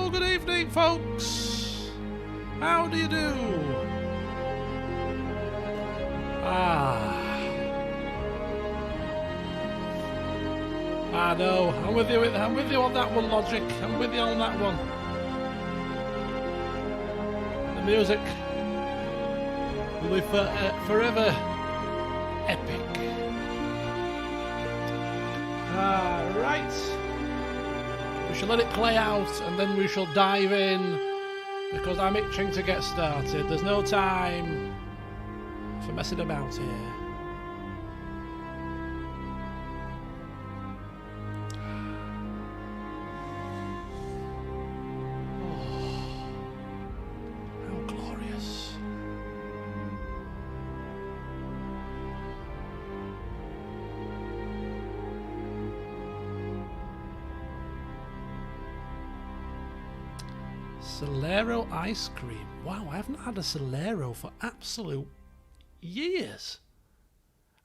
Well, good evening, folks. How do you do? I know. I'm with you on that one, Logic. I'm with you on that one. The music will be forever epic. Right. We shall let it play out and then we shall dive in because I'm itching to get started. There's no time for messing about here. Celero ice cream. Wow, I haven't had a Celero for absolute years.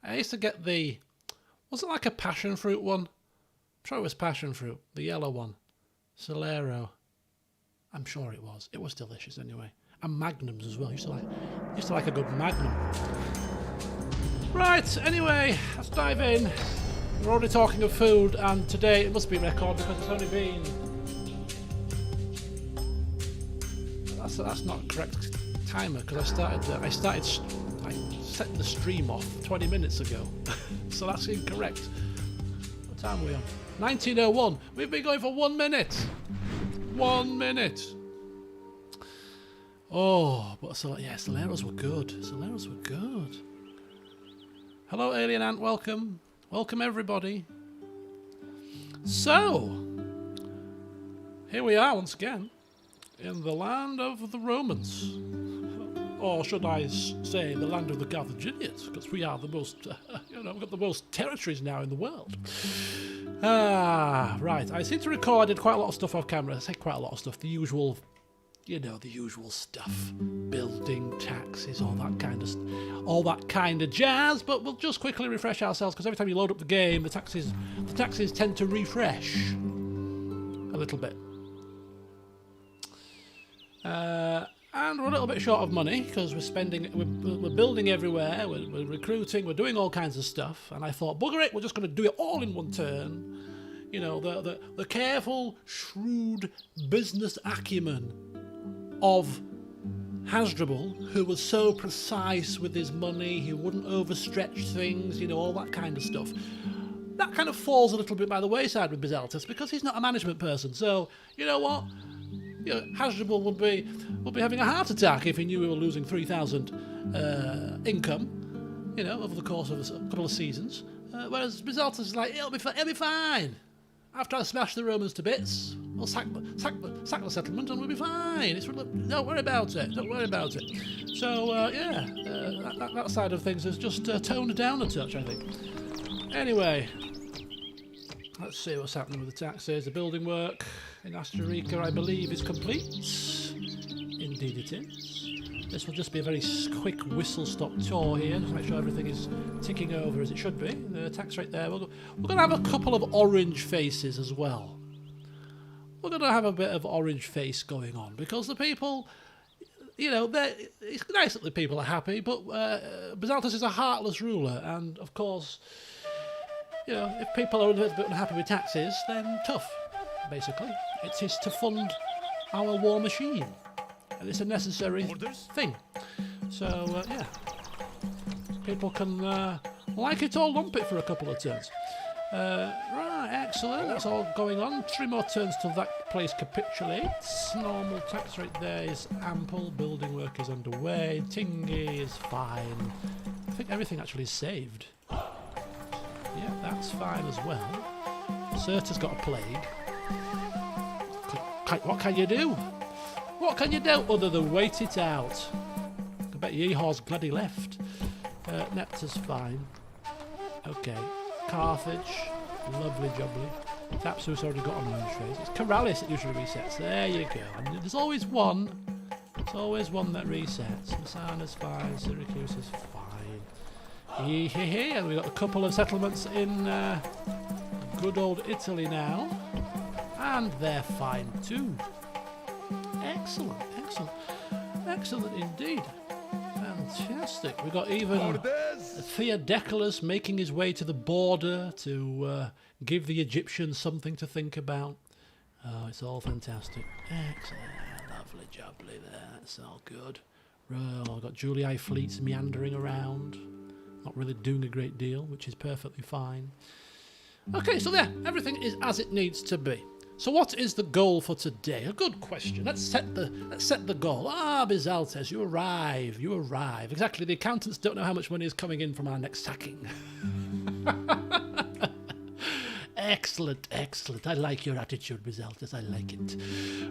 I used to get the... Was it like a passion fruit one? I'm sure it was passion fruit. The yellow one. Celero. I'm sure it was. It was delicious anyway. And Magnums as well. Used to like a good Magnum. Right, anyway, let's dive in. We're already talking of food, and today it must be record because it's only been... That's not a correct timer because I set the stream off 20 minutes ago. So that's incorrect. What time are we on? 19:01. We've been going for 1 minute. 1 minute. Oh, but so yeah, Celeros were good. Celeros were good. Hello, Alien Ant. Welcome. Welcome, everybody. So, here we are once again. In the land of the Romans, or should I say the land of the Carthaginians, because we are the most, we've got the most territories now in the world. Right, I seem to record I did quite a lot of stuff off camera. I say quite a lot of stuff, the usual, the usual stuff, building, taxes, all that kind of jazz. But we'll just quickly refresh ourselves because every time you load up the game, the taxes tend to refresh a little bit. And we're a little bit short of money because we're building everywhere, we're recruiting, we're doing all kinds of stuff. And I thought, bugger it, we're just going to do it all in one turn. The careful, shrewd business acumen of Hasdrubal, who was so precise with his money, he wouldn't overstretch things, all that kind of stuff. That kind of falls a little bit by the wayside with Bizaltus because he's not a management person. So, you know what? Hasdrubal would be having a heart attack if he knew we were losing 3,000 income, over the course of a couple of seasons. Whereas Bizaltus is like, it'll be fine. After I smash the Romans to bits, we'll sack the settlement and we'll be fine. Don't worry about it. Don't worry about it. So that side of things is just toned down a touch, I think. Anyway, let's see what's happening with the taxes. The building work in Asterica, I believe, is complete. Indeed it is. This will just be a very quick whistle-stop tour here, just to make sure everything is ticking over as it should be. The tax rate there. We're going to have a couple of orange faces as well. We're going to have a bit of orange face going on, because the people, it's nice that the people are happy, but Bizaltus is a heartless ruler, and of course, if people are a little bit unhappy with taxes, then tough. Basically, it is to fund our war machine, and it's a necessary thing. So people can like it or lump it for a couple of turns. Right, excellent. That's all going on. 3 more turns till that place capitulates. Normal tax rate there is ample. Building work is underway. Tingy is fine. I think everything actually is saved. Yeah, that's fine as well. Certa's got a plague. What can you do? What can you do other than wait it out? I bet Yeehaw's glad he left. Nepta's fine. Okay. Carthage. Lovely jubbly. Tapsu's already got an orange face. It's Keralis that usually resets. There you go. And there's always one. There's always one that resets. Messana's fine. Syracuse is fine. And we've got a couple of settlements in good old Italy now. And they're fine too. Excellent, excellent. Excellent indeed. Fantastic. We've got even Theodecalus making his way to the border to give the Egyptians something to think about. Oh, it's all fantastic. Excellent. Lovely jubbly there. That's all good. Oh, I've got Julii fleets meandering around. Not really doing a great deal, which is perfectly fine. Okay, so there. Everything is as it needs to be. So what is the goal for today? A good question. Let's set the goal. Ah, Bizaltes, you arrive. Exactly. The accountants don't know how much money is coming in from our next sacking. Excellent, excellent. I like your attitude, Bizaltes. I like it.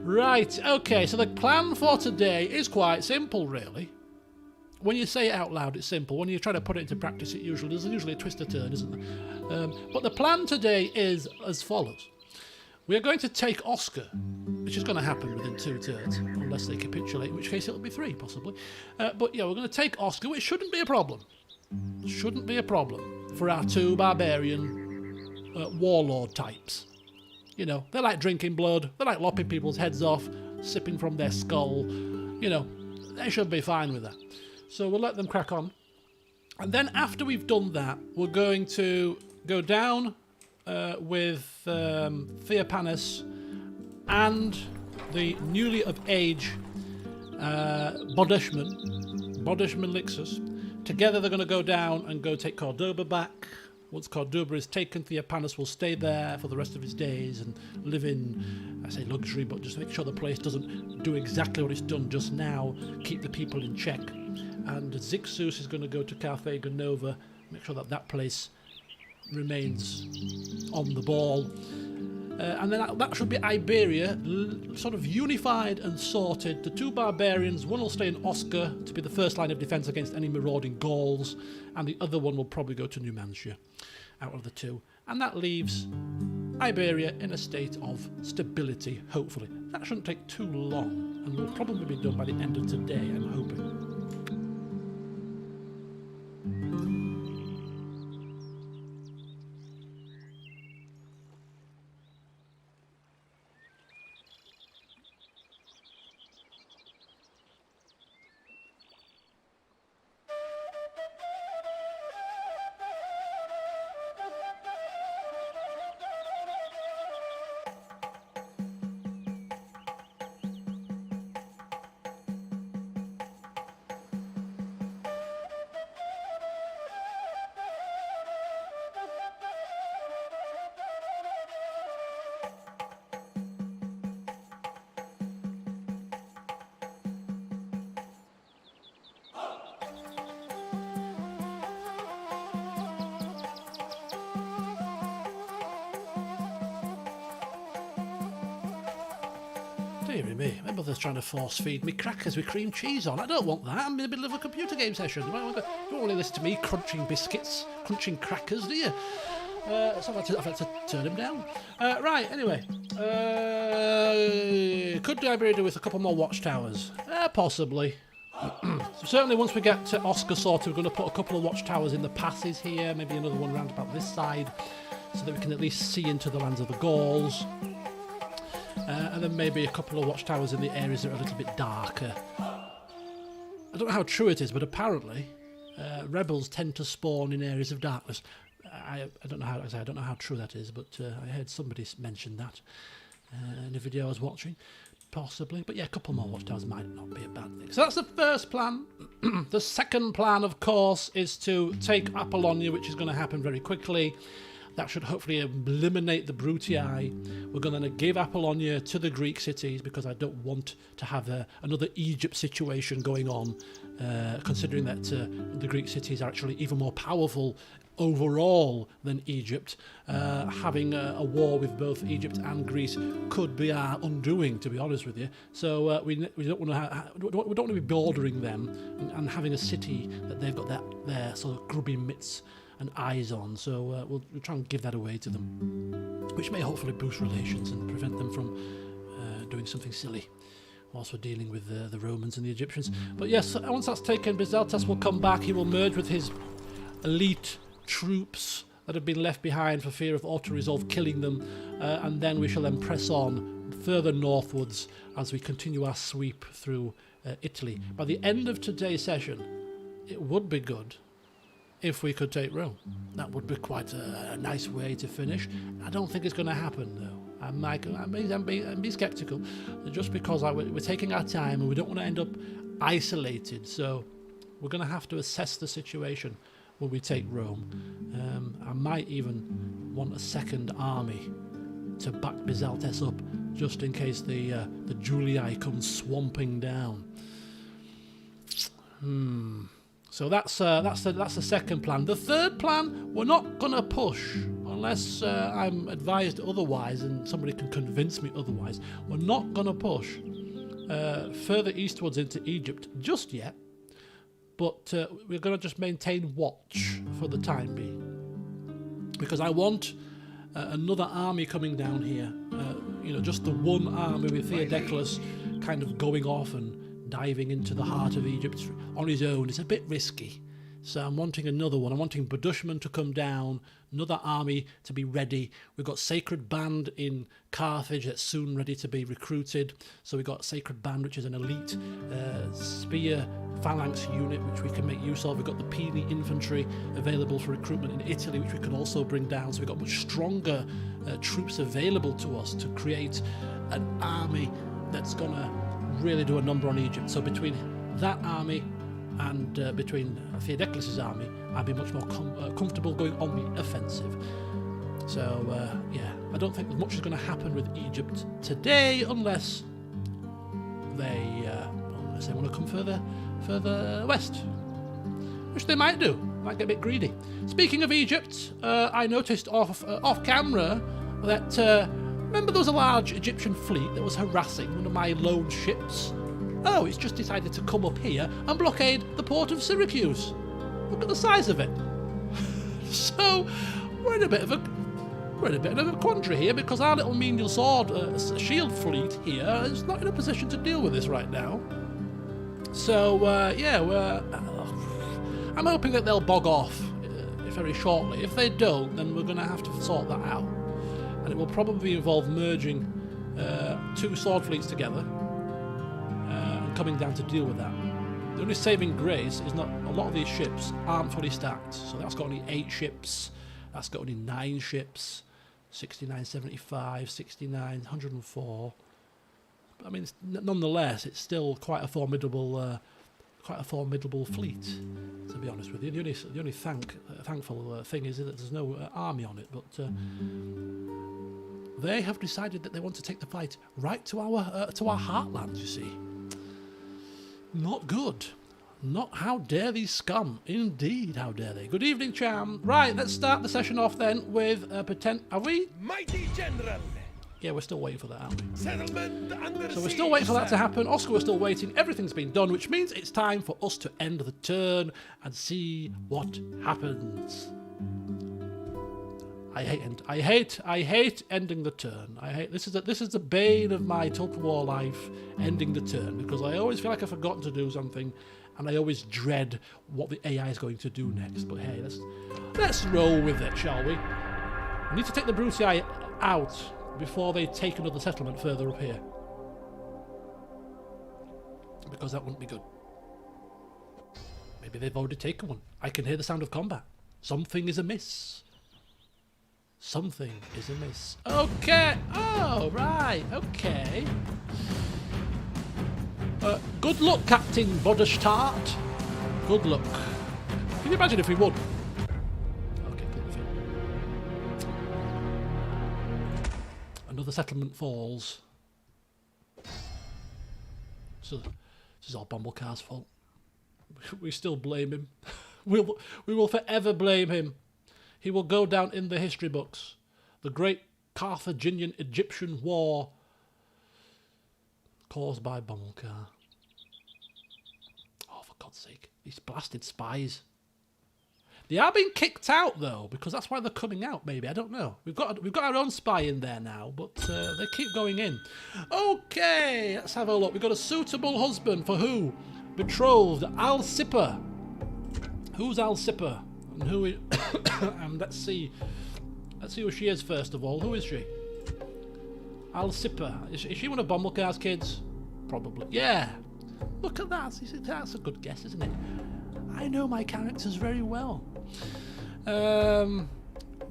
Right, okay, so the plan for today is quite simple, really. When you say it out loud, it's simple. When you try to put it into practice, there's usually a twist or turn, isn't there? But the plan today is as follows. We are going to take Oscar, which is going to happen within 2 turns, unless they capitulate, in which case it'll be 3, possibly. But yeah, we're going to take Oscar, which shouldn't be a problem. Shouldn't be a problem for our 2 barbarian warlord types. You know, they like drinking blood, they like lopping people's heads off, sipping from their skull. You know, they should be fine with that. So we'll let them crack on. And then after we've done that, we're going to go down with Theopanis and the newly of age Bodishman Lixus. Together they're going to go down and go take Cordoba back. Once Cordoba is taken, Theopanis will stay there for the rest of his days and live in, I say luxury, but just make sure the place doesn't do exactly what it's done just now, keep the people in check. And Zeus is going to go to Carthage and Nova, make sure that that place remains on the ball. And then that should be Iberia, sort of unified and sorted. The 2 barbarians, one will stay in Oscar to be the first line of defence against any marauding Gauls, and the other one will probably go to Numancia out of the 2. And that leaves Iberia in a state of stability, hopefully. That shouldn't take too long, and will probably be done by the end of today, I'm hoping. Deary me, my mother's trying to force feed me crackers with cream cheese on. I don't want that. I'm in the middle of a computer game session. You don't want to listen to me crunching biscuits, crunching crackers, do you? So I've had to turn him down. Right, anyway. Could Iberia do with a couple more watchtowers? Possibly. So certainly once we get to Oscar sorted, we're going to put a couple of watchtowers in the passes here, maybe another one round about this side, so that we can at least see into the lands of the Gauls. And then maybe a couple of watchtowers in the areas that are a little bit darker. I don't know how true it is, but apparently rebels tend to spawn in areas of darkness. I don't know how true that is, but I heard somebody mention that in a video I was watching, possibly. But yeah, a couple more watchtowers might not be a bad thing. So that's the first plan. The second plan, of course, is to take Apollonia, which is going to happen very quickly. That should hopefully eliminate the Brutii. We're going to give Apollonia to the Greek cities because I don't want to have another Egypt situation going on, considering that the Greek cities are actually even more powerful overall than Egypt. Having a war with both Egypt and Greece could be our undoing, to be honest with you. So we don't want to be bordering them and having a city that they've got their sort of grubby mitts and eyes on, so we'll try and give that away to them, which may hopefully boost relations and prevent them from doing something silly whilst we're dealing with the Romans and the Egyptians. But yes, once that's taken, Bizaltas will come back. He will merge with his elite troops that have been left behind for fear of auto-resolve killing them, and then we shall then press on further northwards as we continue our sweep through Italy. By the end of today's session, it would be good if we could take Rome. That would be quite a nice way to finish. I don't think it's going to happen, though. I'm being sceptical, just because we're taking our time and we don't want to end up isolated. So we're going to have to assess the situation when we take Rome. I might even want a second army to back Byzaltes up, just in case the Julii come swamping down. So that's the second plan. The third plan, we're not going to push unless I'm advised otherwise and somebody can convince me otherwise. We're not going to push further eastwards into Egypt just yet, but we're going to just maintain watch for the time being, because I want another army coming down here. Just the one army with Theodeclus kind of going off and diving into the heart of Egypt on his own. It's a bit risky. So I'm wanting another one. I'm wanting Badushman to come down, another army to be ready. We've got Sacred Band in Carthage that's soon ready to be recruited. So we've got Sacred Band, which is an elite spear phalanx unit, which we can make use of. We've got the Pini infantry available for recruitment in Italy, which we can also bring down. So we've got much stronger troops available to us to create an army that's going to really do a number on Egypt. So between that army and between Theodeclus' army, I'd be much more comfortable going on the offensive. So I don't think much is going to happen with Egypt today unless they want to come further west, which they might do. Might get a bit greedy. Speaking of Egypt, I noticed off camera that remember there was a large Egyptian fleet that was harassing one of my lone ships? Oh, it's just decided to come up here and blockade the port of Syracuse. Look at the size of it. So we're in a bit of a quandary here, because our little menial sword shield fleet here is not in a position to deal with this right now. So I'm hoping that they'll bog off very shortly. If they don't, then we're going to have to sort that out. And it will probably involve merging two sword fleets together and coming down to deal with that. The only saving grace is not a lot of these ships aren't fully stacked. So that's got only 8 ships. That's got only 9 ships. 69, 75, 69, 104. But I mean, nonetheless, it's still quite a formidable fleet. To be honest with you, the only thankful thing is that there's no army on it, but. They have decided that they want to take the fight right to our heartland, you see. Not good. Not how dare these scum. Indeed, how dare they. Good evening, Cham. Right, let's start the session off then with are we? Mighty General. Yeah, we're still waiting for that, aren't we? Settlement under So we're still waiting for that to happen. Oscar, we're still waiting. Everything's been done, which means it's time for us to end the turn and see what happens. I hate ending the turn. This is the bane of my Total War life, ending the turn, because I always feel like I've forgotten to do something, and I always dread what the AI is going to do next. But hey, let's roll with it, shall we? We need to take the Brutii out before they take another settlement further up here, because that wouldn't be good. Maybe they've already taken one. I can hear the sound of combat. Something is amiss. Something is amiss. Okay. Oh, right. Okay. Good luck, Captain Bodestart. Good luck. Can you imagine if we won? Okay, put the field. Another settlement falls. So this is all Bumblecar's fault. We still blame him. We will forever blame him. He will go down in the history books. The great Carthaginian-Egyptian war caused by Bummelcar. Oh, for God's sake. These blasted spies. They are being kicked out, though, because that's why they're coming out, maybe. I don't know. We've got our own spy in there now, but they keep going in. Okay, let's have a look. We've got a suitable husband for who? Betrothed, Alcippe. Who's Alcippe? And who is... and let's see who she is first of all. Who is she? Alcipa. Is she one of Bommelcar's kids? Probably. Yeah. Look at that. That's a good guess, isn't it? I know my characters very well.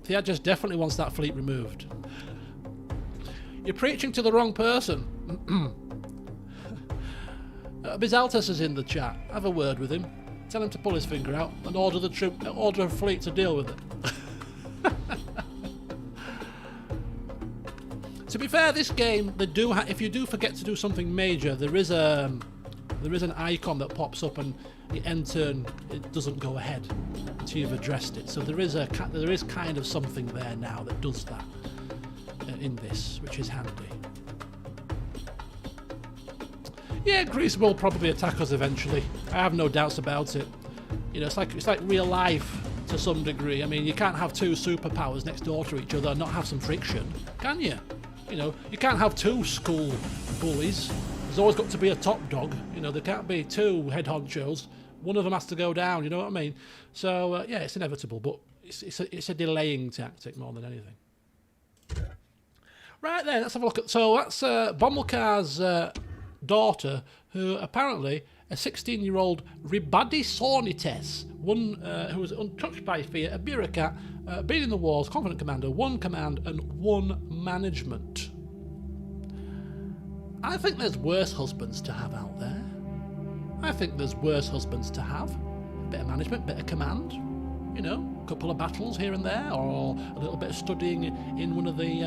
Theages definitely wants that fleet removed. You're preaching to the wrong person. Bizaltus is in the chat. Have a word with him. Tell him to pull his finger out and order a fleet to deal with it. To be fair, this game, they do if you do forget to do something major, there is an icon that pops up, and the end turn it doesn't go ahead until you've addressed it. So there is kind of something there now that does that in this, which is handy. Yeah, Greece will probably attack us eventually. I have no doubts about it. You know, it's like real life to some degree. I mean, you can't have two superpowers next door to each other and not have some friction, can you? You know, you can't have two school bullies. There's always got to be a top dog. You know, there can't be two head honchos. One of them has to go down. You know what I mean? So yeah, it's inevitable, but it's a delaying tactic more than anything. Right then, let's have a look at. So that's Bommelcar's daughter, who apparently a 16-year-old Ribadisonites, one who was untouched by fear, a bureaucrat, been in the wars, confident commander, 1 command and 1 management. I think there's worse husbands to have out there. I think there's worse husbands to have. A bit of management, bit of command, you know, a couple of battles here and there, or a little bit of studying in one of the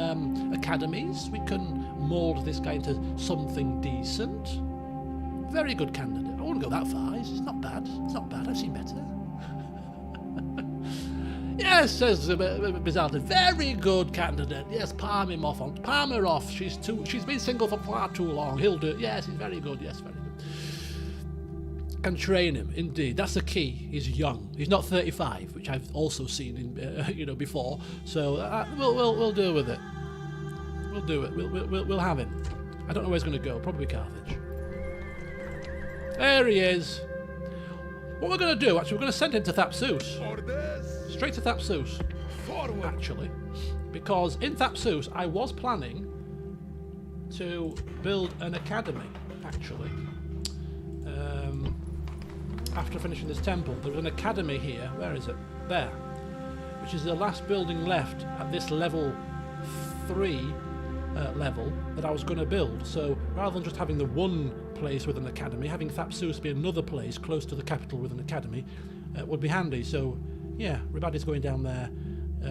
academies. We can mould this guy into something decent. Very good candidate. I wouldn't go that far. It's not bad. It's not bad. I've seen better. Yes, says Bizarre. Very good candidate. Yes, palm him off. Palm her off. She's been single for far too long. He'll do it. Yes, he's very good. Yes, very good. Can train him. Indeed, that's the key. He's young. He's not 35, which I've also seen in before. So we'll deal with it. We'll do it. We'll have him. I don't know where he's going to go. Probably Carthage. There he is. What we're going to do, actually, we're going to send him to Thapsus. Straight to Thapsus. Forward. Actually. Because in Thapsus, I was planning to build an academy, actually. After finishing this temple, there was an academy here. Where is it? There. Which is the last building left at this level 3 level that I was going to build. So rather than just having the one place with an academy, having Thapsus be another place close to the capital with an academy would be handy. So yeah, Ribadi's going down there.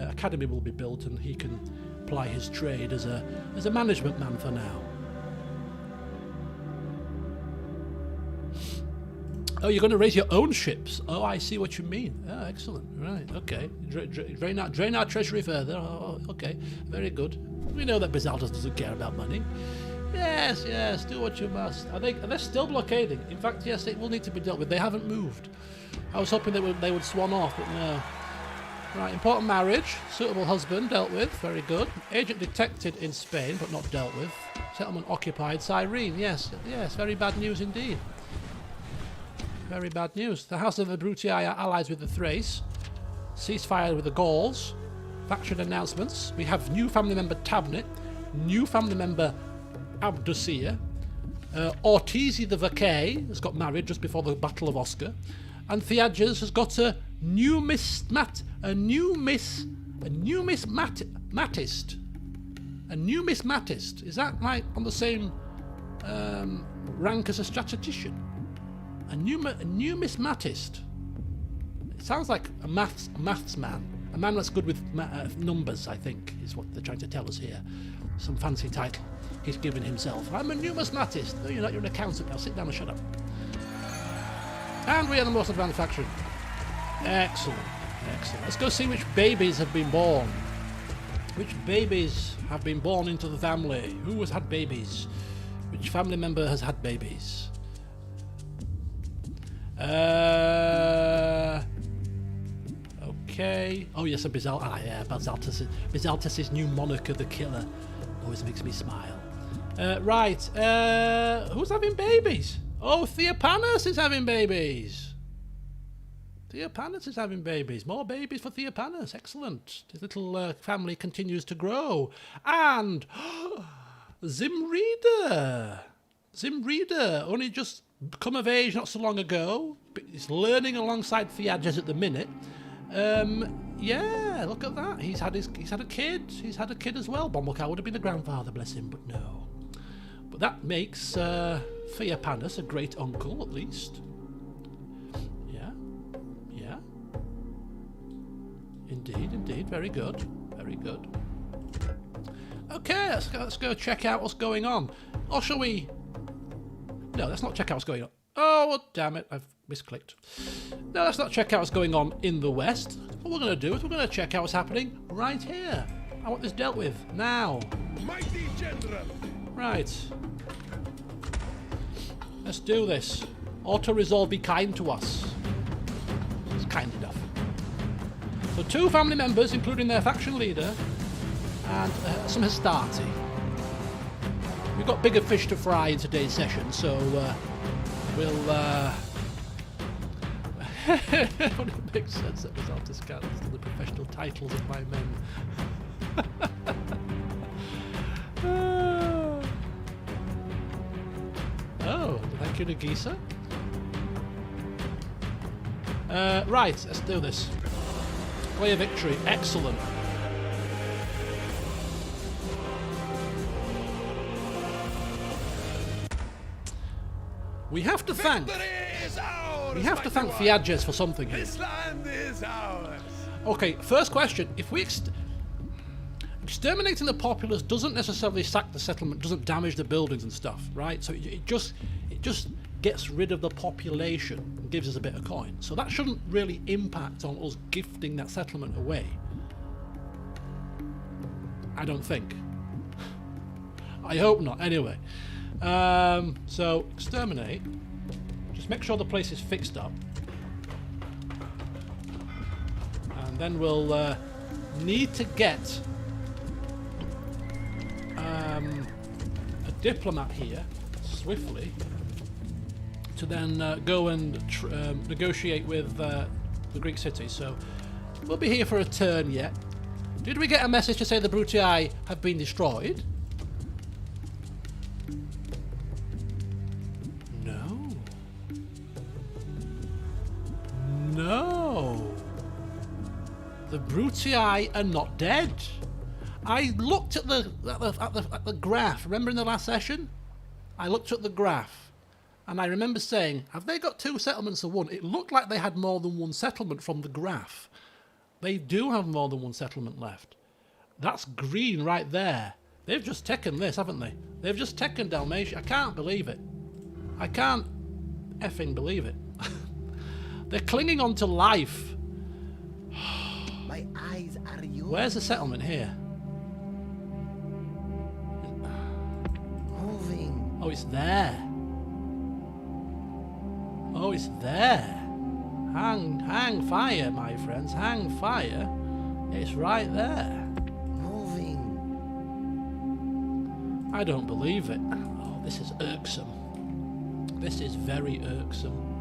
Academy will be built, and he can ply his trade as a management man for now. Oh, you're going to raise your own ships. Oh, I see what you mean. Oh, excellent. Right, okay. Drain our treasury further. Oh, okay. Very good. We know that Bizaltus doesn't care about money. Yes, do what you must. Are they still blockading? In fact, yes, it will need to be dealt with. They haven't moved. I was hoping they would swan off, but no. Right, important marriage. Suitable husband, dealt with. Very good. Agent detected in Spain, but not dealt with. Settlement occupied. Cyrene, yes, very bad news indeed. Very bad news. The House of the Brutii are allies with the Thrace. Ceasefire with the Gauls. Faction announcements. We have new family member Tabnit. New family member Abdusia. Ortizi the Vacay has got married just before the Battle of Oscar. And Theages has got a numismatist. A numismatist. Is that like on the same rank as a statistician? A numismatist. It sounds like a maths man. A man that's good with numbers, I think, is what they're trying to tell us here. Some fancy title he's given himself. I'm a numismatist. No, you're not. You're an accountant. Now sit down and shut up. And we are the most advanced faction. Excellent. Let's go see which babies have been born. Which babies have been born into the family? Who has had babies? Which family member has had babies? Okay. Oh yes, a Bizaltus' new moniker, the killer, always makes me smile. Right. Who's having babies? Oh, Theopanos is having babies. Theopanos is having babies. More babies for Theopanos. Excellent. His little family continues to grow. And Zimrida. Zimrida, only just come of age not so long ago. But he's learning alongside Theages at the minute. Yeah, look at that. He's had a kid. He's had a kid as well. Bommelcow would have been a grandfather, bless him, but no. But that makes Theopanus a great uncle, at least. Yeah. Yeah. Indeed. Very good. Very good. Okay, let's go check out what's going on. Or shall we... No, let's not check out what's going on. Oh, damn it, I've misclicked. No, let's not check out what's going on in the west. What we're going to do is we're going to check out what's happening right here. I want this dealt with now. Mighty general. Right. Let's do this. Auto-resolve, be kind to us. It's kind enough. So 2 family members, including their faction leader, and some Hastati. We've got bigger fish to fry in today's session, so we'll... It makes sense that was discount the professional titles of my men. Oh, thank you, Nagisa. Right, let's do this. Clear victory, excellent. We have to thank Theages for something here. This land is ours. Okay, first question. If we exterminating the populace doesn't necessarily sack the settlement, doesn't damage the buildings and stuff, right? So it just gets rid of the population and gives us a bit of coin. So that shouldn't really impact on us gifting that settlement away. I don't think. I hope not. Anyway. So exterminate. Just make sure the place is fixed up. And then we'll need to get a diplomat here swiftly to then go and negotiate with the Greek city. So we'll be here for a turn yet. Did we get a message to say the Brutii have been destroyed? No. The Brutii are not dead. I looked at the graph. Remember in the last session? I looked at the graph and I remember saying, have they got 2 settlements or 1? It looked like they had more than 1 settlement from the graph. They do have more than 1 settlement left. That's green right there. They've just taken this, haven't they? They've just taken Dalmatia. I can't believe it. I can't effing believe it. They're clinging on to life. My eyes are yours. Where's the settlement here? Moving. Oh, it's there. Oh, it's there. Hang fire, my friends. Hang fire. It's right there. Moving. I don't believe it. Oh, this is irksome. This is very irksome.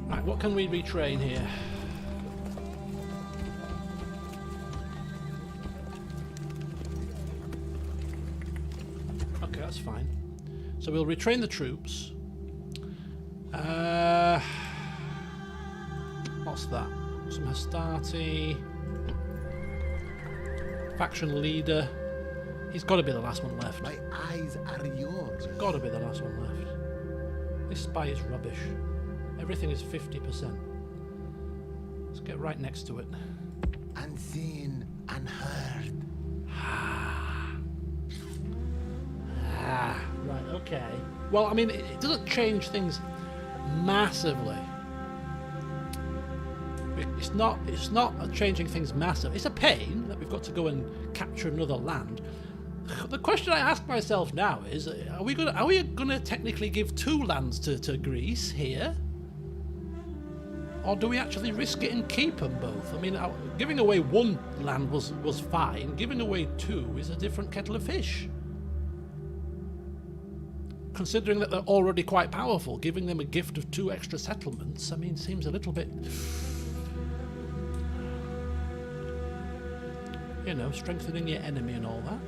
Right, what can we retrain here? Okay, that's fine. So we'll retrain the troops. What's that? Some Hastati. Faction leader. He's got to be the last one left. My eyes are yours. Got to be the last one left. This spy is rubbish. Everything is 50%. Let's get right next to it. Unseen, unheard. Right, okay. Well, I mean, it doesn't change things massively. It's not changing things massively. It's a pain that we've got to go and capture another land. The question I ask myself now is: Are we gonna technically give 2 lands to Greece here? Or do we actually risk it and keep them both? I mean, giving away 1 land was fine. Giving away 2 is a different kettle of fish. Considering that they're already quite powerful, giving them a gift of 2 extra settlements, I mean, seems a little bit... You know, strengthening your enemy and all that.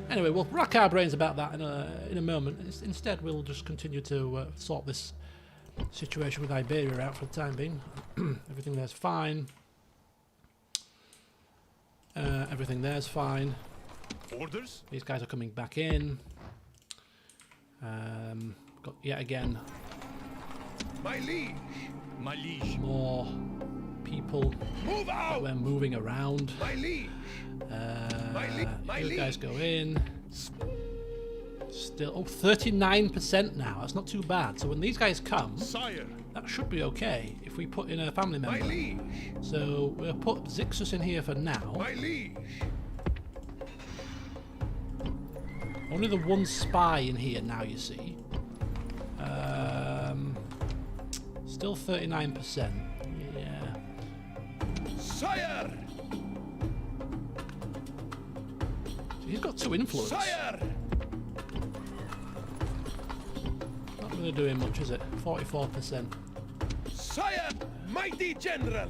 Anyway, we'll rack our brains about that in a moment. Instead, we'll just continue to sort this situation with Iberia out for the time being. Everything there's fine. Everything there's fine. Orders? These guys are coming back in. Got yet again My liege. My liege. more people Move that out. we're moving around. My liege. My You guys liege. go in. Still, 39% now. That's not too bad. So when these guys come, Sire. that should be okay if we put in a family My member. liege. So we'll put Zeus in here for now. My liege. Only the one spy in here now, you see. Still 39%. Yeah. Sire. He's got 2 influence. Sire. Not really doing much, is it? 44%. Sire. Mighty general.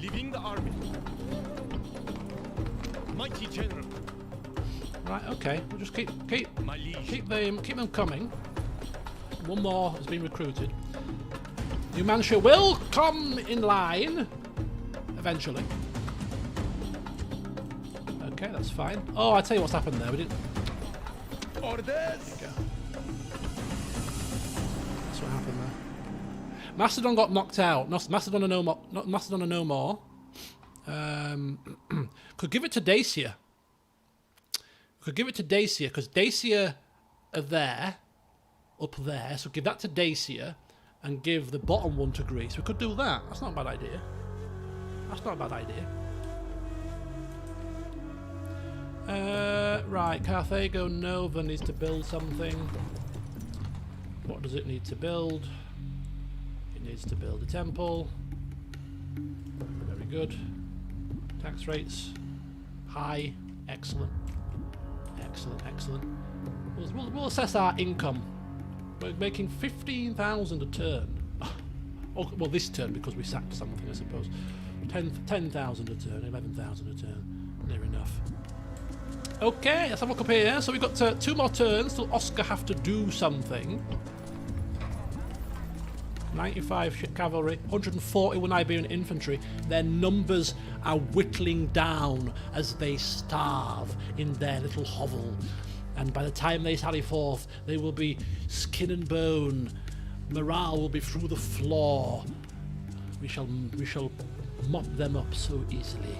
Leaving the army. Mighty general. Right. Okay. We'll just keep My liege. keep them coming. One more has been recruited. Numancia will come in line eventually. Okay, that's fine. Oh, I tell you what's happened there. We didn't. Orders. Go. That's what happened there. Macedon got knocked out. Macedon are no more. Macedon are no more. Could give it to Dacia. Could give it to Dacia because Dacia are there, up there. So give that to Dacia, and give the bottom one to Greece. We could do that. That's not a bad idea. That's not a bad idea. Right, Carthago Nova needs to build something. What does it need to build? It needs to build a temple. Very good. Tax rates high. Excellent. Excellent, excellent. We'll assess our income. We're making 15,000 a turn. Oh, well, this turn because we sacked something, I suppose. 10,000 a turn, 11,000 a turn. Near enough. Okay, let's have a look up here. So we've got 2 more turns till Oscar have to do something. 95 cavalry, 141 Iberian infantry. Their numbers are whittling down as they starve in their little hovel. And by the time they sally forth, they will be skin and bone. Morale will be through the floor. We shall mop them up so easily.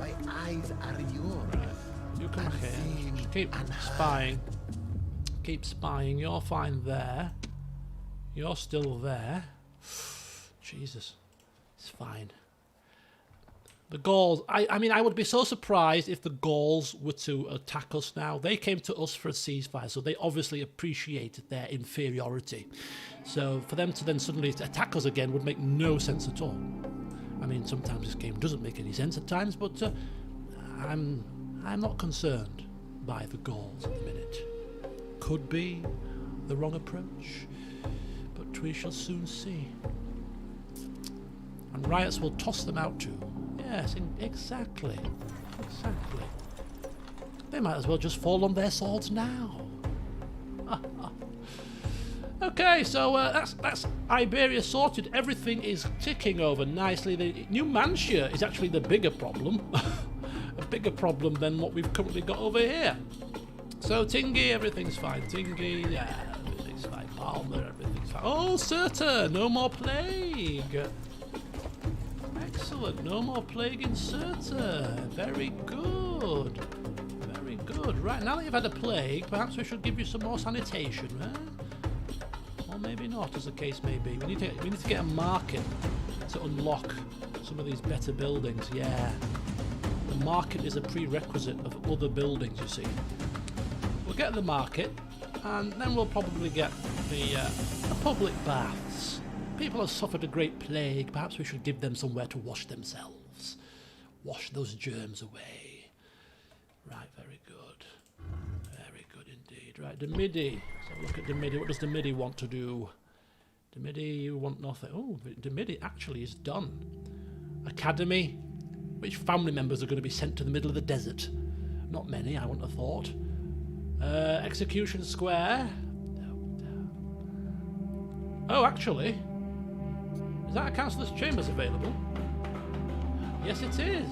My eyes are yours. Right. You come here. Just keep spying. Keep spying. You're fine there. You're still there. Jesus. It's fine. The Gauls... I mean, I would be so surprised if the Gauls were to attack us now. They came to us for a ceasefire, so they obviously appreciated their inferiority. So for them to then suddenly attack us again would make no sense at all. I mean, sometimes this game doesn't make any sense at times, but I'm not concerned by the Gauls at the minute. Could be the wrong approach, but we shall soon see. And riots will toss them out too. Yes, exactly. Exactly. They might as well just fall on their swords now. Okay, so that's Iberia sorted. Everything is ticking over nicely. The Numancia is actually the bigger problem. A bigger problem than what we've currently got over here. So Tingi, everything's fine. Tingi, yeah, everything's fine. Palmer, everything's fine. Oh, Cirta, no more plague. Excellent, no more plague in Cirta. Very good. Very good. Right, now that you've had a plague, perhaps we should give you some more sanitation, eh? Or maybe not, as the case may be. We need to get a market to unlock some of these better buildings, yeah. The market is a prerequisite of other buildings, you see. We'll get the market, and then we'll probably get the public baths. People have suffered a great plague. Perhaps we should give them somewhere to wash themselves. Wash those germs away. Right, very good. Very good indeed. Right, Demidi. So look at Demidi. What does Demidi want to do? Demidi, you want nothing. Oh, Demidi actually is done. Academy. Which family members are going to be sent to the middle of the desert? Not many, I wouldn't have thought. Execution Square. Oh, actually, is that a councillor's chambers available? Yes, it is.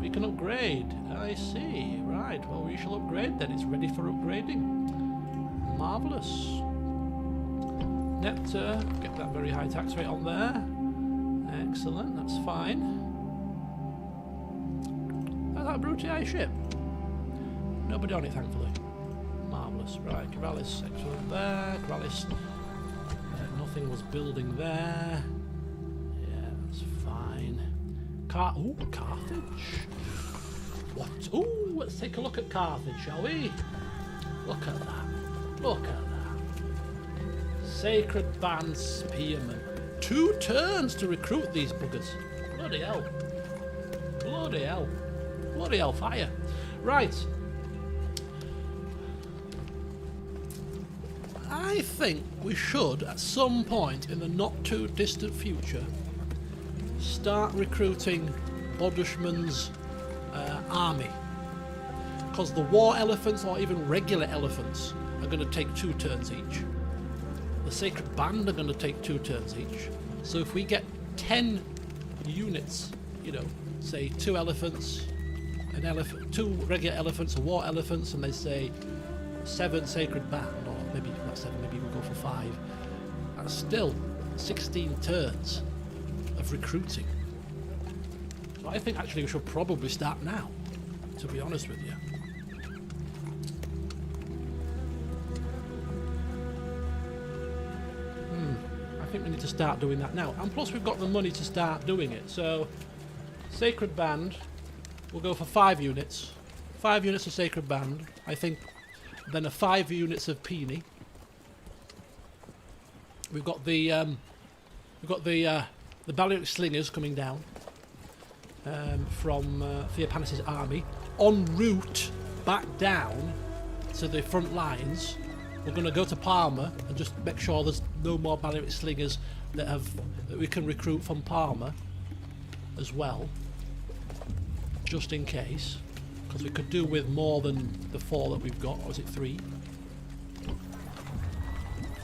We can upgrade. I see. Right, well, we shall upgrade then. It's ready for upgrading. Marvellous. Nectar, get that very high tax rate on there. Excellent, that's fine. Is that a Brutii ship? Nobody on it, thankfully. Marvellous. Right, Corellis, excellent there. Corellis. Nothing was building there. Yeah, that's fine. Ooh, Carthage. What? Ooh, let's take a look at Carthage, shall we? Look at that. Look at that. Sacred Band Spearmen. 2 turns to recruit these buggers. Bloody hell. Bloody hell. Bloody hell fire. Right. I think we should, at some point in the not too distant future, start recruiting Bodushman's army. Because the war elephants, or even regular elephants, are going to take 2 turns each. The Sacred Band are going to take 2 turns each. So if we get 10 units, you know, say 2 elephants, an elephant, 2 regular elephants, a war elephants, and they say 7 Sacred Band, or maybe not 7, maybe we'll go for 5. That's still 16 turns of recruiting. So I think actually we should probably start now, to be honest with you. I think we need to start doing that now. And plus we've got the money to start doing it. So Sacred Band, we'll go for 5 units. 5 units of Sacred Band, I think. Then a 5 units of Peony. We've got the Balearic Slingers coming down from Theopanis' army en route back down to the front lines. We're going to go to Parma and just make sure there's no more Balearic Slingers that we can recruit from Parma as well, just in case, because we could do with more than the 4 that we've got. Or is it 3?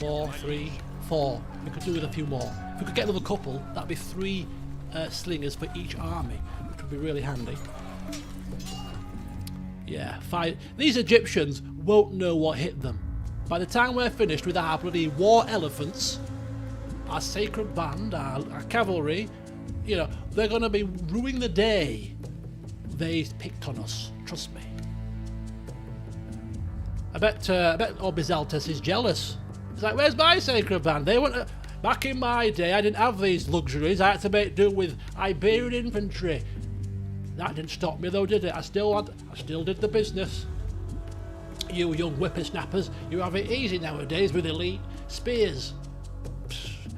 4, 3, 4. We could do with a few more. If we could get another couple, that'd be 3 slingers for each army, which would be really handy. Yeah, 5. These Egyptians won't know what hit them. By the time we're finished with our bloody war elephants, our Sacred Band, our cavalry, you know, they're going to be ruining the day they picked on us. Trust me. I bet Orbizaltus is jealous. He's like, where's my Sacred Band? They weren't. Back in my day, I didn't have these luxuries. I had to make do with Iberian infantry. That didn't stop me though, did it? I still did the business. You young whippersnappers, you have it easy nowadays with elite spears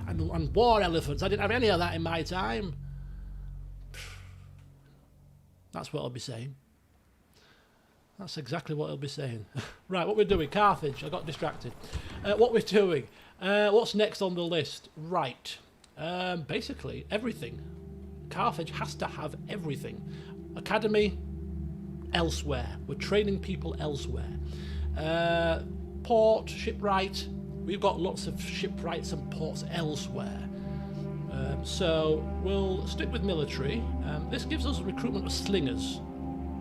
and war elephants. I didn't have any of that in my time. That's what I'll be saying. That's exactly what I'll be saying. Right, what we're doing, Carthage. I got distracted. What we're doing. What's next on the list? Right. Basically, everything. Carthage has to have everything. Academy, elsewhere. We're training people elsewhere. Port, shipwright. We've got lots of shipwrights and ports elsewhere. So we'll stick with military. This gives us recruitment of slingers.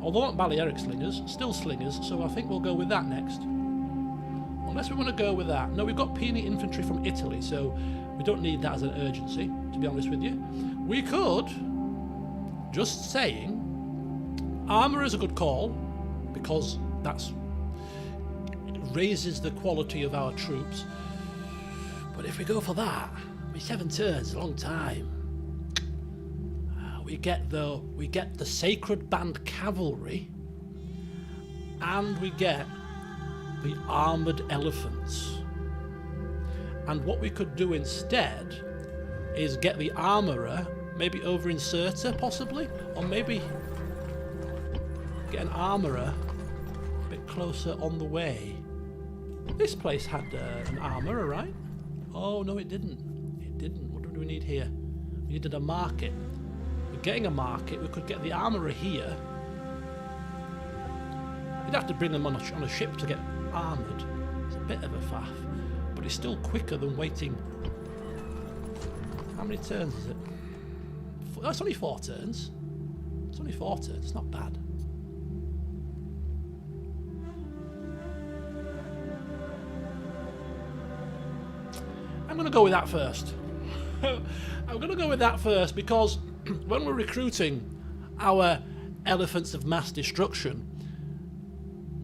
Although not Balearic Slingers, still slingers, so I think we'll go with that next. Unless we want to go with that. No, we've got Peony infantry from Italy, so we don't need that as an urgency, to be honest with you. We could, just saying, armour is a good call, because it raises the quality of our troops. But if we go for that, 7 turns, a long time. We get the Sacred Band cavalry, and we get the armoured elephants. And what we could do instead is get the armourer maybe over in Cirta, possibly, or maybe get an armourer a bit closer on the way. This place had an armourer, right? Oh no, it didn't. It didn't. What do we need here? We needed a market. We're getting a market. We could get the armourer here. You'd have to bring them on a ship to get armoured. It's a bit of a faff, but it's still quicker than waiting. How many turns is it? Oh, it's only 4 turns. It's only 4 turns. It's not bad. I'm going to go with that first. I'm going to go with that first because when we're recruiting our elephants of mass destruction,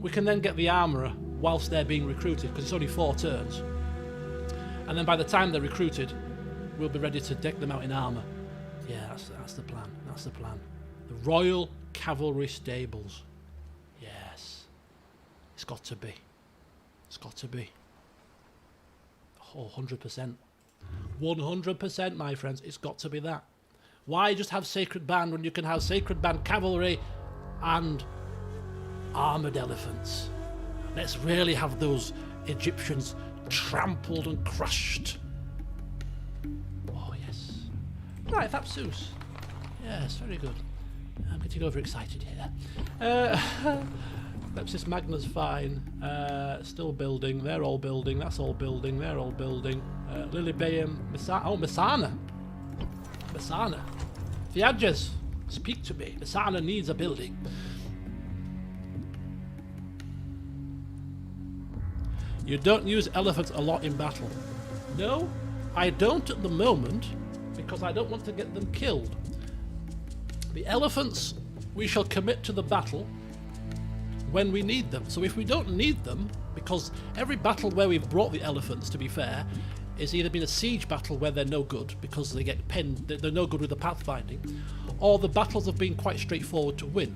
we can then get the armourer whilst they're being recruited because it's only 4 turns. And then by the time they're recruited, we'll be ready to deck them out in armour. Yeah, that's the plan. That's the plan. The Royal Cavalry Stables. Yes. It's got to be. It's got to be. Oh, 100%. 100%, my friends. It's got to be that. Why just have Sacred Band when you can have Sacred Band Cavalry and armoured elephants? Let's really have those Egyptians trampled and crushed. Oh, yes. Right, that's Zeus. Yes, very good. I'm getting overexcited here. Lepsis Magna's fine. Still building. They're all building. That's all building. They're all building. Lilybaeum. Messana. Messana. Theages, speak to me. Messana needs a building. You don't use elephants a lot in battle. No, I don't at the moment because I don't want to get them killed. The elephants we shall commit to the battle when we need them. So if we don't need them, because every battle where we've brought the elephants, to be fair, is either been a siege battle where they're no good because they get penned, they're no good with the pathfinding, or the battles have been quite straightforward to win.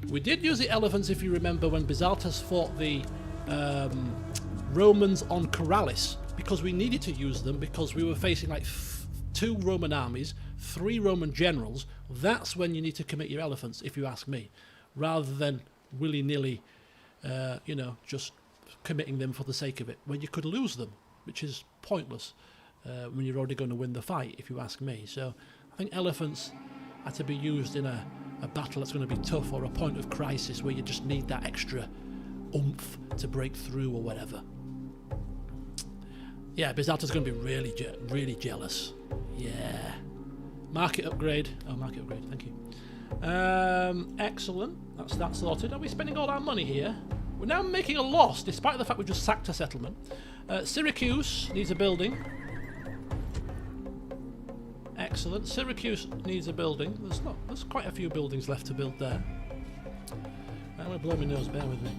We did use the elephants, if you remember, when Bizaltas fought the Romans on Corralis, because we needed to use them because we were facing like 2 Roman armies, 3 Roman generals. That's when you need to commit your elephants, if you ask me, rather than willy-nilly, just committing them for the sake of it, when you could lose them, which is pointless when you're already going to win the fight, if you ask me. So I think elephants are to be used in a battle that's going to be tough, or a point of crisis where you just need that extra oomph to break through or whatever. Yeah, Bizalta's going to be really jealous. Yeah. Market upgrade. Oh, market upgrade, thank you. Excellent. That's that sorted. Are we spending all our money here? We're now making a loss, despite the fact we've just sacked a settlement. Syracuse needs a building. Excellent. Syracuse needs a building. There's quite a few buildings left to build there. I'm going to blow my nose, bear with me.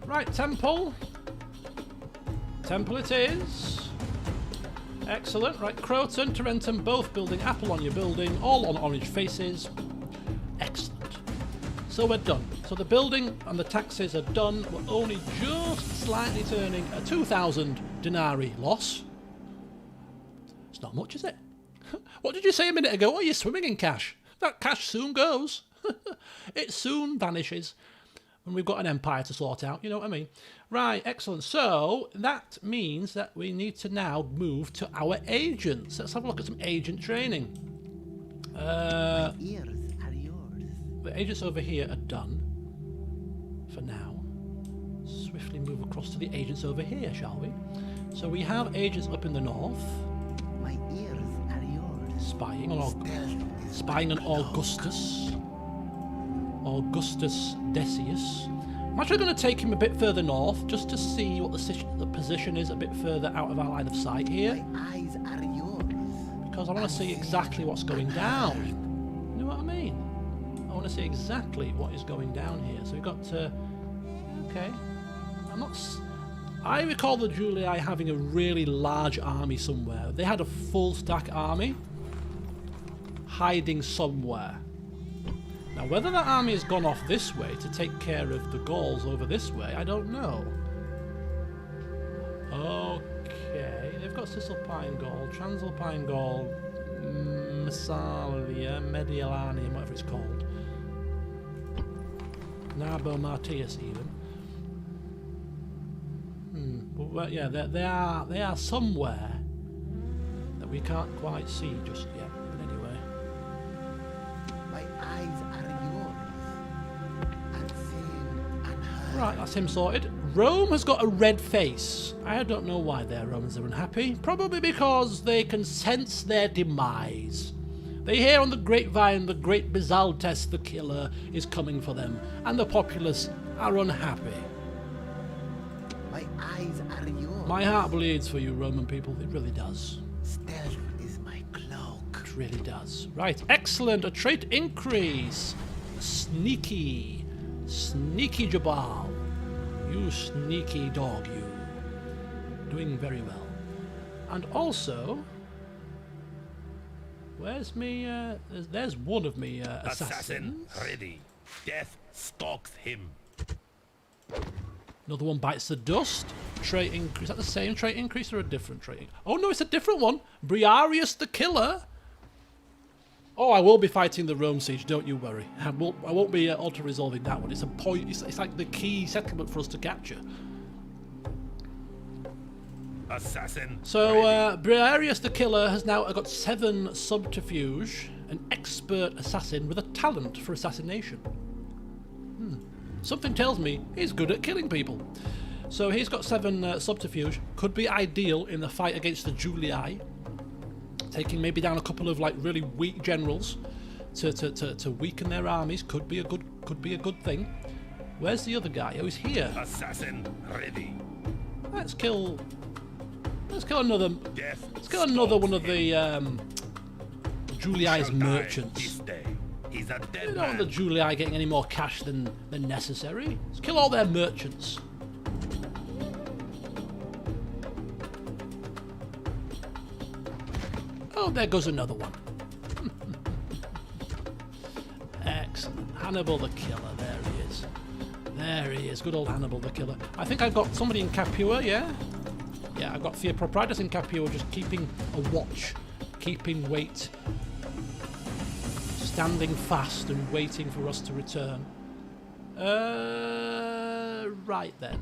Right, temple. Temple it is. Excellent. Right, Croton, Tarentum, both building. Apple on your building. All on orange faces. Excellent. So we're done. So the building and the taxes are done. We're only just slightly turning a 2,000 denarii loss. It's not much, is it? What did you say a minute ago? Oh, you're swimming in cash. That cash soon goes. It soon vanishes. When we've got an empire to sort out, you know what I mean? Right, excellent. So that means that we need to now move to our agents. Let's have a look at some agent training. My ears are yours. The agents over here are done for now. Swiftly move across to the agents over here, shall we? So we have agents up in the north. My ears are yours. Spying on Augustus. Augustus Decius. I'm actually going to take him a bit further north just to see what the position is a bit further out of our line of sight here. My eyes are yours. Because I want to see exactly what's going down. You know what I mean? I want to see exactly what is going down here. So we've got to... Okay. I recall the Julii having a really large army somewhere. They had a full stack army hiding somewhere. Now, whether that army has gone off this way to take care of the Gauls over this way, I don't know. Okay, they've got Cisalpine Gaul, Transalpine Gaul, Massalia, Medialani, whatever it's called. Narbo Martius, even. But yeah, they are somewhere that we can't quite see just yet. But anyway. My eyes are yours. Unseen, unheard. Right, that's him sorted. Rome has got a red face. I don't know why their Romans are unhappy. Probably because they can sense their demise. They hear on the grapevine the great Bizaltes the killer is coming for them, and the populace are unhappy. My eyes are yours. My heart bleeds for you, Roman people. It really does. Stealth is my cloak. It really does. Right, excellent. A trait increase. Sneaky. Sneaky Jabal. You sneaky dog, you. Doing very well. And also, where's me? There's one of me assassins. ready. Death stalks him. Another one bites the dust. Trait increase. Is that the same trait increase or a different trait? Oh no, it's a different one. Briarius the killer. Oh, I will be fighting the Rome siege. Don't you worry. I won't be auto-resolving that one. It's a point. It's like the key settlement for us to capture. Assassin. So Briarius the killer has now got 7 subterfuge, an expert assassin with a talent for assassination. Something tells me he's good at killing people. So he's got 7 subterfuge. Could be ideal in the fight against the Julii. Taking maybe down a couple of like really weak generals to weaken their armies could be a good thing. Where's the other guy? Oh, he's here. Assassin ready. Let's kill another. Death Let's kill another one of the Julii's shall die merchants. This day. He's a We dead don't want the man. Julii getting any more cash than necessary. Let's kill all their merchants. Oh, there goes another one. Excellent. Hannibal the killer. There he is. There he is. Good old Hannibal the killer. I think I've got somebody in Capua, yeah? Yeah, I've got Theopropritus in Capua just keeping a watch. Keeping wait. Standing fast and waiting for us to return. Right then.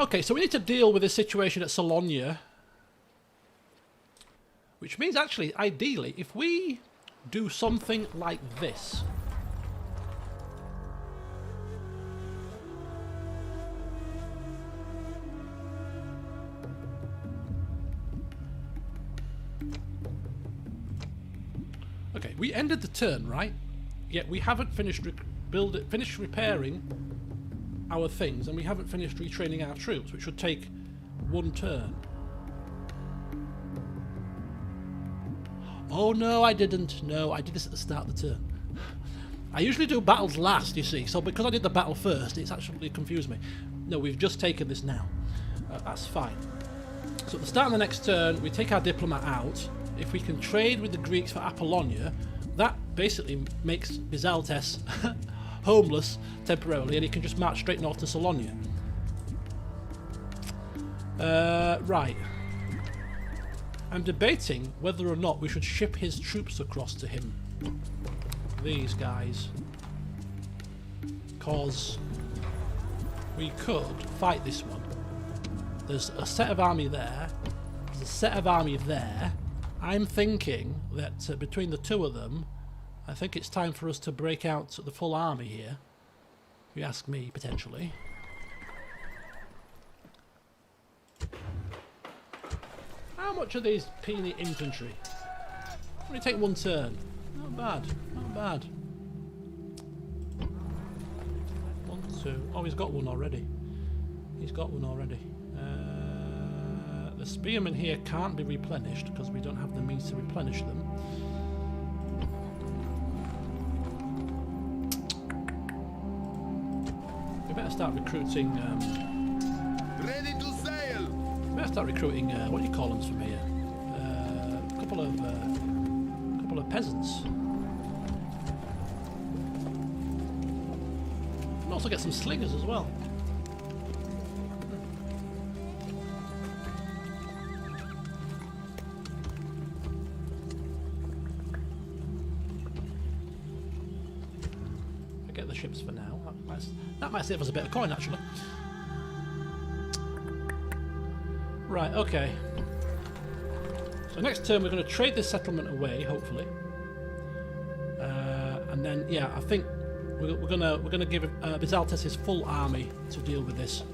Okay, so we need to deal with this situation at Salonia. Which means, actually, ideally, if we do something like this. Okay, we ended the turn, right? Yet we haven't finished finished repairing our things, and we haven't finished retraining our troops, which should take 1 turn. Oh no, I didn't. No, I did this at the start of the turn. I usually do battles last, you see, so because I did the battle first, it's actually confused me. No, we've just taken this now. That's fine. So at the start of the next turn, we take our diplomat out. If we can trade with the Greeks for Apollonia, that basically makes Bizaltes homeless temporarily, and he can just march straight north to Salonia. Right. I'm debating whether or not we should ship his troops across to him. These guys. Because we could fight this one. There's a set of army there. There's a set of army there. I'm thinking that between the two of them, I think it's time for us to break out the full army here. If you ask me, potentially. How much are these puny infantry? Only take 1 turn. Not bad, not bad. 1, 2. Oh, he's got one already. He's got one already. The spearmen here can't be replenished because we don't have the means to replenish them. We better start recruiting. Ready to sail. We better start recruiting. What do you call them from here? A couple of peasants. And also get some slingers as well. get the ships for now. That might save us a bit of coin, actually. Right, okay. So next turn we're going to trade this settlement away, hopefully. And then, yeah, I think we're gonna give Bizaltes his full army to deal with this,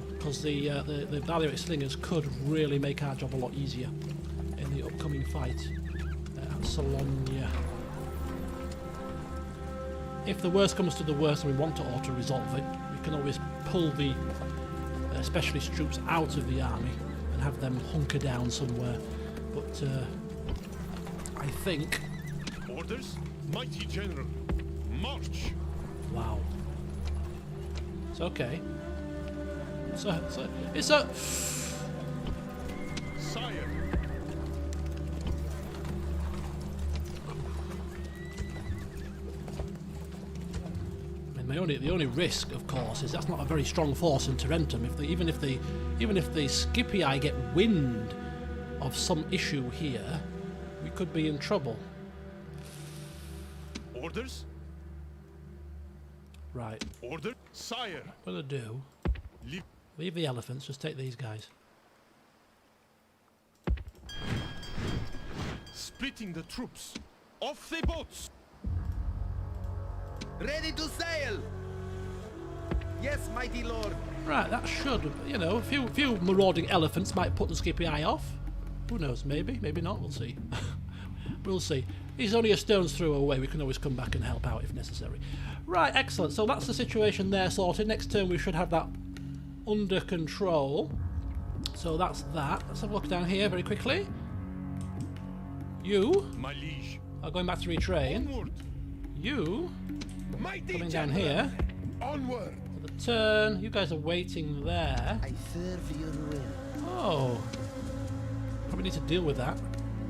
because the Balearic Slingers could really make our job a lot easier in the upcoming fight at Salonia. If the worst comes to the worst and we want to auto-resolve it, we can always pull the specialist troops out of the army and have them hunker down somewhere. But I think... Orders? Mighty General. March! Wow. It's okay. It's a... Sire! The only risk, of course, is that's not a very strong force in Tarentum. Even if the Scipii get wind of some issue here, we could be in trouble. Orders? Right. Order? Sire! What do I do? Leave the elephants. Just take these guys. Splitting the troops. Off the boats! Ready to sail! Yes, mighty lord. Right, that should, you know, a few marauding elephants might put the Scipii off. Who knows? Maybe, maybe not. We'll see. We'll see. He's only a stone's throw away. We can always come back and help out if necessary. Right, excellent. So that's the situation there sorted. Next turn we should have that under control. So that's that. Let's have a look down here very quickly. You My liege. are going back to retrain. Onward! You Mighty coming down General. here. Onward. For the turn. You guys are waiting there. I serve your will. Oh. Probably need to deal with that.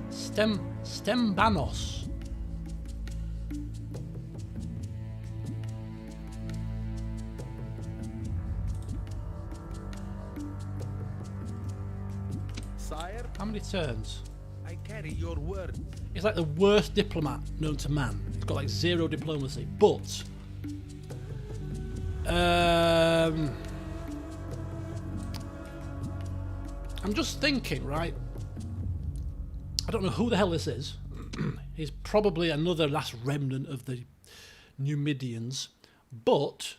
Stembanos. Sire, How many turns? I carry your word. He's like the worst diplomat known to man. He's got like 0 diplomacy. But I'm just thinking, right? I don't know who the hell this is. He's probably another last remnant of the Numidians, but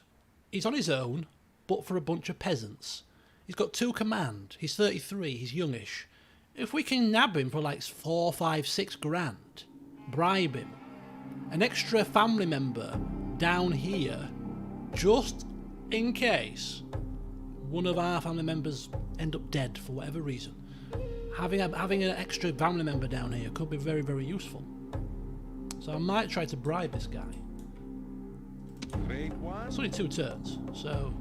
he's on his own, but for a bunch of peasants. He's got 2 command. He's 33. He's youngish. If we can nab him for like 4, 5, 6 grand, bribe him, an extra family member down here, just in case one of our family members end up dead for whatever reason. Having an extra family member down here could be very, very useful. So I might try to bribe this guy. Great one. It's only 2 turns, so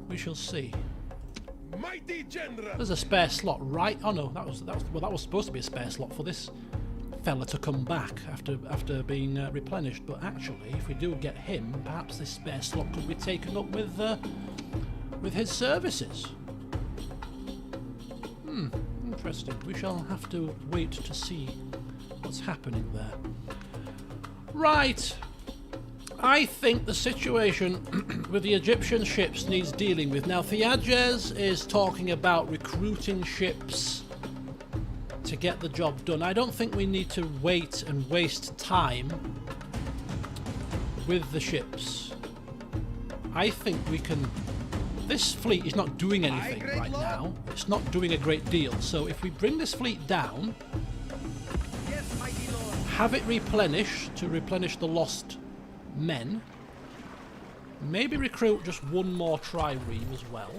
we shall see. Mighty General. There's a spare slot, right? Oh no, that was supposed to be a spare slot for this fella to come back after being replenished. But actually, if we do get him, perhaps this spare slot could be taken up with his services. Interesting. We shall have to wait to see what's happening there. Right. I think the situation with the Egyptian ships needs dealing with. Now, Theages is talking about recruiting ships to get the job done. I don't think we need to wait and waste time with the ships. I think we can... This fleet is not doing anything right now. It's not doing a great deal. So if we bring this fleet down, Yes, mighty lord. have it replenish to replenish the lost men, maybe recruit just 1 more trireme as well,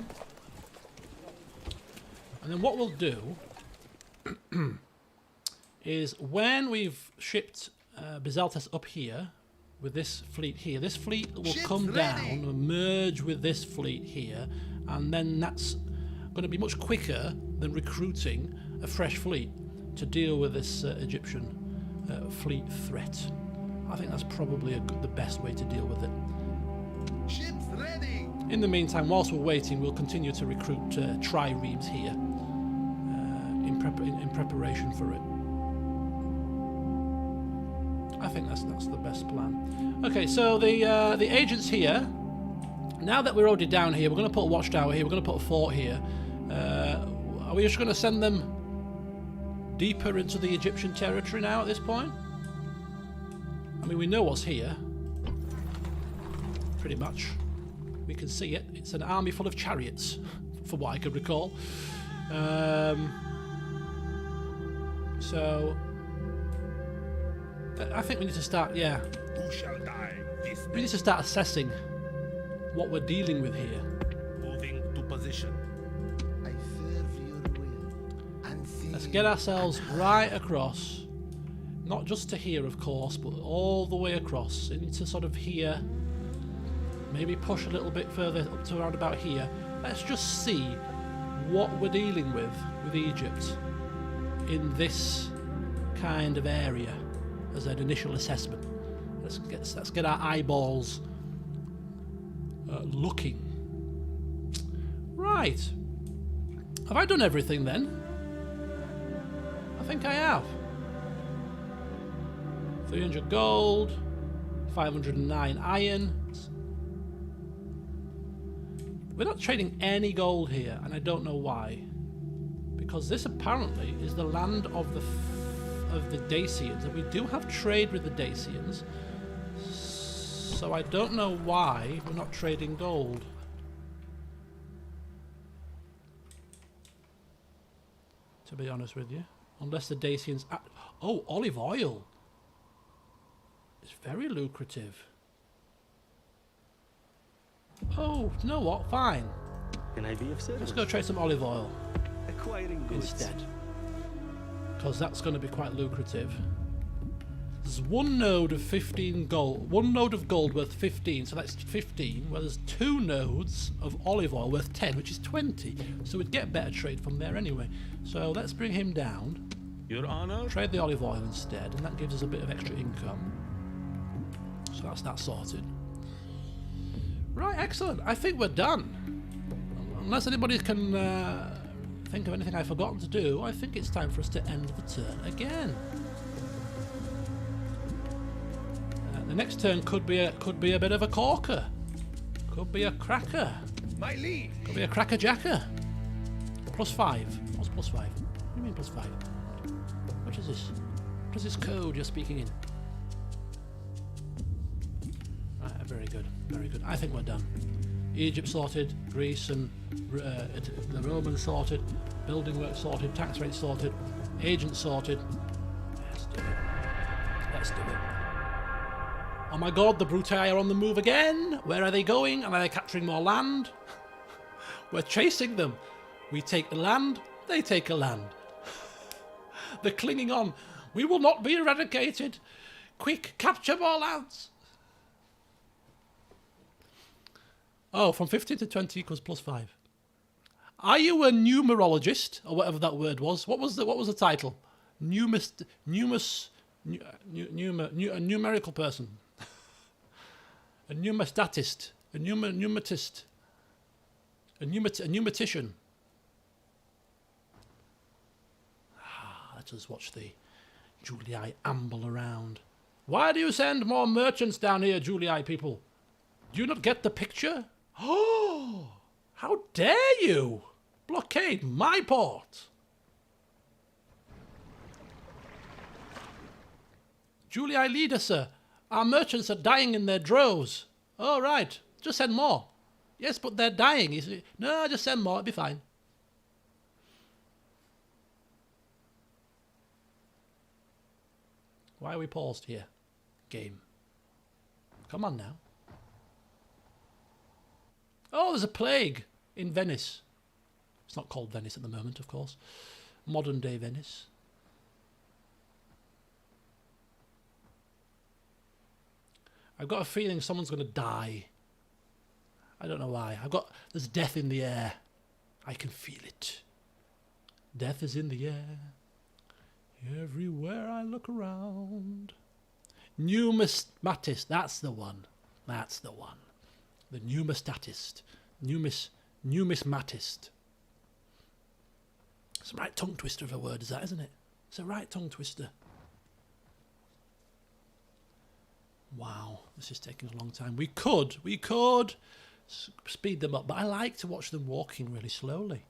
and then what we'll do is when we've shipped Bizaltes up here with this fleet here, this fleet will Ships come ready. down and merge with this fleet here, and then that's going to be much quicker than recruiting a fresh fleet to deal with this Egyptian fleet threat. I think that's probably the best way to deal with it. Ships ready. In the meantime, whilst we're waiting, we'll continue to recruit triremes here in preparation for it. I think that's the best plan. Okay, so the agents here. Now that we're already down here, we're going to put a watchtower here. We're going to put a fort here. Are we just going to send them deeper into the Egyptian territory now at this point? I mean, we know what's here. Pretty much. We can see it. It's an army full of chariots, from what I can recall. So I think we need to start, yeah. Who shall die this We need to start assessing what we're dealing with here. moving to position? I serve your will. And see Let's get ourselves right across. Not just to here, of course, but all the way across. Into sort of here. Maybe push a little bit further up to around about here. Let's just see what we're dealing with Egypt in this kind of area as an initial assessment. Let's get our eyeballs looking. Right. Have I done everything then? I think I have. 300 gold, 509 iron. We're not trading any gold here, and I don't know why. Because this apparently is the land of the Dacians, and we do have trade with the Dacians. So I don't know why we're not trading gold. To be honest with you. Unless the Dacians... Oh, olive oil. It's very lucrative. Oh, you know what? Fine. Can I be of service? Let's go trade some olive oil Acquiring goods. instead. Because that's going to be quite lucrative. There's one node of 15 gold. One node of gold worth 15, so that's 15. Well, there's two nodes of olive oil worth 10, which is 20. So we'd get better trade from there anyway. So let's bring him down. Your Honor? Trade the olive oil instead, and that gives us a bit of extra income. So that's that sorted. Right, excellent. I think we're done. Unless anybody can think of anything I've forgotten to do, I think it's time for us to end the turn again. The next turn could be a bit of a corker. Could be a cracker. My liege. Could be a cracker jacker. +5. What's +5? What do you mean +5? What is this? What is this code you're speaking in? Right, very good. Very good. I think we're done. Egypt sorted, Greece and the Romans sorted, building work sorted, tax rate sorted, agent sorted. Let's do it. Let's do it. Oh my god, the Brutii are on the move again! Where are they going? And are they capturing more land? We're chasing them. We take the land, they take a land. They're clinging on. We will not be eradicated. Quick, capture more lands. Oh, from 15 to 20 equals +5. Are you a numerologist or whatever that word was? What was the title? A numerical person. A numismatist. A pneumatist. A pneumatician. Let us watch the Julii amble around. Why do you send more merchants down here, Julii people? Do you not get the picture? Oh, how dare you blockade my port? Julii leader, sir. Our merchants are dying in their droves. Oh, right. Just send more. Yes, but they're dying. No, just send more. It'll be fine. Why are we paused here? Game. Come on now. Oh, there's a plague in Venice. It's not called Venice at the moment, of course. Modern day Venice. I've got a feeling someone's going to die. I don't know why. There's death in the air. I can feel it. Death is in the air. Everywhere I look around. Numismatist. That's the one. That's the one. The numismatist. Numismatist. It's a right tongue twister of a word, is that, isn't it? It's a right tongue twister. Wow, this is taking a long time. We could speed them up, but I like to watch them walking really slowly.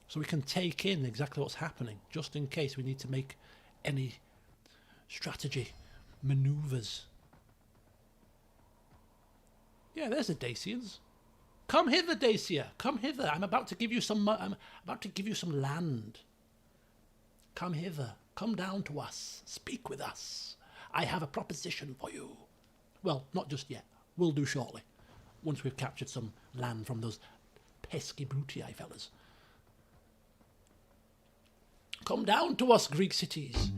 So we can take in exactly what's happening, just in case we need to make any strategy maneuvers. Yeah, there's the Dacians. Come hither, Dacia. Come hither. I'm about to give you some. I'm about to give you some land. Come hither. Come down to us. Speak with us. I have a proposition for you. Well, not just yet. We'll do shortly, once we've captured some land from those pesky Brutii fellas. Come down to us, Greek cities.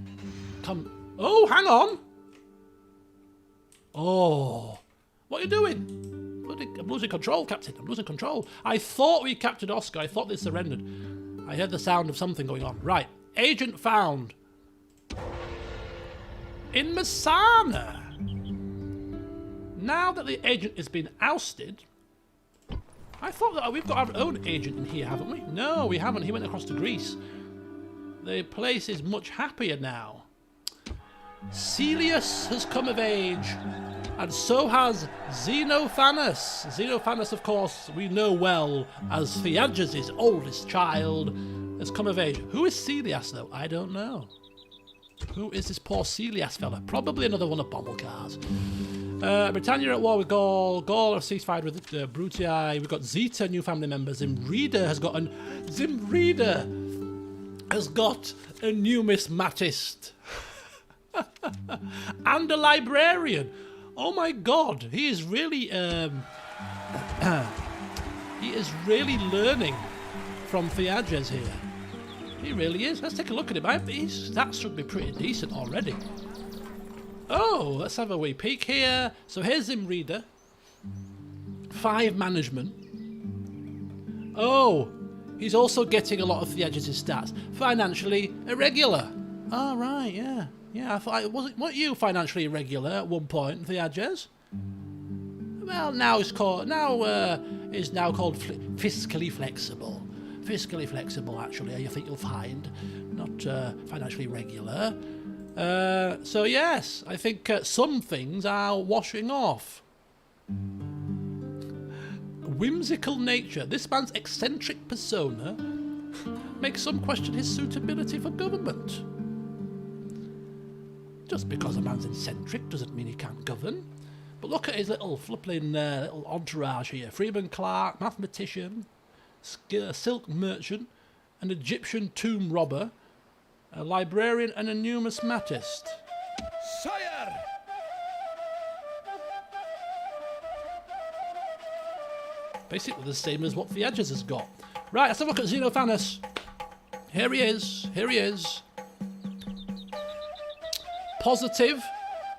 Come. Oh, hang on. Oh, what are you doing? I'm losing control, Captain. I'm losing control. I thought we captured Oscar. I thought they surrendered. I heard the sound of something going on. Right. Agent found. In Messana. Now that the agent has been ousted, I thought that we've got our own agent in here, haven't we? No, we haven't. He went across to Greece. The place is much happier now. Celius has come of age, and so has Xenophanes. Xenophanes, of course, we know well as Theages' oldest child, has come of age. Who is Celius, though? I don't know. Who is this poor Celius fella? Probably another one of Bommelcar's. Britannia at war with Gaul. Gaul have ceasefire with Brutii. We've got Zeta, new family members. Zimrida has got a numismatist. And a librarian. Oh my god, he is really learning from Theages here. He really is. Let's take a look at him. That should be pretty decent already. Oh, let's have a wee peek here. So here's Zimrida. 5 management. Oh, he's also getting a lot of Theages' stats. Financially irregular. Oh, right, yeah. Yeah, I thought weren't you financially irregular at one point, Theages? Well, now is called fiscally flexible. Fiscally flexible, actually, I think you'll find, not financially irregular. So yes, I think some things are washing off. Whimsical nature. This man's eccentric persona makes some question his suitability for government. Just because a man's eccentric doesn't mean he can't govern. But look at his little flipping little entourage here. Freeman Clark, mathematician, silk merchant, an Egyptian tomb robber, a librarian and a numismatist. Sire! Basically the same as what Theages has got. Right, let's have a look at Xenophanes. Here he is. Positive,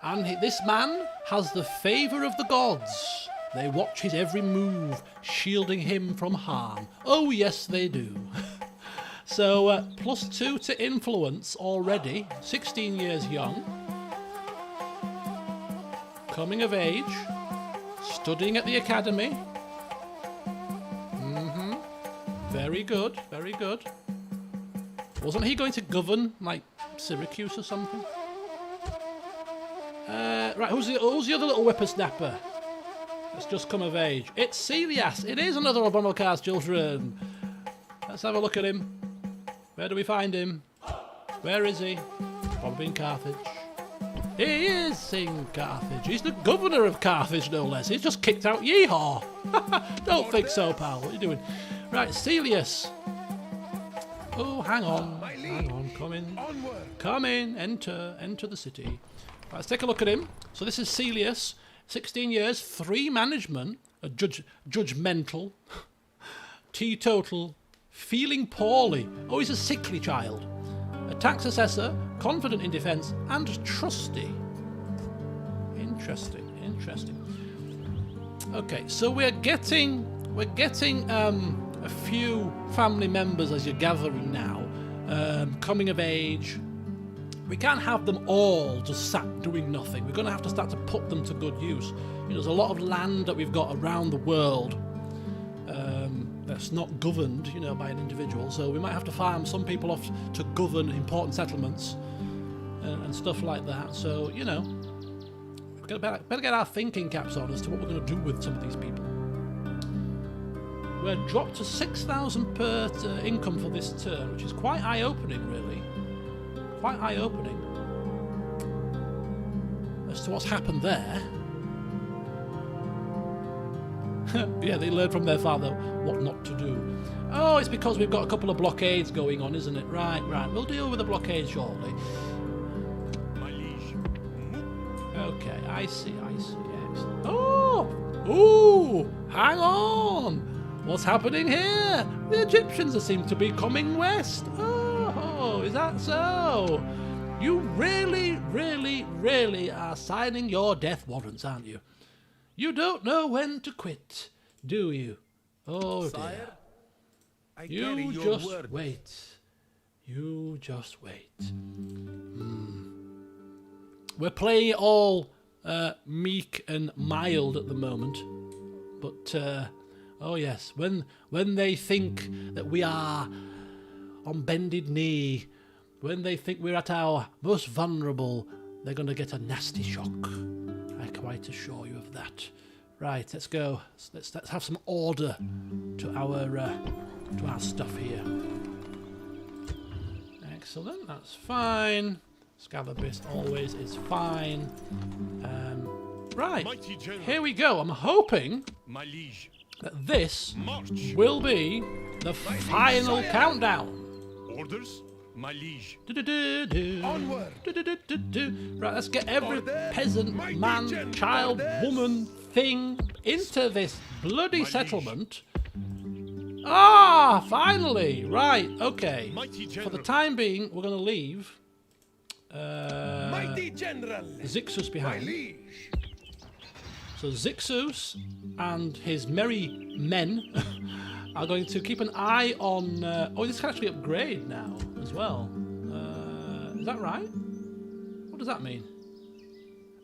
and this man has the favour of the gods. They watch his every move, shielding him from harm. Oh yes, they do. So, +2 to influence already, 16 years young, coming of age, studying at the academy. Very good, very good. Wasn't he going to govern, like, Syracuse or something? Right, who's the other little whippersnapper that's just come of age? It's Celius. It is another of Bommelcar's children. Let's have a look at him. Where do we find him? Where is he? Probably in Carthage. He is in Carthage. He's the governor of Carthage, no less. He's just kicked out Yeehaw. Don't think so, pal. What are you doing? Right, Celius. Oh, hang on. Come in. Come in. Enter the city. Right, let's take a look at him. So this is Celius, 16 years, 3 management, a judgmental, teetotal, feeling poorly. Oh, he's a sickly child. A tax assessor, confident in defence, and trusty. Interesting. Okay, so we're getting a few family members, as you're gathering now, coming of age. We can't have them all just sat doing nothing. We're going to have to start to put them to good use. You know, there's a lot of land that we've got around the world that's not governed, you know, by an individual. So we might have to farm some people off to govern important settlements and stuff like that. So, you know, better get our thinking caps on as to what we're going to do with some of these people. We're dropped to 6,000 per income for this turn, which is quite eye-opening, really. Quite eye-opening as to what's happened there. Yeah, they learned from their father what not to do. Oh, it's because we've got a couple of blockades going on, isn't it? Right. We'll deal with the blockade shortly. My liege. Okay, I see. Excellent. Oh! Hang on! What's happening here? The Egyptians seem to be coming west. Oh, is that so? You really are signing your death warrants, aren't you? You don't know when to quit, do you? Oh, Sire, dear. I carry You your just word. wait. You just wait. We're playing it all meek and mild at the moment. But, oh yes, when they think that we are on bended knee, when they think we're at our most vulnerable, they're going to get a nasty shock. I quite assure you of that. Right, let's go. Let's have some order to our stuff here. Excellent, that's fine. Scalabist always is fine. Right, Mighty general. here we go. I'm hoping My liege. that this March. will be the final countdown. Orders. My liege. Do-do-do-do. Onward. Do-do-do-do-do. Right, let's get every Order. peasant, Mighty man, general. child, Orders. woman, thing into this bloody My liege. settlement. Ah, finally. Right, okay. Mighty For general. the time being, we're going to leave Mighty General. Zixus My behind. liege. So Zixus and his merry men are going to keep an eye on... oh, this can actually upgrade now as well. Is that right? What does that mean?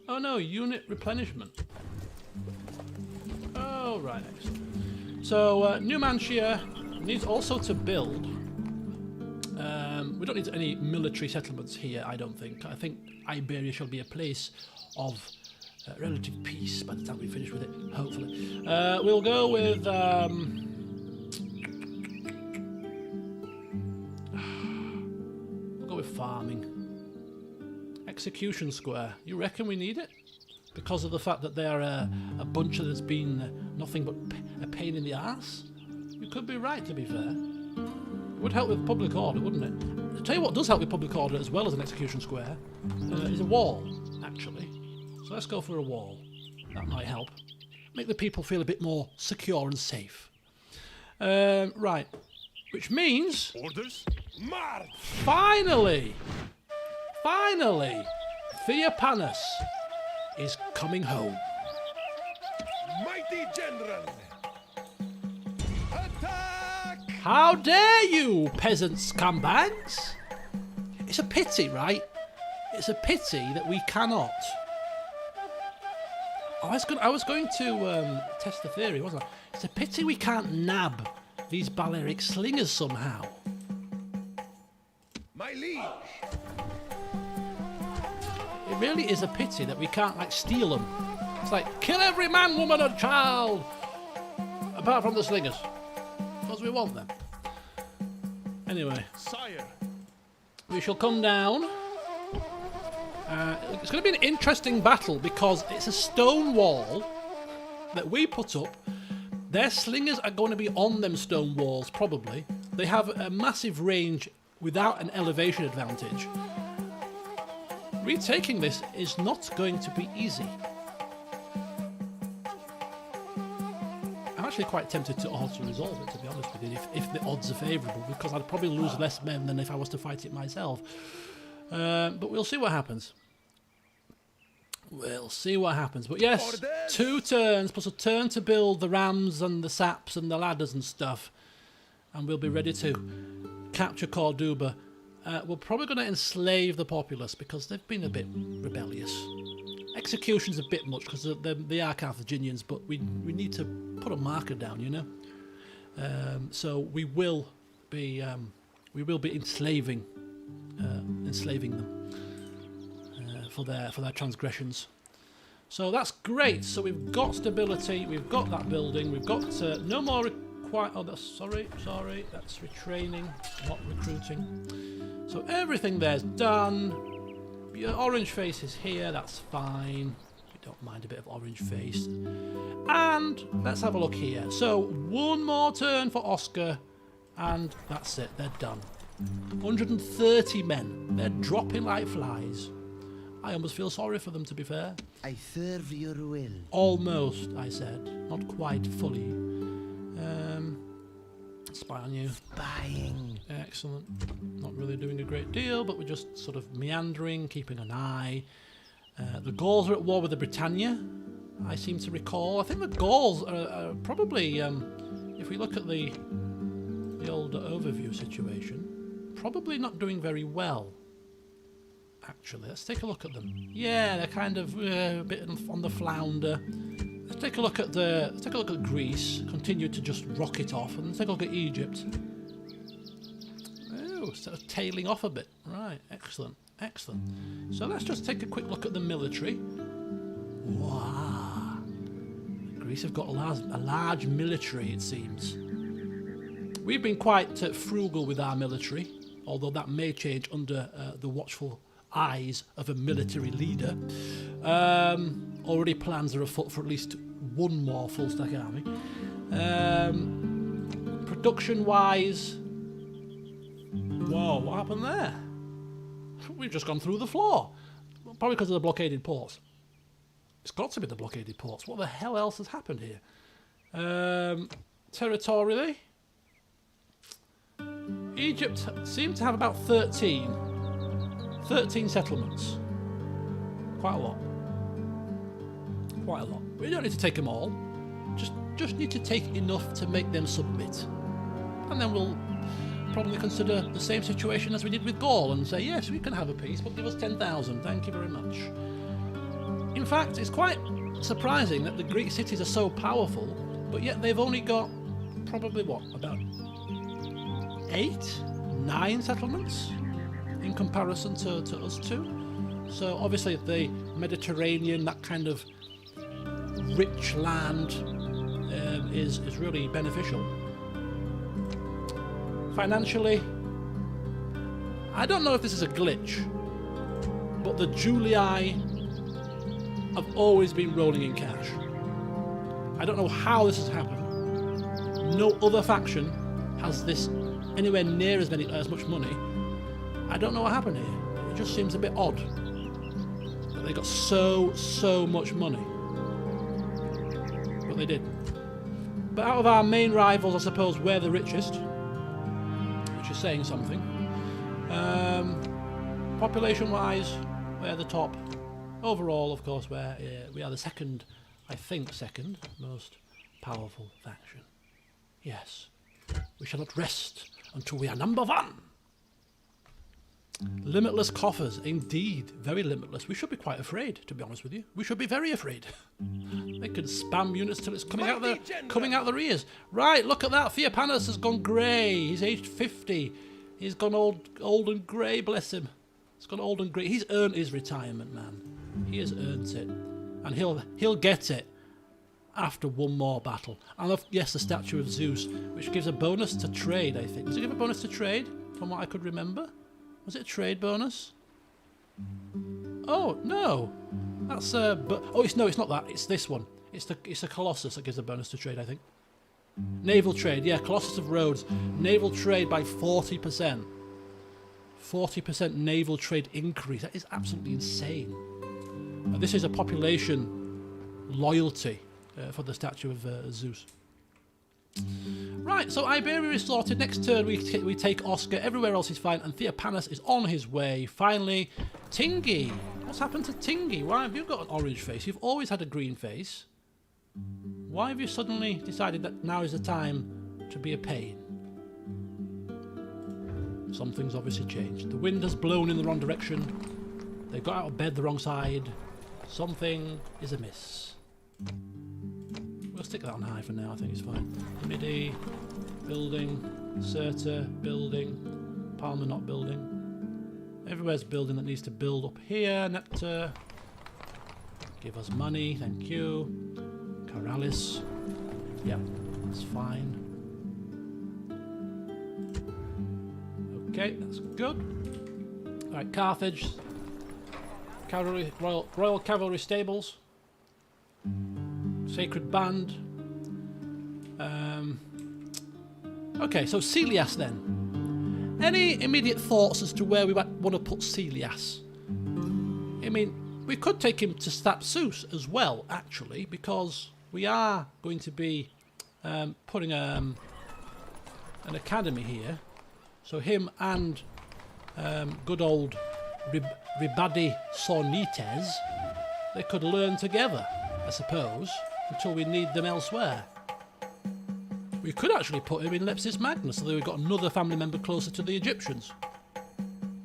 Oh no, unit replenishment. Oh, right, excellent. So, Numantia needs also to build... we don't need any military settlements here, I don't think. I think Iberia shall be a place of relative peace by the time we finish with it, hopefully. We'll go with... we'll go with farming. Execution Square. You reckon we need it? Because of the fact that they're a bunch that's been nothing but a pain in the arse? You could be right, to be fair. It would help with public order, wouldn't it? I'll tell you what does help with public order as well as an execution square is a wall, actually. So let's go for a wall. That might help. Make the people feel a bit more secure and safe. Right. Which means... Orders. March. Finally! Theopanis is coming home. Mighty General. Attack. How dare you, peasant scumbags! It's a pity, right? It's a pity that we cannot. I was going to test the theory, wasn't I? It's a pity we can't nab these Balearic Slingers somehow. My liege. It really is a pity that we can't, like, steal them. It's like, kill every man, woman and child! Apart from the Slingers. Because we want them. Anyway, Sire. we shall come down. It's going to be an interesting battle because it's a stone wall that we put up. Their slingers are going to be on them stone walls, probably. They have a massive range without an elevation advantage. Retaking this is not going to be easy. I'm actually quite tempted to auto-resolve it, to be honest with you, if the odds are favourable, because I'd probably lose less men than if I was to fight it myself. But we'll see what happens. We'll see what happens. But yes, Orders. 2 turns plus a turn to build the rams and the saps and the ladders and stuff. And we'll be ready to capture Corduba. We're probably going to enslave the populace because they've been a bit rebellious. Execution's a bit much because they are Carthaginians, but we need to put a marker down, you know. So we will be enslaving them for their transgressions. So that's great. So we've got stability, we've got that building, we've got no more require. Oh, that's sorry, that's retraining, not recruiting. So everything there's done. Your orange face is here, that's fine. We don't mind a bit of orange face. And let's have a look here. So one more turn for Oscar, and that's it, they're done. 130 men, they're dropping like flies. I almost feel sorry for them, to be fair. I serve your will. Almost, I said. Not quite fully. Spy on you. Spying. Excellent. Not really doing a great deal, but we're just sort of meandering, keeping an eye. The Gauls are at war with the Britannia, I seem to recall. I think the Gauls are probably, if we look at the old overview situation, probably not doing very well. Actually, let's take a look at them. Yeah, they're kind of a bit on the flounder. Let's take a look at Greece. Continue to just rock it off, and let's take a look at Egypt. Oh, sort of tailing off a bit. Right, excellent, excellent. So let's just take a quick look at the military. Wow, Greece have got a large military, it seems. We've been quite frugal with our military, although that may change under the watchful eyes of a military leader. Already plans are afoot for at least one more full stack army. Production wise, whoa, what happened there? We've just gone through the floor. Probably because of the blockaded ports. It's got to be the blockaded ports. What the hell else has happened here? Territorially, Egypt seemed to have about 13 settlements. Quite a lot. Quite a lot. We don't need to take them all. Just need to take enough to make them submit. And then we'll probably consider the same situation as we did with Gaul and say, yes, we can have a peace, but give us 10,000. Thank you very much. In fact, it's quite surprising that the Greek cities are so powerful, but yet they've only got probably, what, about 8, 9 settlements? In comparison to us two. So obviously the Mediterranean, that kind of rich land is really beneficial. Financially, I don't know if this is a glitch, but the Julii have always been rolling in cash. I don't know how this has happened. No other faction has this anywhere near as much money. I don't know what happened here. It just seems a bit odd that they got so much money. But they did. But out of our main rivals, I suppose we're the richest, which is saying something. Population-wise, we're the top. Overall, of course, we are the second most powerful faction. Yes, we shall not rest until we are number 1. Limitless coffers, indeed, very limitless. We should be quite afraid, to be honest with you. We should be very afraid. They could spam units till it's coming out their ears. Right, look at that. Theopanos has gone grey. He's aged 50. He's gone old and grey. Bless him. He's gone old and grey. He's earned his retirement, man. He has earned it, and he'll get it after one more battle. And yes, the statue of Zeus, which gives a bonus to trade. I think. Does it give a bonus to trade? From what I could remember. Was it a trade bonus? Oh no, that's it's not that. It's this one. It's a Colossus that gives a bonus to trade, I think. Naval trade, yeah, Colossus of Rhodes. Naval trade by 40%. 40% naval trade increase. That is absolutely insane. This is a population loyalty for the statue of Zeus. Right, so Iberia is sorted. Next turn we take Oscar. Everywhere else is fine, and Theopanos is on his way. Finally, Tingy. What's happened to Tingy? Why have you got an orange face? You've always had a green face. Why have you suddenly decided that now is the time to be a pain? Something's obviously changed. The wind has blown in the wrong direction. They got out of bed the wrong side. Something is amiss. We'll stick that on high for now, I think it's fine. Midi, building, Cirta, building, Palma not building. Everywhere's building that needs to build up here. Nectar, Give us money, thank you. Caralis. Yep, that's fine. Okay, that's good. Alright, Carthage. Cavalry, Royal Cavalry Stables. Sacred Band. Okay, so Celius then. Any immediate thoughts as to where we want to put Celius? I mean, we could take him to Zeus as well, actually, because we are going to be putting an academy here. So him and good old Ribadi Sornites, they could learn together, I suppose, until we need them elsewhere. We could actually put him in Lepsis Magnus, so that we've got another family member closer to the Egyptians.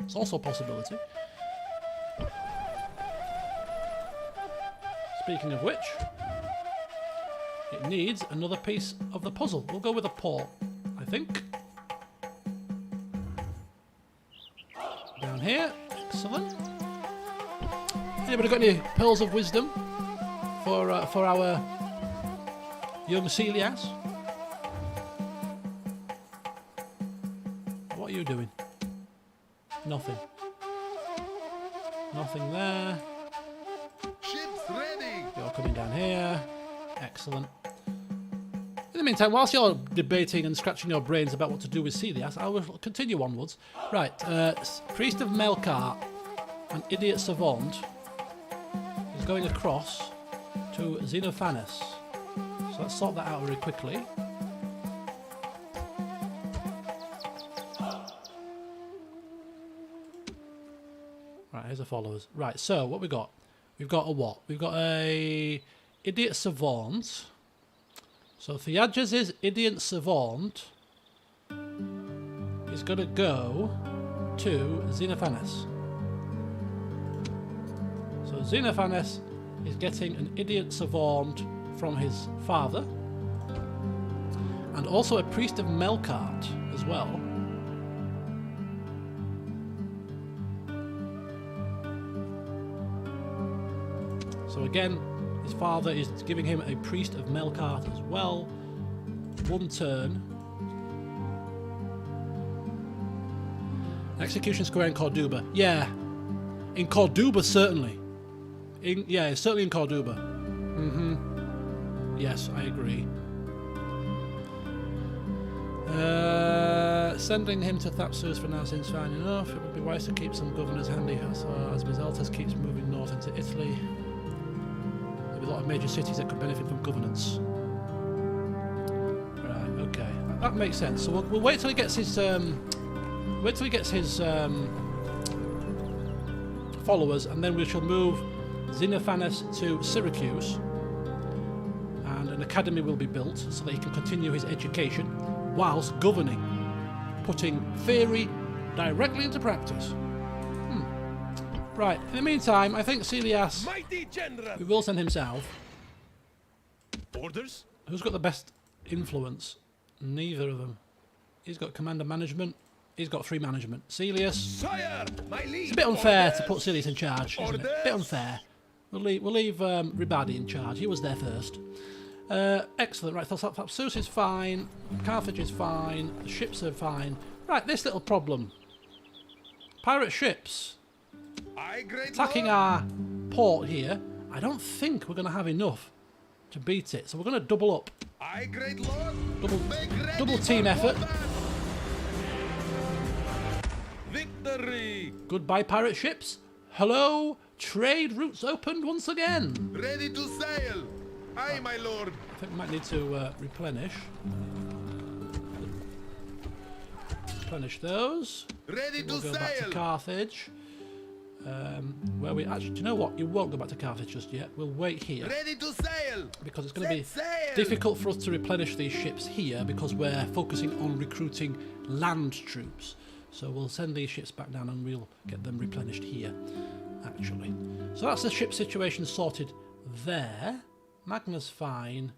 It's also a possibility. Speaking of which, it needs another piece of the puzzle. We'll go with a port, I think. Down here, excellent. Anybody got any pearls of wisdom for our young Celius? What are you doing? Nothing. Nothing there. Ships ready. You're coming down here. Excellent. In the meantime, whilst you're debating and scratching your brains about what to do with Celius, I will continue onwards. Right, Priest of Melkart, an idiot savant, is going across to Xenophanes. So let's sort that out very quickly. Right, here's the followers. Right, so what we got? We've got a what? We've got a idiot savant. So Theages' idiot savant is going to go to Xenophanes. So Xenophanes is getting an idiot savant from his father, and also a priest of Melkart as well. So again, his father is giving him a priest of Melkart as well. One turn. Execution square in Corduba. Yeah. In Corduba, certainly. Certainly in Corduba. Yes, I agree. Sending him to Thapsus for now seems fine enough. It would be wise to keep some governors handy as Bizaltas keeps moving north into Italy. A lot of major cities that could benefit from governance. Right, okay, that makes sense. So we'll wait till he gets his followers, and then we shall move Xenophanes to Syracuse, and an academy will be built so that he can continue his education whilst governing, putting theory directly into practice. Right, in the meantime, I think Celius, Mighty general. we will send him south. Orders? Who's got the best influence? Neither of them. He's got commander management. He's got free management. Celius. Sire, my liege. It's a bit unfair Orders. to put Celius in charge, isn't it? A bit unfair. We'll leave Ribadi in charge. He was there first. Excellent. Right, Zeus is fine. Carthage is fine. The ships are fine. Right, this little problem. Pirate ships I great attacking lord. our port here. I don't think we're going to have enough to beat it, so we're going to double up. I great lord. Make ready Double for team effort. combat. Victory. Goodbye, pirate ships. Hello, trade routes opened once again. Ready to sail. Aye, my lord. I think we might need to replenish. Replenish those. Ready We'll to go back to sail. Carthage. Where we actually, do you know what? You won't go back to Carthage just yet. We'll wait here Ready to sail. because it's going to be Set sail. difficult for us to replenish these ships here because we're focusing on recruiting land troops. So we'll send these ships back down and we'll get them replenished here, actually. So that's the ship situation sorted there. Magna's fine.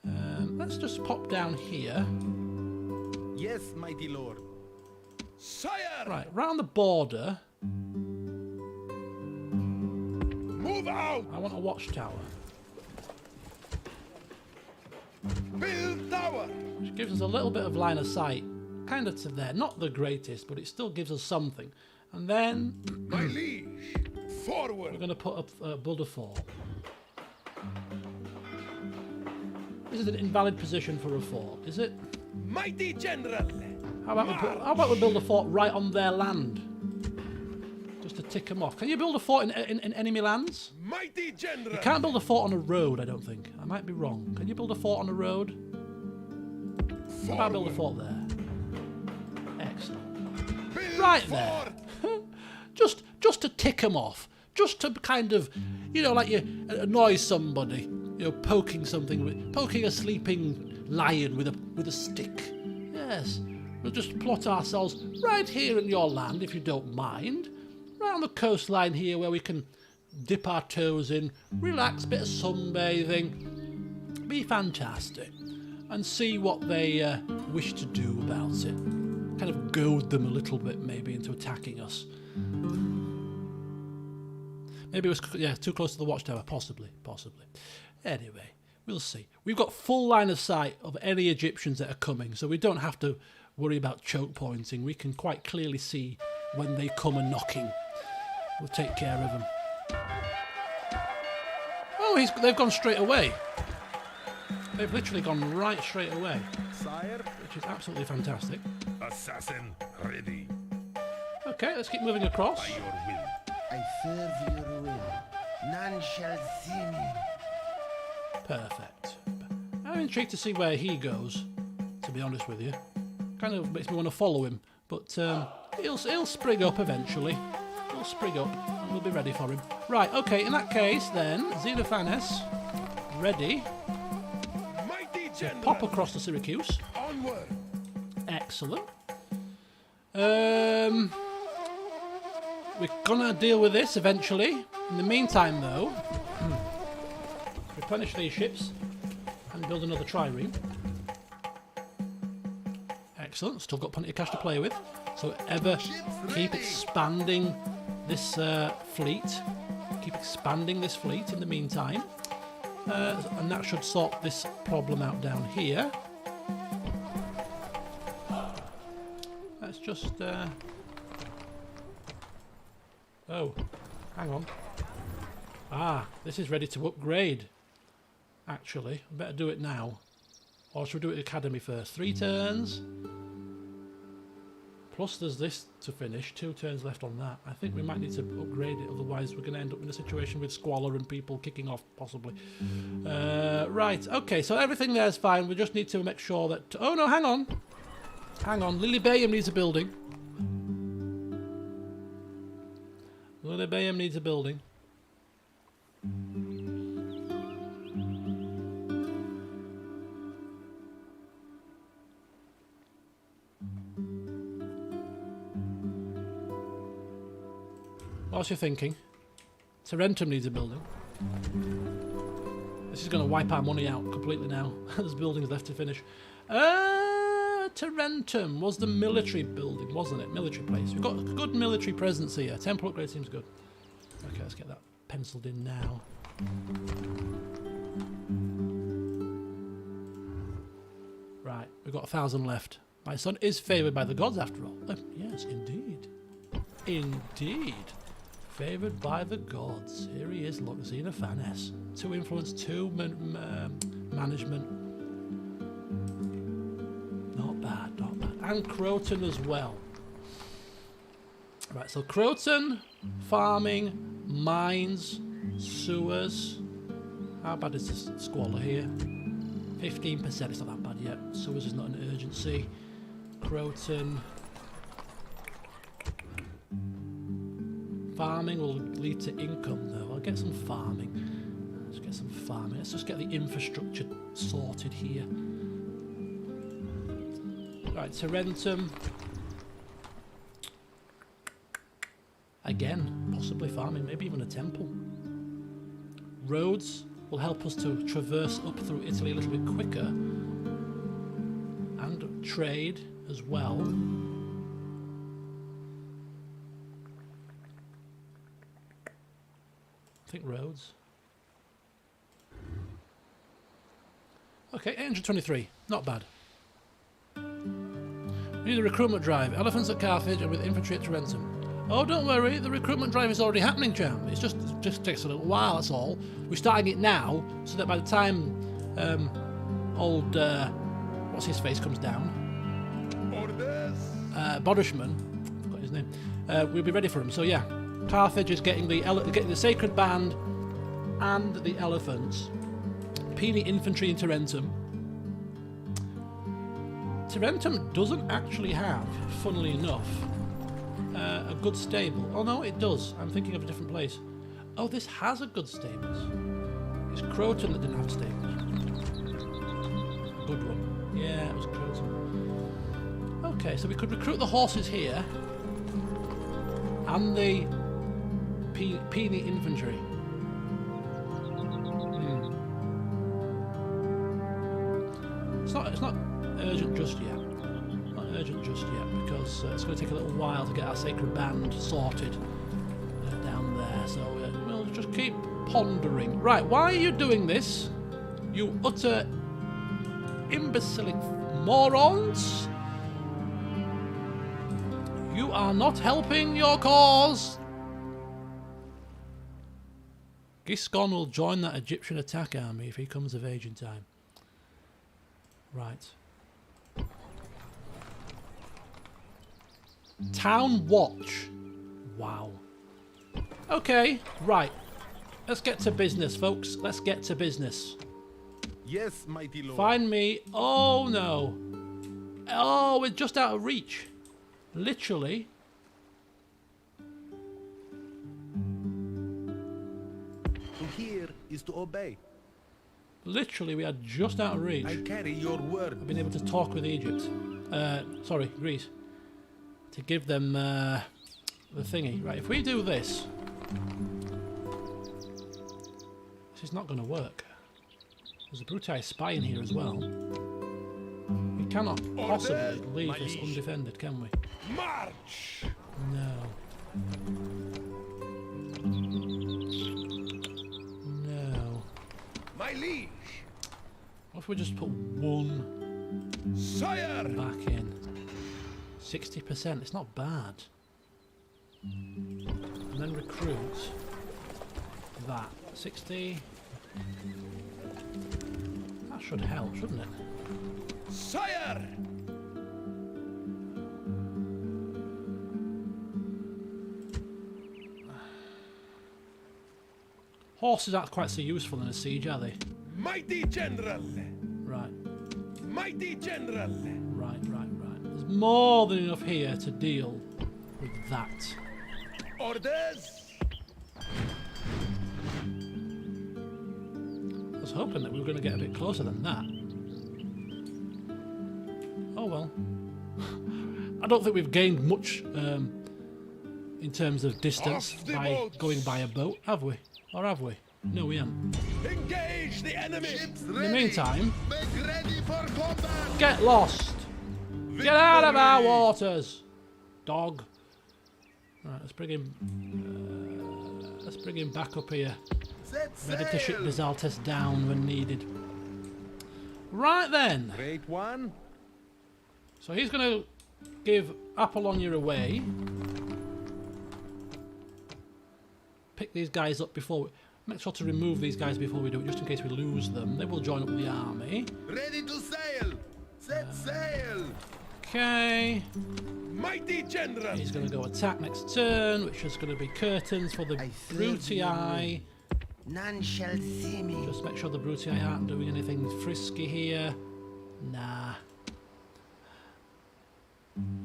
Let's just pop down here. Yes, mighty lord. Sire. Right, round the border. Move out! I want a watchtower. Build tower! Which gives us a little bit of line of sight. Kind of to there. Not the greatest, but it still gives us something. And then My liege! Forward! we're going to put up build a fort. This is an invalid position for a fort, is it? Mighty general! How about we build a fort right on their land? Just to tick them off. Can you build a fort in enemy lands? Mighty general! You can't build a fort on a road, I don't think. I might be wrong. Can you build a fort on a road? How about build a fort there? Excellent. Build Right fort! there. just to tick them off. Just to kind of, you know, like you annoy somebody. You know, poking a sleeping lion with a stick. Yes. We'll just plot ourselves right here in your land, if you don't mind. Right on the coastline here where we can dip our toes in, relax, bit of sunbathing. Be fantastic. And see what they wish to do about it. Kind of goad them a little bit, maybe, into attacking us. Maybe it was, yeah, too close to the watchtower. Possibly. Anyway, we'll see. We've got full line of sight of any Egyptians that are coming, so we don't have to worry about choke pointing. We can quite clearly see when they come a knocking. We'll take care of them. Oh, they've gone straight away. They've literally gone right straight away, Sire, which is absolutely fantastic. Assassin ready. Okay, let's keep moving across. By your will. I serve your will. None shall see me. Perfect. I'm intrigued to see where he goes, to be honest with you. Kind of makes me want to follow him, but he'll spring up eventually. He'll spring up, and we'll be ready for him. Right, okay, in that case, then, Xenophanes, ready Mighty to general! pop across to Syracuse. Onward! Excellent. We're gonna deal with this eventually. In the meantime, though, replenish these ships and build another trireme. Excellent. Still got plenty of cash to play with. So ever keep expanding this fleet. Keep expanding this fleet in the meantime. And that should sort this problem out down here. Let's just... Oh, hang on. Ah, this is ready to upgrade. Actually, I better do it now. Or should we do it at Academy first? 3 turns. Plus there's this to finish. 2 turns left on that. I think we might need to upgrade it, otherwise we're going to end up in a situation with squalor and people kicking off, possibly. Right, okay, so everything there's fine. We just need to make sure that... Oh no, hang on. Hang on, Lilybaeum needs a building. Lilybaeum needs a building. What's your thinking? Tarentum needs a building. This is going to wipe our money out completely now. There's buildings left to finish. Tarentum was the military building, wasn't it? Military place. We've got a good military presence here. Temple upgrade seems good. Okay, let's get that penciled in now. Right, we've got 1,000 left. My son is favoured by the gods after all. Yes, indeed. Indeed. Favoured by the gods. Here he is, look, Xenophanes. 2 influence, 2 management. Not bad, not bad. And Croton as well. Right, so Croton, farming, mines, sewers. How bad is this squalor here? 15%, it's not that bad yet. Sewers is not an urgency. Croton. Farming will lead to income, though. I'll get some farming. Let's get some farming. Let's just get the infrastructure sorted here. Right, Tarentum. Again, possibly farming, maybe even a temple. Roads will help us to traverse up through Italy a little bit quicker. And trade as well. think roads. Okay, 823. Not bad. We need a recruitment drive. Elephants at Carthage and with infantry at Tarentum. Oh, don't worry. The recruitment drive is already happening, champ. It just takes a little while, that's all. We're starting it now, so that by the time old... what's his face comes down? Orders. Bodishman. I forgot his name. We'll be ready for him. So, yeah. Carthage is getting the Sacred Band and the elephants. Peony infantry in Tarentum. Tarentum doesn't actually have, funnily enough, a good stable. Oh no, it does. I'm thinking of a different place. Oh, this has a good stables. It's Croton that didn't have stables. A good one. Yeah, it was Croton. Okay, so we could recruit the horses here. And the Peony infantry. It's not urgent just yet. Not urgent just yet because it's going to take a little while to get our Sacred Band sorted down there. So we'll just keep pondering. Right, why are you doing this? You utter imbecilic morons! You are not helping your cause! Giscon will join that Egyptian attack army if he comes of age in time. Right. Town Watch. Wow. Okay, right. Let's get to business, folks. Let's get to business. Yes, mighty lord. Find me. Oh, no. Oh, we're just out of reach. Literally. To hear is to obey. Literally, we are just out of reach. I carry your word. I've been able to talk with Egypt. Sorry, Greece. To give them the thingy. Right, if we do this... This is not going to work. There's a Brutii spy in here as well. We cannot possibly leave this undefended, can we? March. No. No. My liege. What if we just put one Sire. back in? 60%, it's not bad. And then recruit that. 60. That should help, shouldn't it? Sire. Horses aren't quite so useful in a siege, are they? Mighty general. Right, Mighty general. right. There's more than enough here to deal with that. Orders. I was hoping that we were going to get a bit closer than that. Oh well. I don't think we've gained much in terms of distance Off the by boats. going by a boat, have we? Or have we? No, we haven't. Engage the enemy. In the meantime, Make ready for combat. get lost! Get out of our waters, dog! Right, let's bring him. Let's bring him back up here. Set Ready to ship sail. Desaltes down when needed. Right then. Great one. So he's going to give Apollonia away. Pick these guys up before we... Make sure to remove these guys before we do it, just in case we lose them. They will join up with the army. Ready to sail. Set sail. Okay. Mighty general. He's going to go attack next turn, which is going to be curtains for the I serve Brutii. None shall see me. Just make sure the Brutii aren't doing anything frisky here. Nah.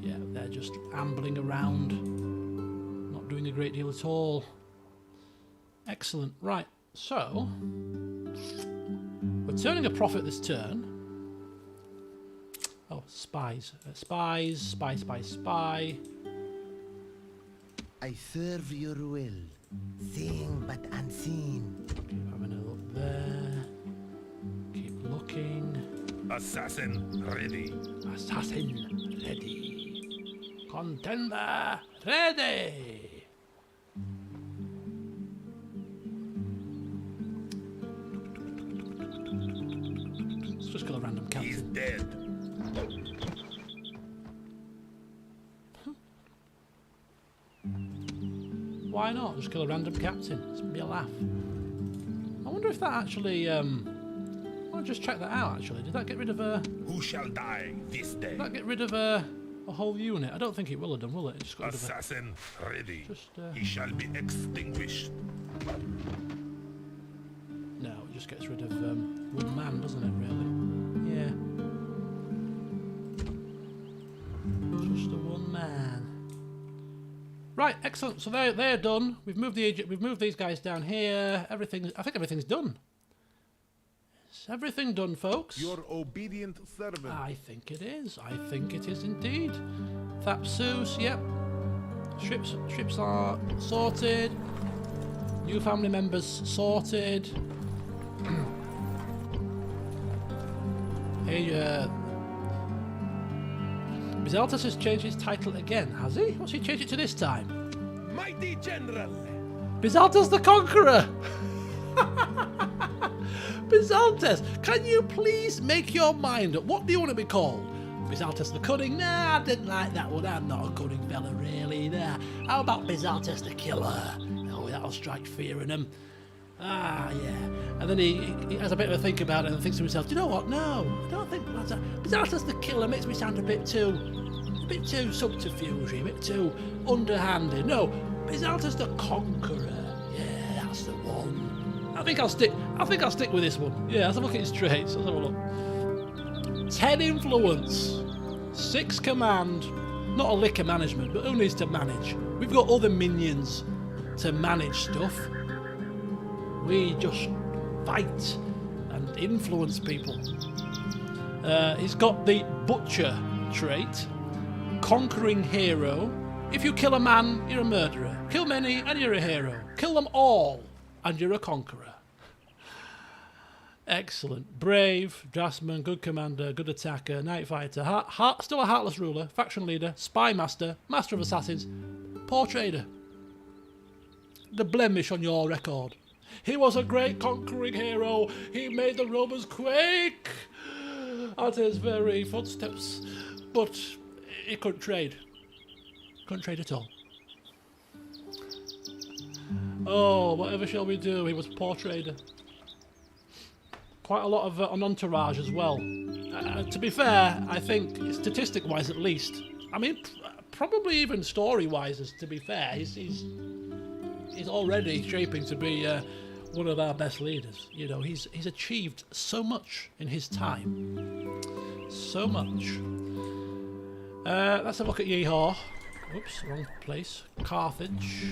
Yeah, they're just ambling around. Not doing a great deal at all. Excellent. Right, so... We're turning a profit this turn. Oh, spies. Spy. I serve your will, seeing but unseen. Keep having a look there. Keep looking. Assassin ready. Assassin ready. Contender ready. Why not? Just kill a random captain. It's gonna be a laugh. I wonder if that actually. I want to just check that out. Actually, did that get rid of a? Who shall die this day? Did that get rid of a whole unit? I don't think it will have done, will it? It just got rid of Assassin ready. Just, He shall be extinguished. no, it just gets rid of one man, doesn't it? Really? Yeah. Just the one man. Right, excellent. So they're done. We've moved we've moved these guys down here. I think everything's done. Is everything done, folks? Your obedient servant. I think it is. I think it is indeed. Zeus, yep. Ships are sorted. New family members sorted. Hey, Bizaltus has changed his title again, has he? What's he changed it to this time? Mighty general. Bizaltus the Conqueror! Bizaltus, can you please make your mind up? What do you want to be called? Bizaltus the Cunning? Nah, I didn't like that one. I'm not a cunning fella, really. Nah. How about Bizaltus the Killer? Oh, that'll strike fear in him. Ah, yeah. And then he has a bit of a think about it and thinks to himself, do you know what? No, I don't think Bizaltus the Killer makes me sound a bit too subterfuge, a bit too underhanded. No, Bizaltus the Conqueror. Yeah, that's the one. I think I'll stick with this one. Yeah, let's have a look at his traits. Let's have a look. 10 influence, 6 command, not a lick of management, but who needs to manage? We've got other minions to manage stuff. We just fight and influence people. He's got the Butcher trait, Conquering Hero. If you kill a man, you're a murderer. Kill many and you're a hero. Kill them all and you're a conqueror. Excellent. Brave, draftsman, good commander, good attacker, night fighter, still a heartless ruler, faction leader, spy master, master of assassins, poor trader. The blemish on your record. He was a great conquering hero. He made the Romans quake at his very footsteps. But he couldn't trade. Couldn't trade at all. Oh, whatever shall we do? He was a poor trader. Quite a lot of an entourage as well. To be fair, I think statistic-wise at least. I mean, probably even story-wise, to be fair, he's already shaping to be one of our best leaders. You know, he's achieved so much in his time. So much. Let's have a look at Yeehaw. Oops, wrong place. Carthage.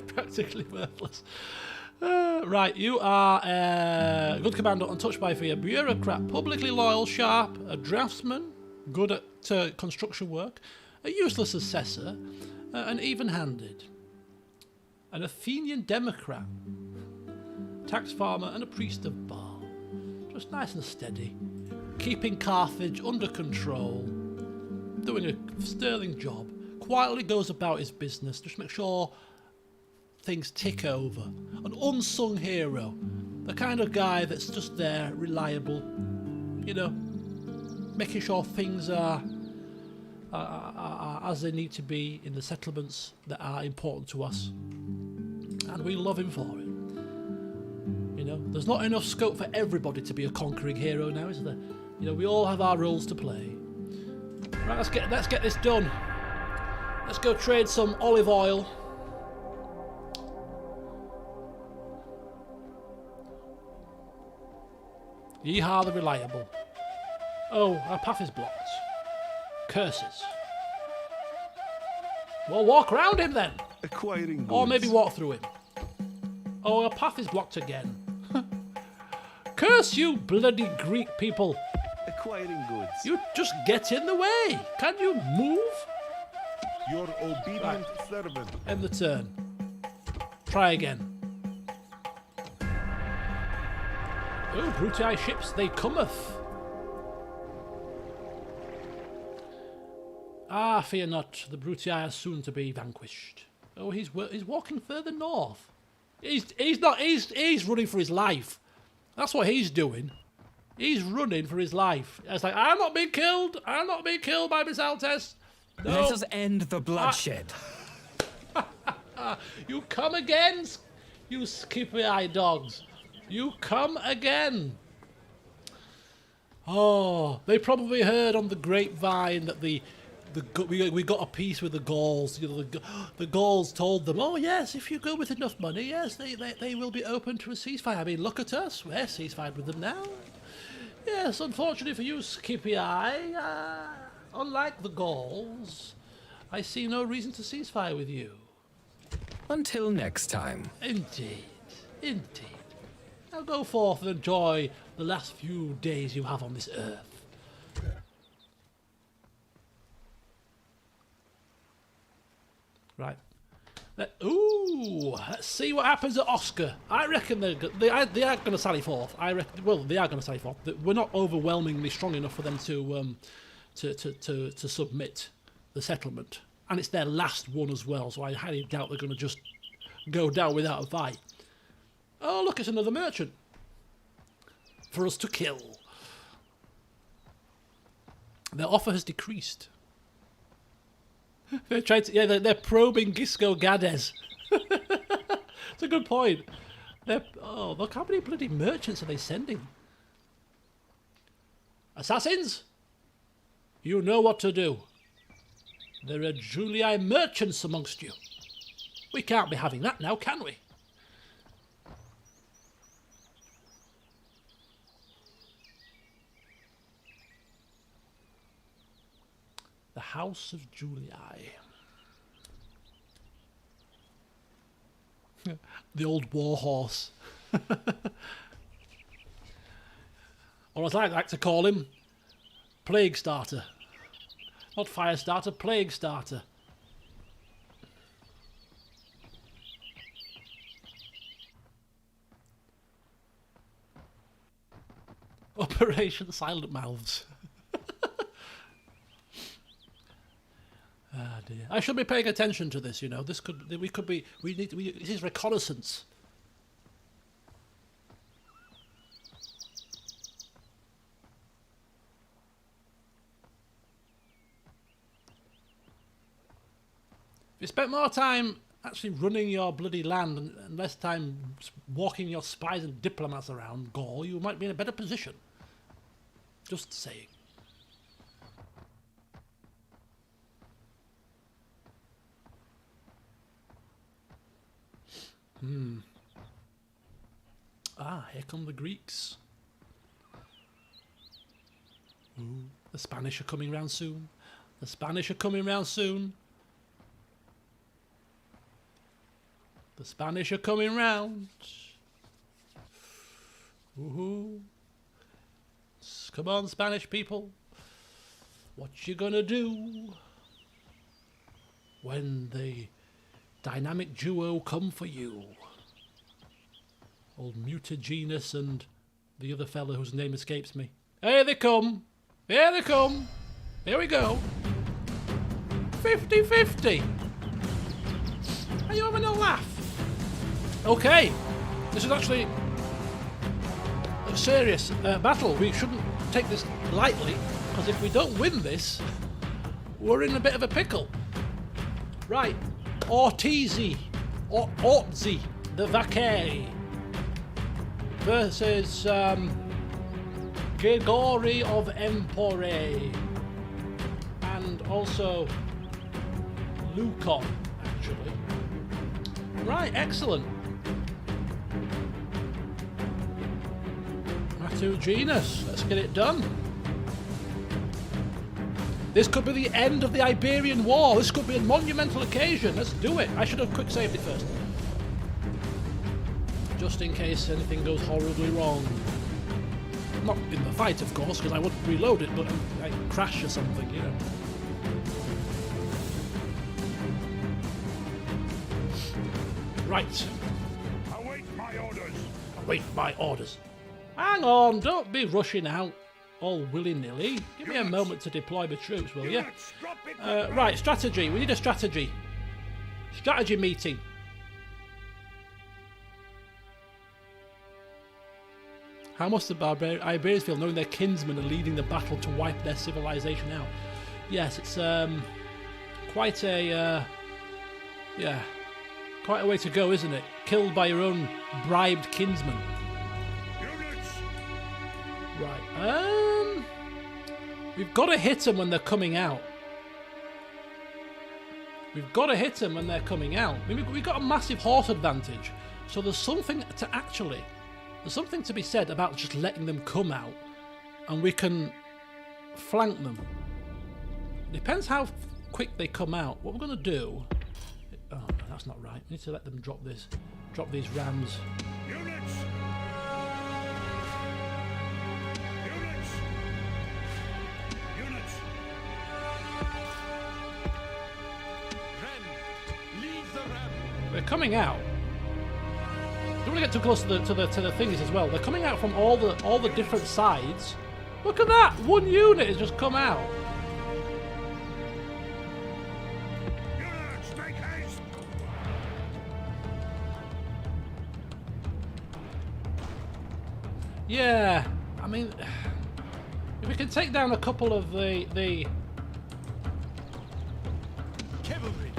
Practically worthless. Right, you are a good commander, untouched by fear, bureaucrat, publicly loyal, sharp, a draftsman, good at construction work, a useless assessor, and even-handed. An Athenian democrat, tax farmer, and a priest of Baal. Just nice and steady, keeping Carthage under control, doing a sterling job, quietly goes about his business, just make sure things tick over. An unsung hero, the kind of guy that's just there, reliable, you know, making sure things are as they need to be in the settlements that are important to us, and we love him for it. You know, there's not enough scope for everybody to be a conquering hero now, is there? You know, we all have our roles to play. Right, let's get this done. Let's go trade some olive oil. Yeehaw the Reliable. Oh, our path is blocked. Curses. Well, walk around him then. Acquiring goods. Or maybe walk through him. Oh, our path is blocked again. Curse you, bloody Greek people. Acquiring goods. You just get in the way. Can you move? Your obedient servant. End the turn. Try again. Oh, Brutii ships, they cometh. Ah, fear not, the Brutii are soon to be vanquished. Oh, he's walking further north. He's running for his life. That's what he's doing. He's running for his life. It's like, I'm not being killed. I'm not being killed by Bizaltus. No. Let us end the bloodshed. You come again, you skippy-eyed dogs. You come again. Oh, they probably heard on the grapevine that we got a peace with the Gauls. You know, the Gauls told them, oh yes, if you go with enough money, yes, they will be open to a ceasefire. I mean, look at us, we're ceasefire with them now. Yes, unfortunately for you, Skippy-Eye, unlike the Gauls, I see no reason to ceasefire with you. Until next time. Indeed, indeed. Now go forth and enjoy the last few days you have on this earth. Right. Let's see what happens at Oscar. I reckon they are going to sally forth. They are going to sally forth. We're not overwhelmingly strong enough for them to submit the settlement, and it's their last one as well. So I highly doubt they're going to just go down without a fight. Oh, look, it's another merchant for us to kill. Their offer has decreased. They're trying to, they're probing Gisco Gades. It's a good point. Look, how many bloody merchants are they sending? Assassins? You know what to do. There are Julii merchants amongst you. We can't be having that now, can we? The House of Julii. The old war horse. Or as I like to call him, Plague Starter. Not Fire Starter, Plague Starter. Operation Silent Mouths. Ah dear. I should be paying attention to this, you know. This is reconnaissance. If you spent more time actually running your bloody land and less time walking your spies and diplomats around Gaul, you might be in a better position. Just saying. Here come the Greeks. Ooh, the Spanish are coming round soon. The Spanish are coming round soon. The Spanish are coming round. Woohoo. Come on, Spanish people. What you gonna do when the dynamic duo come for you? Old Mutagenus and the other fellow whose name escapes me. Here they come. Here they come. Here we go. 50-50. Are you having a laugh? Okay. This is actually a serious battle. We shouldn't take this lightly, because if we don't win this, we're in a bit of a pickle. Right. Ortizi. Ortzi. The Vaquet. Versus Gregory of Empore. And also Lucon, actually. Right, excellent. Matuginus, let's get it done. This could be the end of the Iberian War. This could be a monumental occasion. Let's do it. I should have quick saved it first. Just in case anything goes horribly wrong. Not in the fight, of course, because I wouldn't reload it, but I crash or something, you know. Right. Await my orders. Await my orders. Hang on, don't be rushing out all willy-nilly. Give me a moment to deploy my troops, will you? Right, strategy. We need a strategy. Strategy meeting. How must the Iberians feel knowing their kinsmen are leading the battle to wipe their civilization out? Yes, it's quite a, yeah, quite a way to go, isn't it? Killed by your own bribed kinsman. Units! Right. We've got to hit them when they're coming out. We've got to hit them when they're coming out. We've got a massive horse advantage. So there's something to be said about just letting them come out, and we can flank them. Depends how quick they come out. What we're going to do... Oh, no, that's not right. We need to let them drop these rams. Units! Units! Units! Ren, lead the ram. They're coming out. Don't want to get too close to the things as well. They're coming out from all the different sides. Look at that! One unit has just come out. Units, make haste! Yeah, I mean, if we can take down a couple of the Cavalry,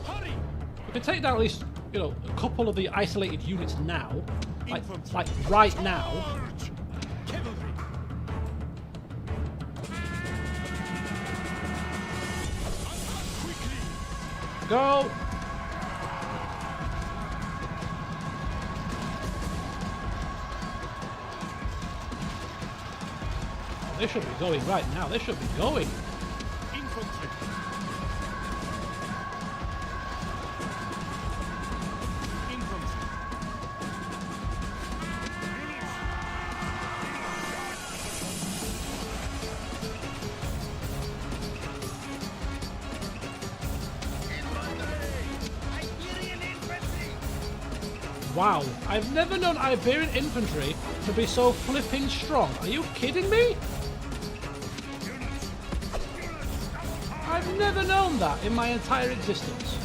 hurry! we can take down at least, you know, a couple of the isolated units now, like Infantry. right now. Charge! Cavalry. Attack quickly! Go. They should be going right now. They should be going. Infantry. Infantry. Wow, I've never known Iberian infantry to be so flipping strong. Are you kidding me? I've never known that in my entire existence.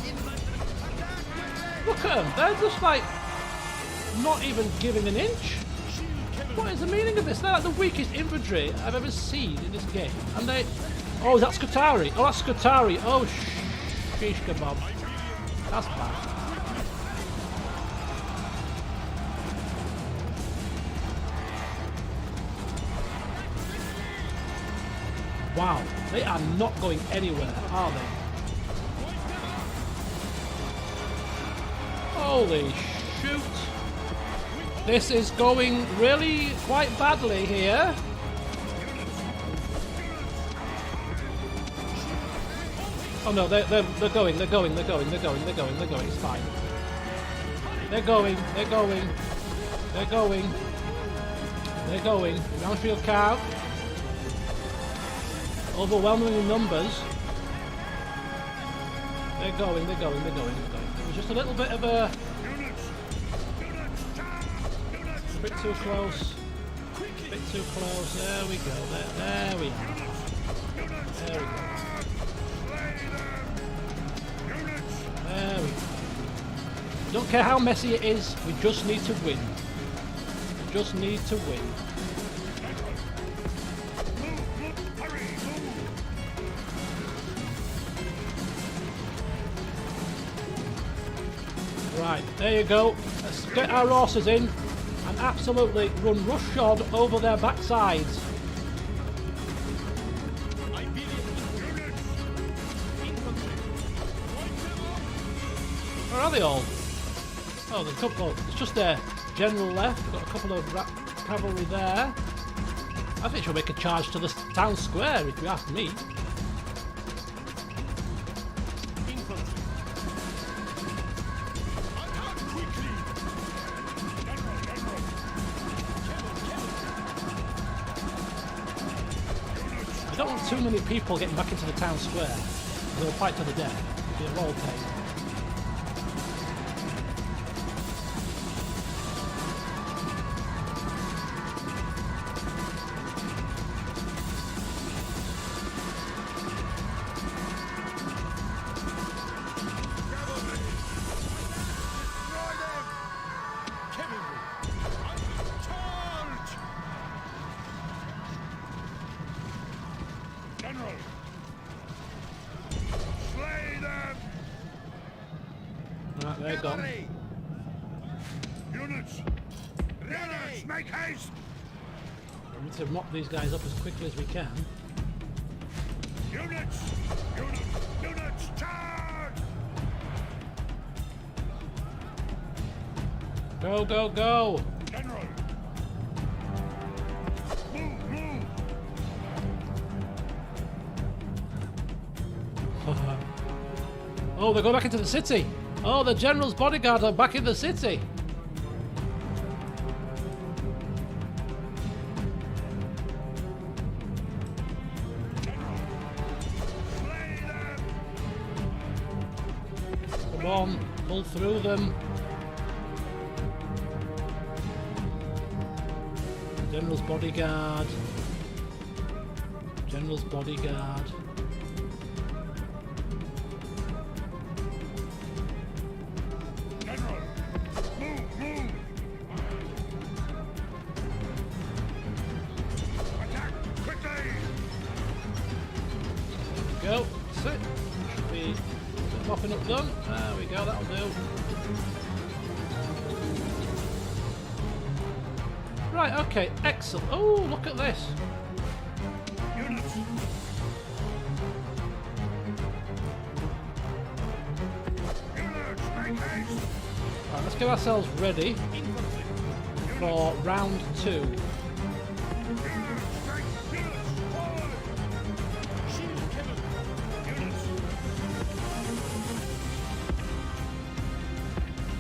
Look at them, they're just like not even giving an inch. What is the meaning of this? They're like the weakest infantry I've ever seen in this game. And they... Oh, that's Scutari. Oh, that's Scutari. Oh, sheesh kebab. That's bad. Wow, they are not going anywhere, are they? Holy shoot. This is going really quite badly here. Oh no, they're going, it's fine. They're going. Roundfield cow. Overwhelming in numbers. They're going. It was just a little bit of a bit too close. There we go. There we are. There we go. There we go. Don't care how messy it is, we just need to win. Right, there you go. Let's get our horses in and absolutely run roughshod over their backsides. Where are they all? Oh, there's a couple. It's just their general left. We've got a couple of cavalry there. I think she'll make a charge to the town square, if you ask me. I don't want too many people getting back into the town square. They'll fight to the death. It'll be a role play. General! Slay them! They're gone. Cavalry! Units! Units, make haste! We need to mop these guys up as quickly as we can. Units! Units, charge! Go, go, go! General! Move! Oh, they go back into the city! Oh, the general's bodyguard are back in the city! Slay them! Come on, pull through them. General's bodyguard. General's bodyguard. General! Move! Attack, quickly! Go. Sit. Should be mopping up done. There we go, that'll do. Right, okay, excellent. Oh, look at this. Units! Units, make haste! Right, let's get ourselves ready Infantry. for round 2. Units, forward! Shield cavalry. Units!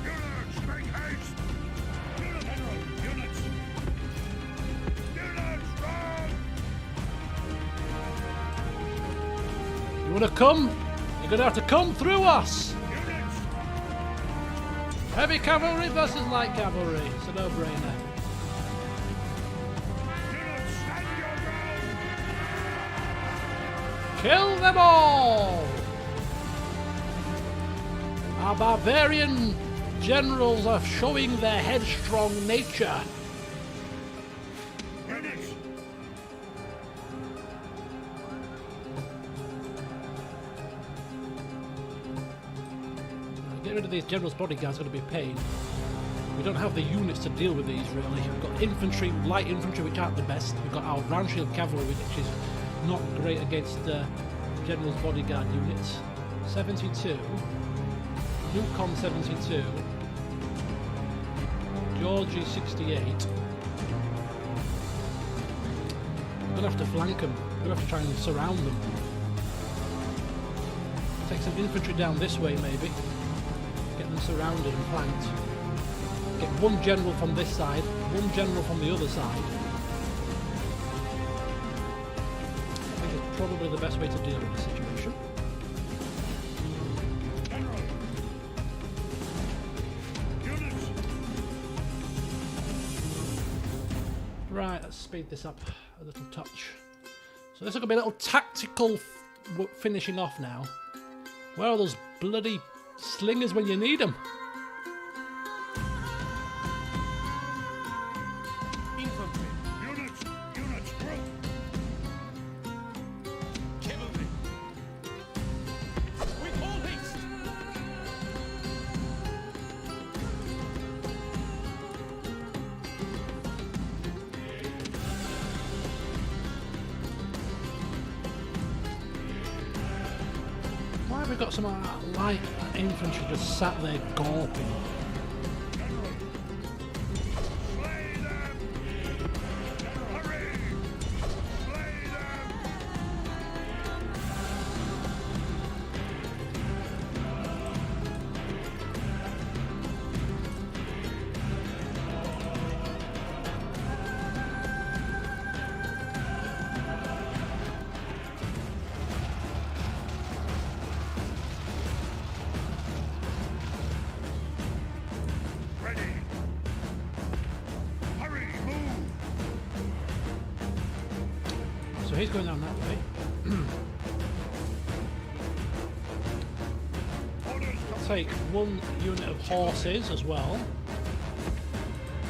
Units, make haste! General, units! Units, run! You wanna come? You're gonna have to come through us! Units! Heavy cavalry versus light cavalry. It's a no-brainer. Units, stand your ground! Kill them all! Our barbarian generals are showing their headstrong nature. Units! Get rid of these generals' bodyguards, going to be a pain. We don't have the units to deal with these, really. We've got infantry, light infantry, which aren't the best. We've got our round shield cavalry, which is not great against generals' bodyguard units. 72. Newcom 72. Georgie 68. We're going to have to flank them. We're going to have to try and surround them. Take some infantry down this way, maybe. Get them surrounded and flanked. Get one general from this side, one general from the other side. I think it's probably the best way to deal with the situation. General! Units! Right, let's speed this up a little touch. So this is going to be a little tactical finishing off now. Where are those bloody slingers when you need them? Infantry. Units! Group! Cavalry. With all haste. Why have we got some light infantry just sat there gawping? Slay them! Hurry! Slay them! Ready! Hurry! Move! So he's going down that way. Orders! I'll take one unit of horses as well.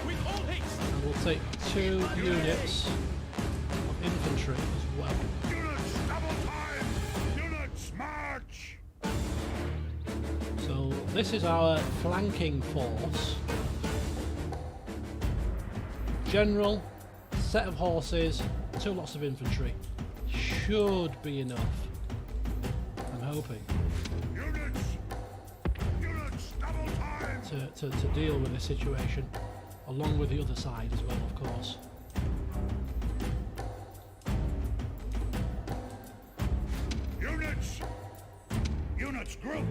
With all haste. And we'll take 2 units of infantry as well. Units! Double time! Units! March! So this is our flanking force. General, set of horses, 2 lots of infantry. Should be enough. I'm hoping. Units, double time! To deal with this situation, along with the other side as well, of course. Units, group!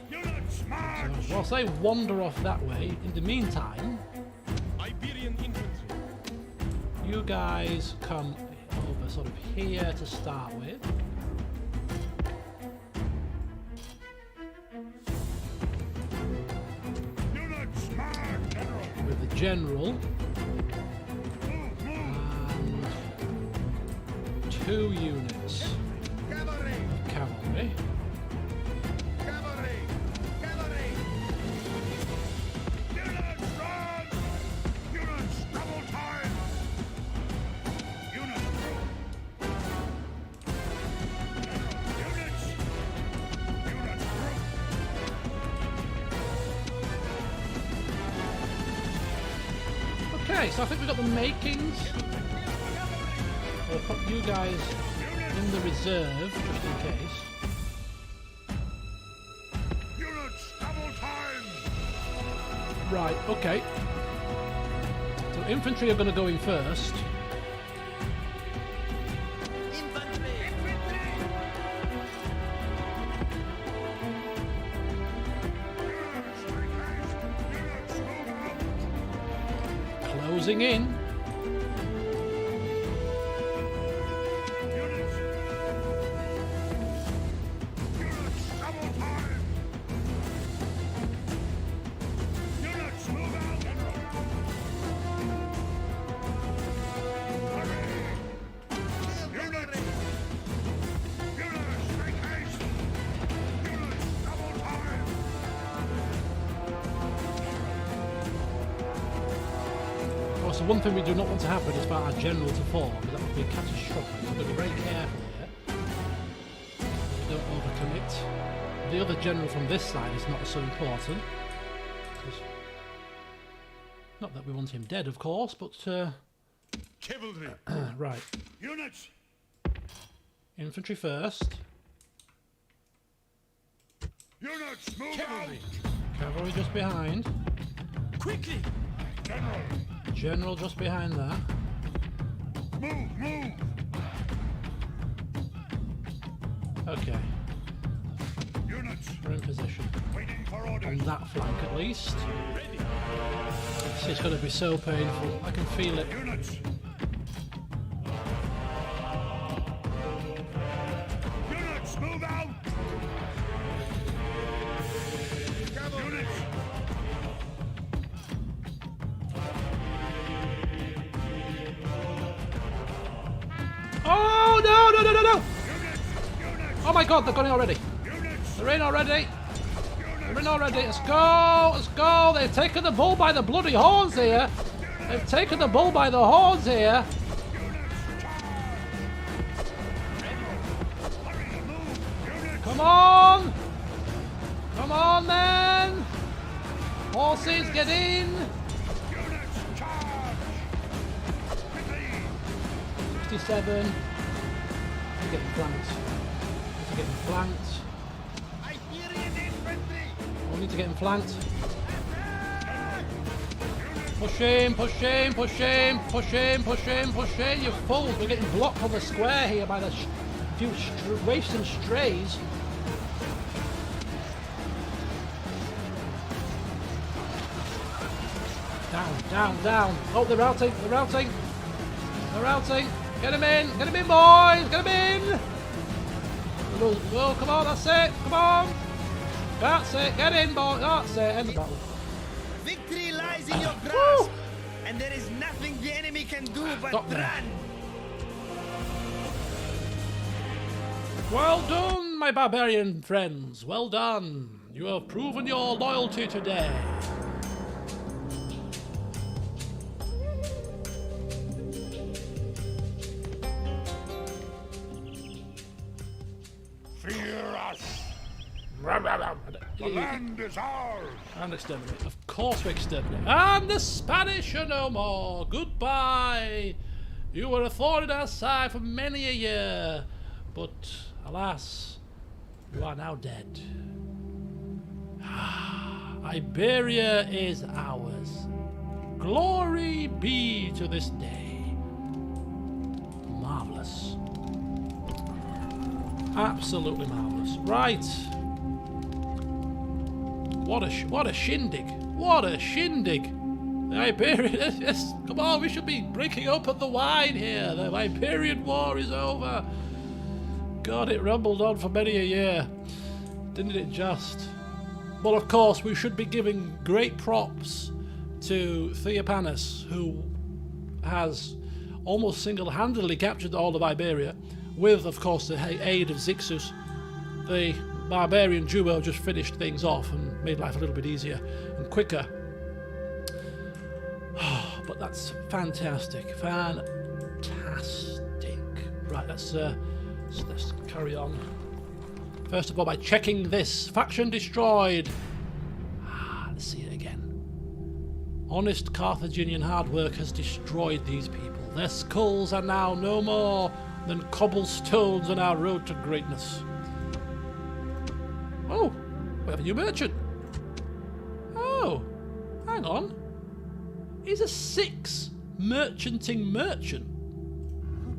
Units, march! So whilst they wander off that way, in the meantime, Iberian infantry. you guys come over sort of here to start with. Units, march! General! With the general Move! and 2 units Cavalry! of cavalry. Cavalry! Cavalry! Units, run! Units, double time! Units, group! Units! Units, group! Okay, so I think we've got the makings. We'll put you guys in the reserve just in case. Units, double time! Right, okay. So infantry are going to go in first. Infantry! Units, make haste! Units, move out! Closing in. Units! Units, double time! Units, move out! Hurry! Units! Units, make haste! Units, double time! Oh, so one thing we do not want to happen is for our general to fall, because that would be catastrophic. So we've got to be very careful here. We don't overcommit. The other general from this side is not so important. 'Cause- not that we want him dead, of course, but Cavalry. right. Units! Infantry first. Units, move Cavalry. Cavalry just behind. Quickly. out! General! General just behind that. Move, move! Okay, Units, we're in position. waiting for On orders! that flank at least. Ready. It's going to be so painful. I can feel it. Units! Units, move out! Units! Oh no, no, no, no, no! Units! Units! Oh my god, they're going already. Units! They're in already. They're Units! in already. Let's go, let's go. They've taken the bull by the bloody horns here. They've taken the bull by the horns here. Hurry, move! Units! Come on. Come on then. Horses, get in. Units, charge! Quickly! 67. We're getting flanked. We're getting flanked. Iberian infantry! We need to get him flanked. Push him, push him, push him, push him, push him, push him, you fools. We're getting blocked on the square here by the few waifs and strays. Down, down, down. Oh, they're routing, they're routing. They're routing. Get him in, boys, get him in. Oh, come on, that's it, come on. That's it, get in, boys, that's it, end the battle. Victory lies in your Woo! grasp, and there is nothing the enemy can do but Stop there. run. Well done, my barbarian friends. Well done. You have proven your loyalty today. Fear us! The land is ours. And exterminate. Of course we exterminate. And the Spanish are no more. Goodbye. You were a thorn in our side for many a year. But, alas, you are now dead. Iberia is ours. Glory be to this day. Marvellous. Absolutely marvellous. Right. What a shindig. What a shindig. The Iberian... Yes, come on, we should be breaking open the wine here. The Iberian War is over. God, it rumbled on for many a year. Didn't it just? But of course, we should be giving great props to Theopanis, who has almost single-handedly captured all of Iberia, with, of course, the aid of Zeus. The barbarian duo just finished things off and made life a little bit easier and quicker. But that's fantastic. Fantastic. Right, let's carry on. First of all, by checking this. Faction destroyed. Let's see it again. Honest Carthaginian hard work has destroyed these people. Their skulls are now no more than cobblestones on our road to greatness. Oh, we have a new merchant. Oh, hang on. He's a 6 merchanting merchant.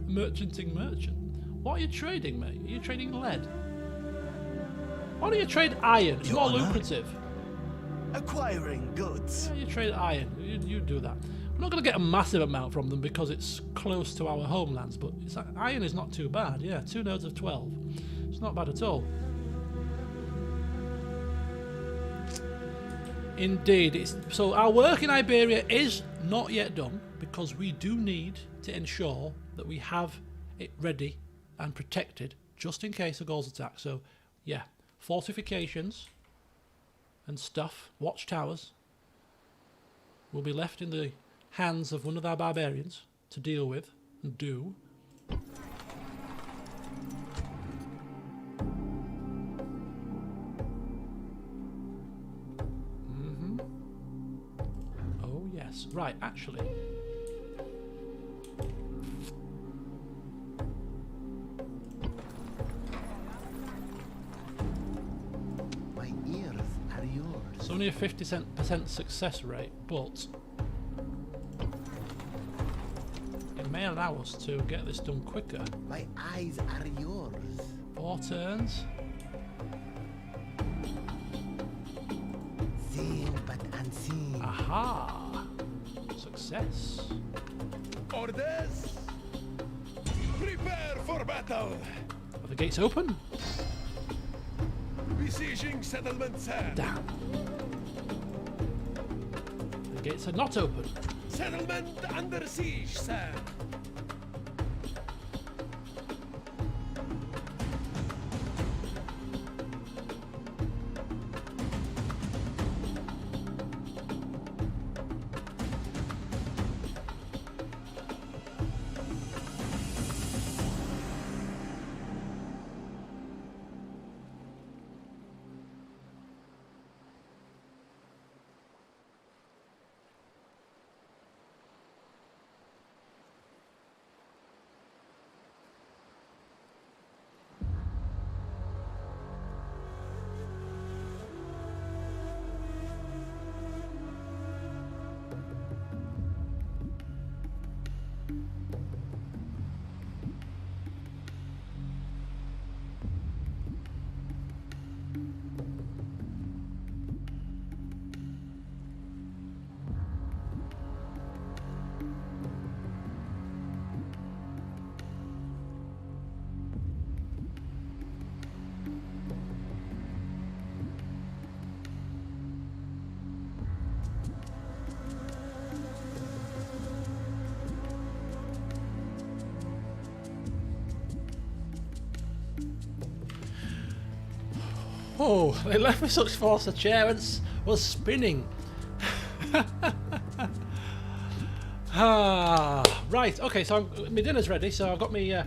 Merchanting merchant. What are you trading, mate? Are you trading lead? Why don't you trade iron? It's more lucrative. Acquiring goods. Yeah, you trade iron. You do that. We're not going to get a massive amount from them because it's close to our homelands, but iron is not too bad. Yeah, 2 nodes of 12. It's not bad at all. Indeed. So our work in Iberia is not yet done because we do need to ensure that we have it ready and protected just in case a Gauls attack. So, yeah, fortifications and stuff, watchtowers, will be left in the hands of one of our barbarians to deal with and do. Oh yes, right, actually. My ears are yours. It's only a 50% success rate, but it may allow us to get this done quicker. My eyes are yours. 4 turns. Seen but unseen. Aha! Success. Orders. Prepare for battle. Are the gates open? Besieging settlement, sir. Damn. The gates are not open. Settlement under siege, sir. Oh, they left me such force. The chair was spinning. Right. Okay. So my dinner's ready. So I've got me.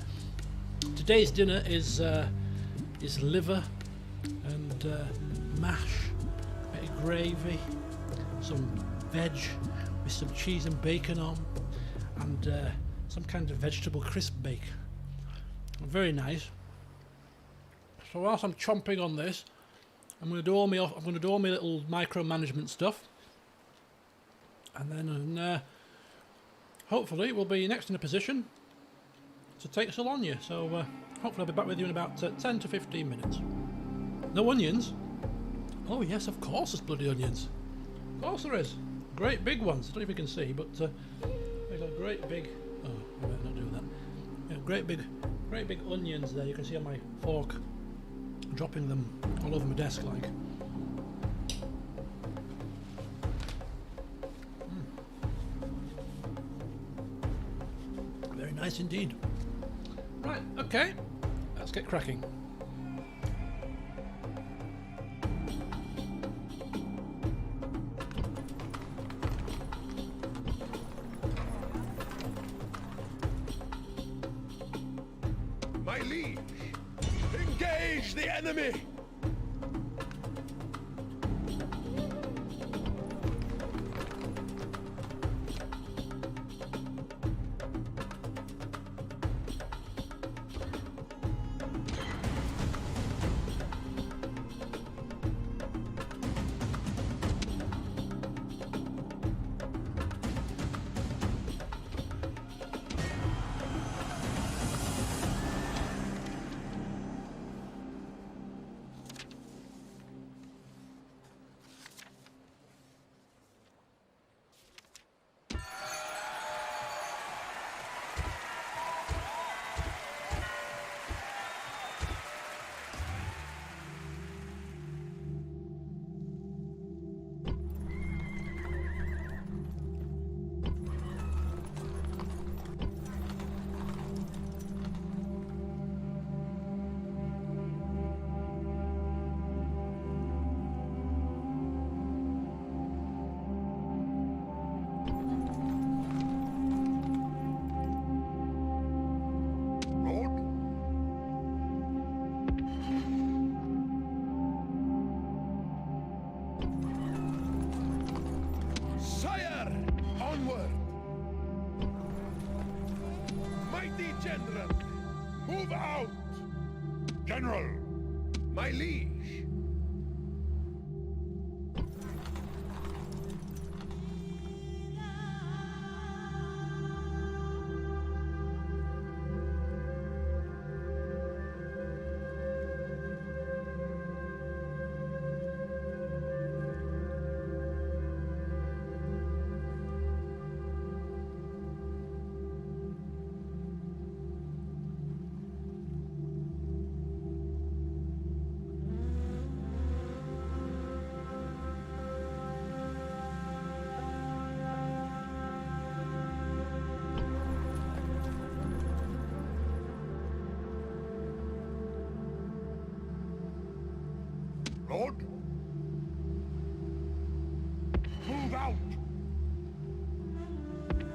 Today's dinner is liver and mash, a bit of gravy, some veg with some cheese and bacon on, and some kind of vegetable crisp bake. Very nice. So whilst I'm chomping on this, I'm going to do all my little micromanagement stuff, and then hopefully we'll be next in a position to take Celius. So hopefully I'll be back with you in about 10 to 15 minutes. No onions? Oh yes, of course there's bloody onions. Of course there is. Great big ones. I don't know if you can see, but they've got great big. Oh, I better not do that. Yeah, great big onions there. You can see on my fork, dropping them all over my desk like. Very nice indeed. Right, okay, let's get cracking. My liege, engage the enemy! General, move out! General, my liege. Lord? Move out!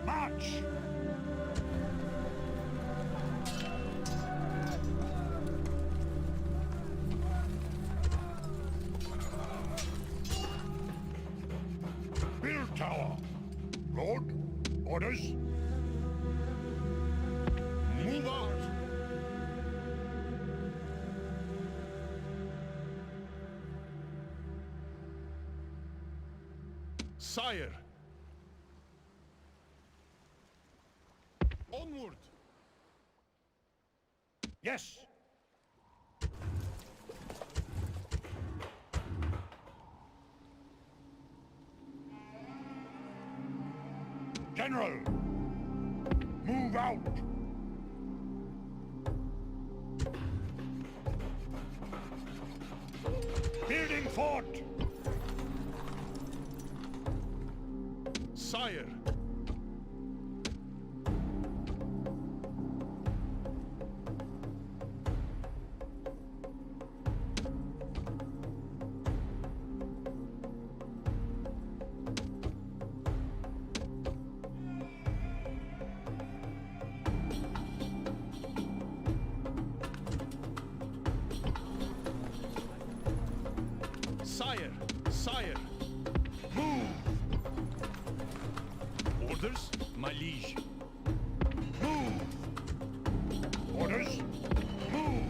March! Build tower! Lord? Orders? Move out! Sire! Onward! Yes! General! Move out! Building fort! Sire! Sire, sire. Move. Orders, my liege. Move. Orders. Move.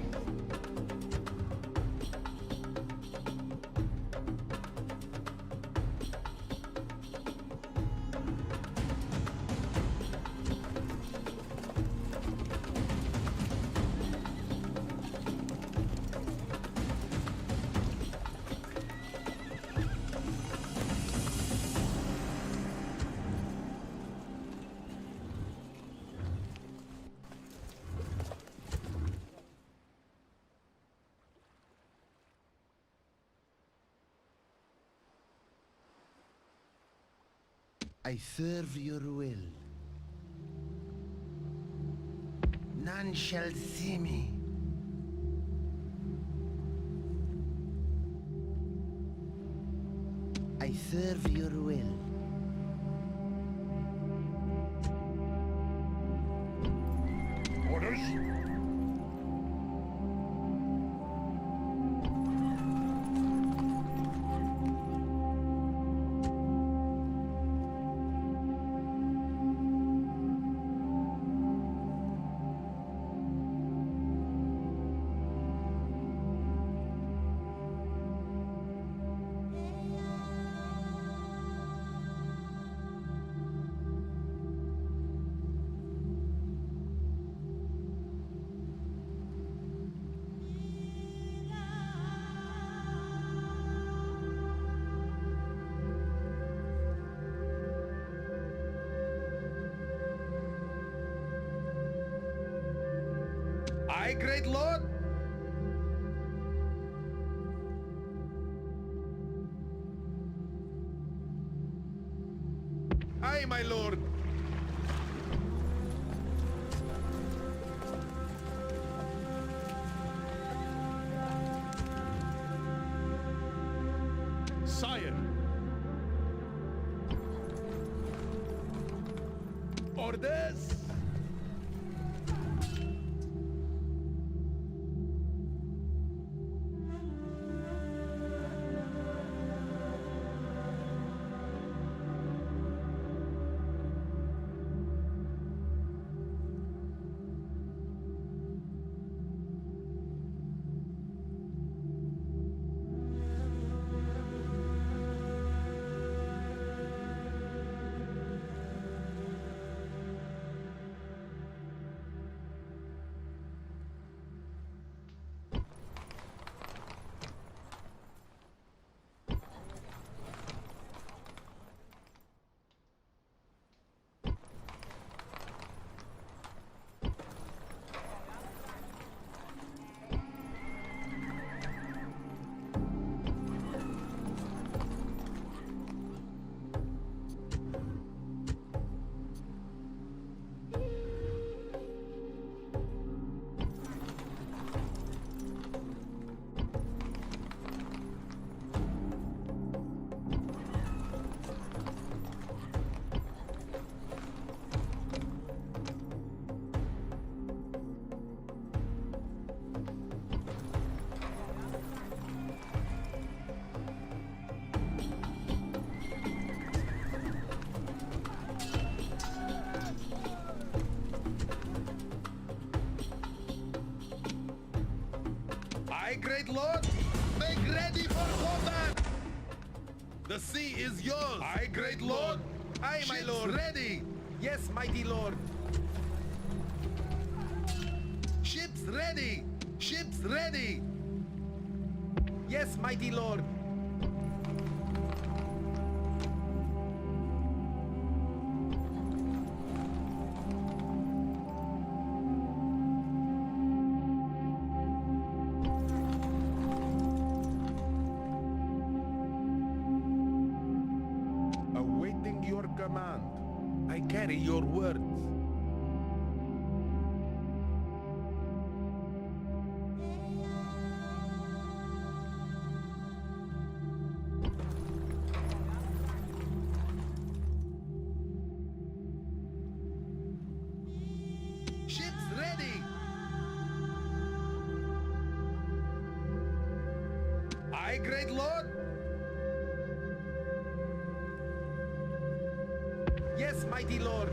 I serve your will. None shall see me. I serve your will. Orders. I, great lord. Aye, my lord. Sire, Orders. Aye, great lord. Make ready for combat. The sea is yours. Aye, great lord. Aye, my lord. Ready. Yes, mighty lord. Ships ready. Ships ready. Yes, mighty lord. Awaiting your command. I carry your words. Ships ready. Aye, great lord. mighty lord.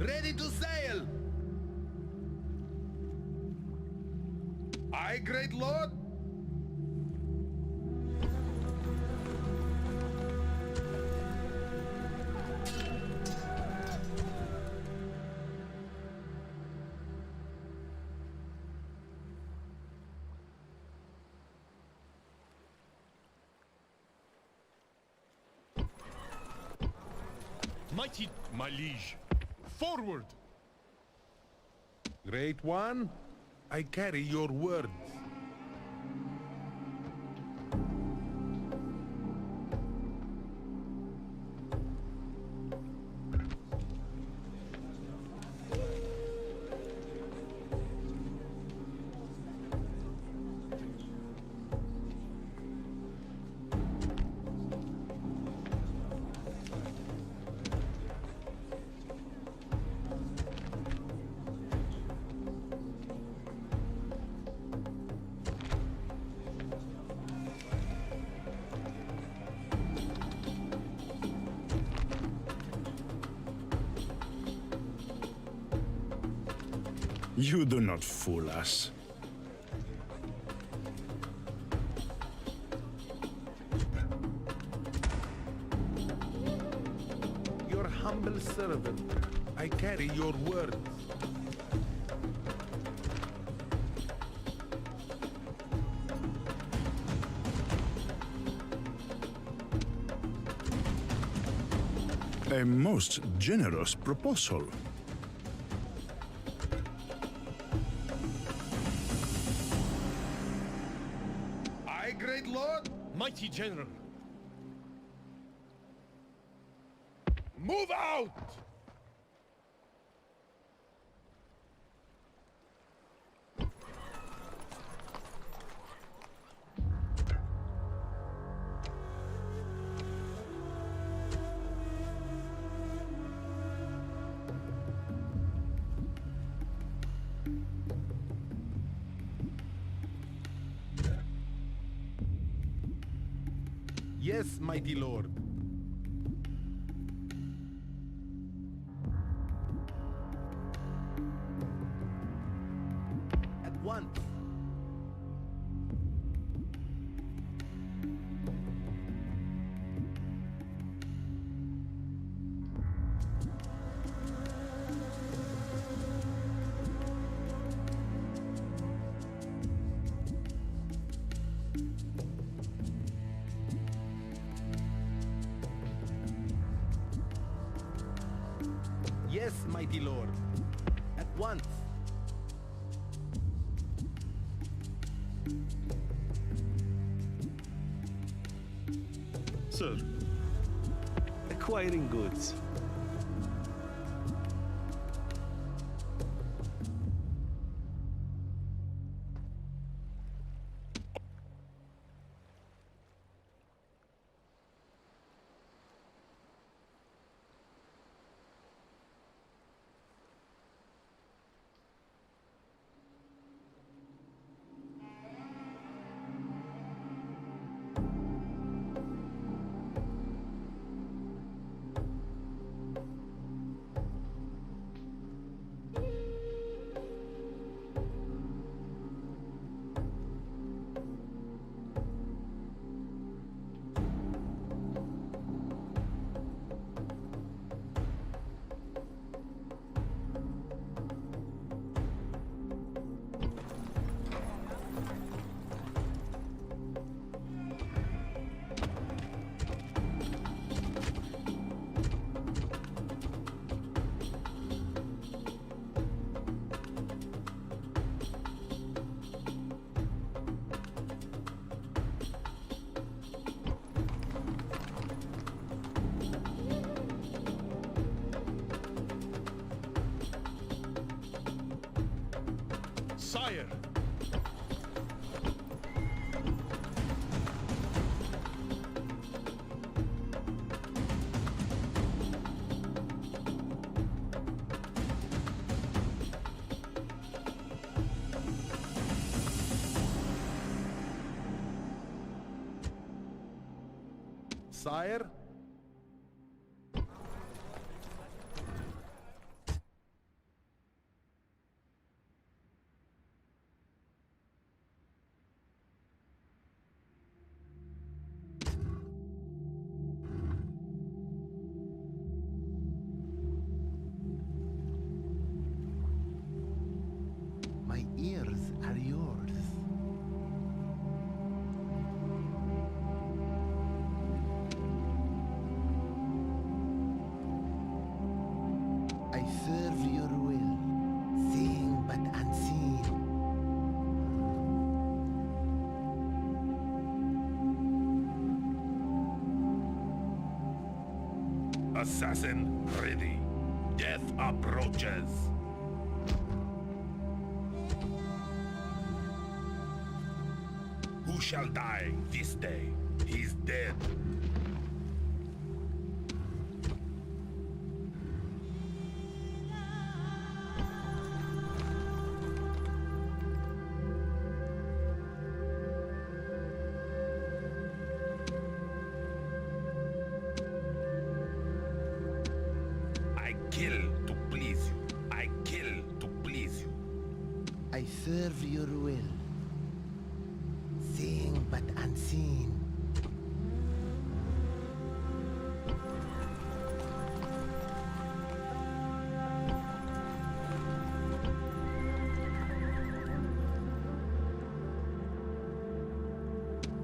Ready to sail! Aye, great lord! Mighty, my liege. Forward! Great one, I carry your words. You do not fool us. Your humble servant, I carry your words. A most generous proposal. Aye, great lord! Mighty general. Move out! Yes, mighty lord. At once. Yes, mighty lord. At once. Sir, Acquiring goods. Sire. Sire? My ears are yours. I serve your will, seeing but unseen. Assassin ready. Death approaches. Who shall die this day? He's dead. I kill to please you. I kill to please you. I serve your will, seeing but unseen.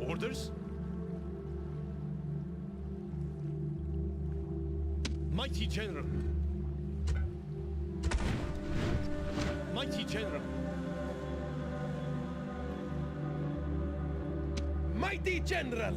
Orders? Mighty General. Mighty General. Mighty General!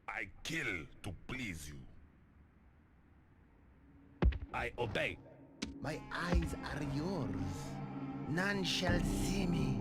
I kill to please you. I obey. My eyes are yours. None shall see me.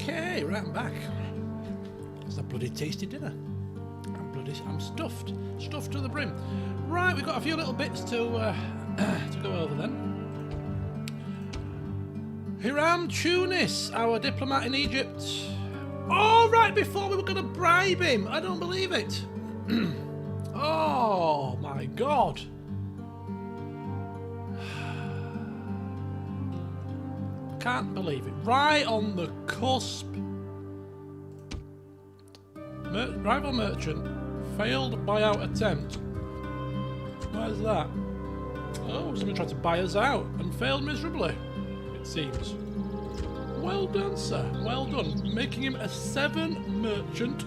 Okay, right, I'm back. It's a bloody tasty dinner. I'm stuffed to the brim. Right, we've got a few little bits to go over then. Hiram Tunis, our diplomat in Egypt. Oh, right, before we were going to bribe him. I don't believe it. Oh, my God. Can't believe it. Right on the cusp. Rival merchant. Failed buyout attempt. Where's that? Oh, somebody tried to buy us out and failed miserably, it seems. Well done, sir. Well done. Making him a 7 merchant.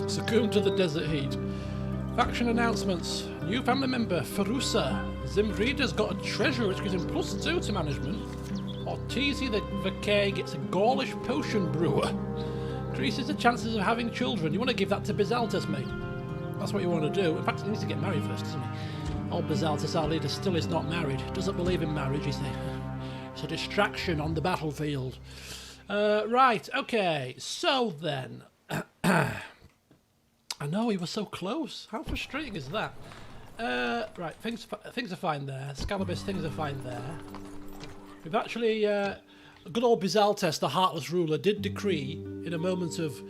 Succumb to the desert heat. Faction announcements. New family member, Ferusa. Zimrida's got a treasure which gives him +2 to management. Ortizi the Vacay gets a Gaulish potion brewer. Increases the chances of having children. You want to give that to Bizaltus, mate. That's what you want to do. In fact, he needs to get married first, doesn't he? Old Bizaltus, our leader, still is not married. Doesn't believe in marriage, you see. It's a distraction on the battlefield. Right, okay. So then... I know, he was so close. How frustrating is that? Right, things are fine there. Scalabus, things are fine there. We've actually... good old Bizaltus, the heartless ruler, did decree in a moment of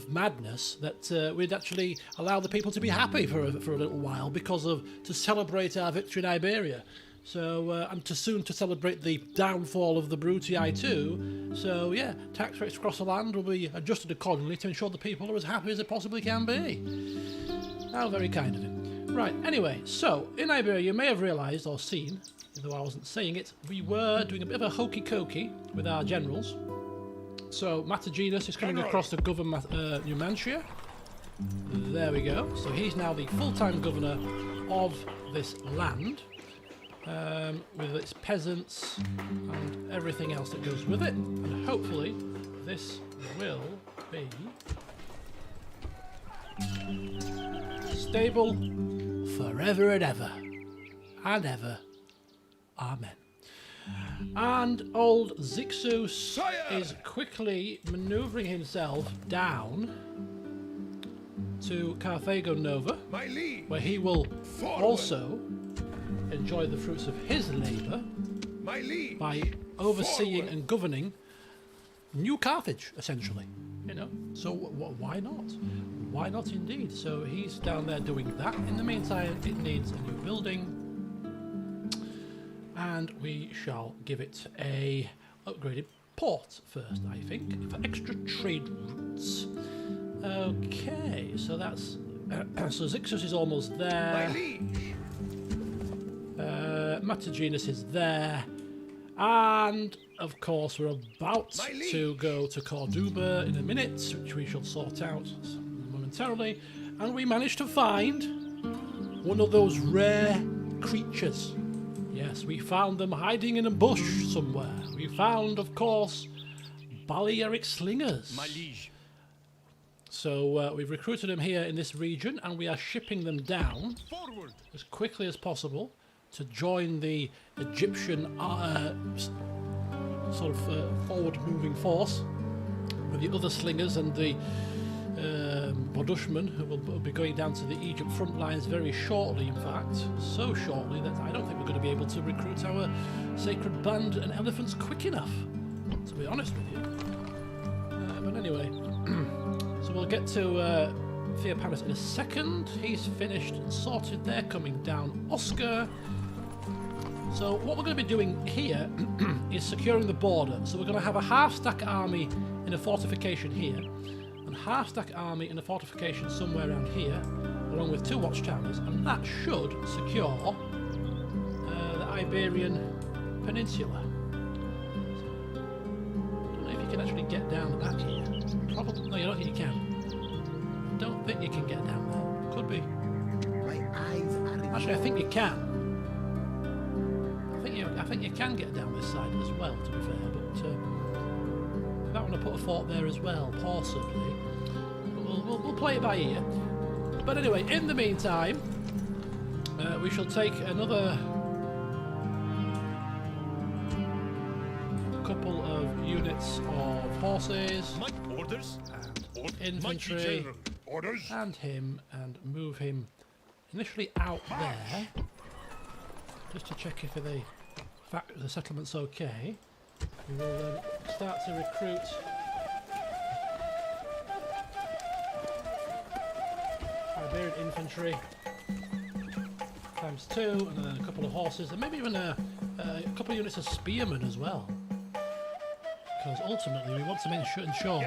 madness that we'd actually allow the people to be happy for a little while to celebrate our victory in Iberia. So and to celebrate the downfall of the Brutii too. So yeah, tax rates across the land will be adjusted accordingly to ensure the people are as happy as they possibly can be. How very kind of him. Right. Anyway, so in Iberia, you may have realised or seen, though I wasn't saying it, we were doing a bit of a hokey-cokey with our generals. So Mataginus is coming across to govern Numantia. There we go. So he's now the full-time governor of this land, with its peasants and everything else that goes with it. And hopefully this will be stable forever and ever. And ever. Amen. And old Zeus is quickly manoeuvring himself down to Carthago Nova, where he will also enjoy the fruits of his labour by overseeing and governing New Carthage, essentially. You know, so why not? Why not indeed? So he's down there doing that. In the meantime, it needs a new building. And we shall give it a upgraded port first, I think, for extra trade routes. Okay, so that's... so Zixus is almost there. Mataginus is there. And, of course, we're about to go to Corduba in a minute, which we shall sort out momentarily. And we managed to find one of those rare creatures. Yes, we found them hiding in a bush somewhere. We found, of course, Balearic Slingers. My liege. So we've recruited them here in this region, and we are shipping them down as quickly as possible to join the Egyptian sort of forward-moving force with the other slingers and the Bodushmen, who will be going down to the Egypt front lines very shortly, in fact. So shortly that I don't think we're going to be able to recruit our sacred band and elephants quick enough, to be honest with you. But anyway, so we'll get to Theopanis in a second. He's finished and sorted. They're coming down Oscar. So what we're going to be doing here is securing the border. So we're going to have a half-stack army in a fortification here, and half-stack army in a fortification somewhere around here, along with 2 watchtowers, and that should secure the Iberian Peninsula. So, I don't know if you can actually get down the back here. Probably. No, you don't think you can. Don't think you can get down there. Could be. My eyes are... Actually, I think you can. I think you can get down this side as well, to be fair, but I might want to put a fort there as well, possibly. But we'll play it by ear. But anyway, in the meantime, we shall take another units of horses My orders. and Mighty infantry General. Orders? and him, and move him initially out there, just to check if the settlement's okay. We will then start to recruit Iberian infantry times 2, and then a couple of horses, and maybe even a couple of units of spearmen as well. Because ultimately we want to ensure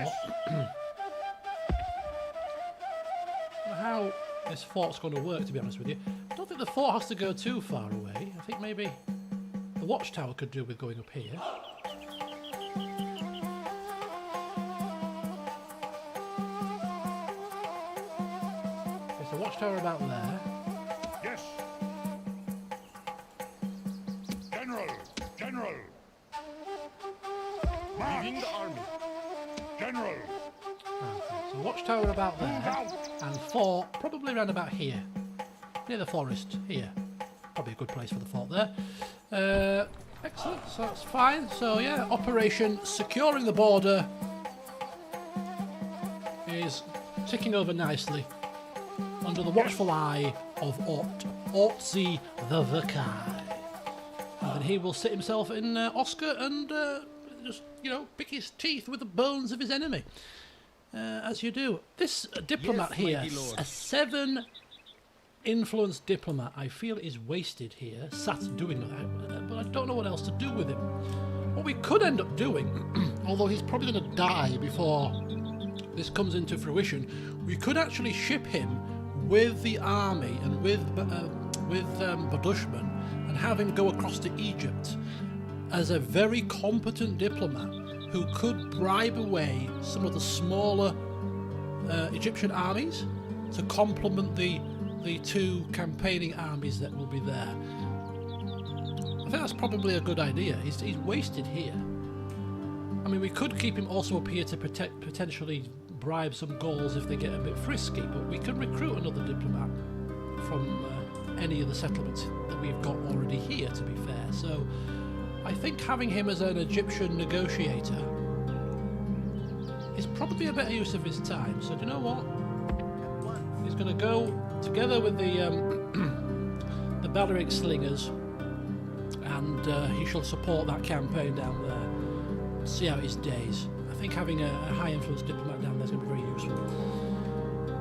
how this fort's going to work, to be honest with you. I don't think the fort has to go too far away. I think maybe the watchtower could do with going up here. There's a watchtower about there. Yes. General! General! Leading the army. General! So watchtower about there, and fort probably around about here, near the forest here. Probably a good place for the fort there. Excellent, so that's fine. So yeah, Operation Securing the Border is ticking over nicely under the watchful eye of Ortzi the Verkai. And then he will sit himself in Oscar and just, pick his teeth with the bones of his enemy. As you do. This diplomat Yes, here, mighty lord. a 7 influence diplomat, I feel is wasted here, sat doing that, but I don't know what else to do with him. What we could end up doing, although he's probably going to die before this comes into fruition, we could actually ship him with the army and with Badushman and have him go across to Egypt as a very competent diplomat who could bribe away some of the smaller Egyptian armies to complement the 2 campaigning armies that will be there. I think that's probably a good idea. He's wasted here. I mean, we could keep him also up here to potentially bribe some Gauls if they get a bit frisky, but we can recruit another diplomat from any of the settlements that we've got already here, to be fair. So I think having him as an Egyptian negotiator is probably a better use of his time. So do you know what? He's going to go together with the Balearic Slingers, and he shall support that campaign down there. See out his days. I think having a high influence diplomat down there is going to be very useful.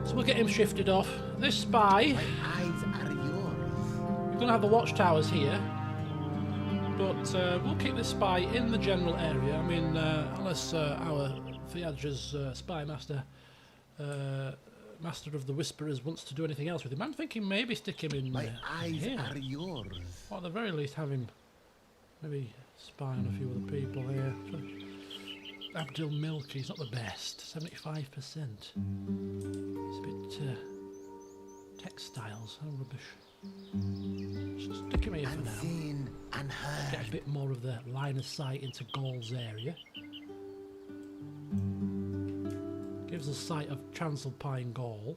So we'll get him shifted off. This spy, Eyes are yours. we're going to have the watchtowers here, but we'll keep this spy in the general area. I mean, unless our Fiadra's spy master, Master of the Whisperers, wants to do anything else with him. I'm thinking maybe stick him in My eyes here. are yours. Or at the very least have him maybe spy on a few other people here. Abdul Milk, he's not the best. 75%. It's a bit textiles, how rubbish. Just stick him here for now. Unseen, unheard. Get a bit more of the line of sight into Gaul's area. Gives us sight of Transalpine Gaul,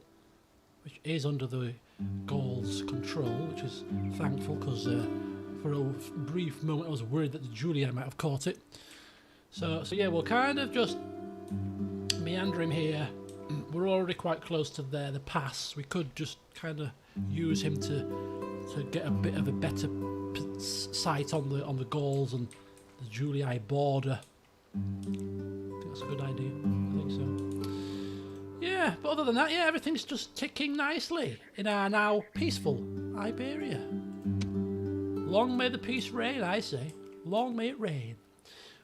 which is under the Gaul's control, which is thankful, because for a brief moment I was worried that the Julian might have caught it. So yeah, we'll kind of just meander him here. We're already quite close to there, the pass. We could just kind of use him to get a bit of a better sight on the Gauls and the Julii border. I think that's a good idea. I think so. Yeah, but other than that, yeah, everything's just ticking nicely in our now peaceful Iberia. Long may the peace reign, I say. Long may it rain.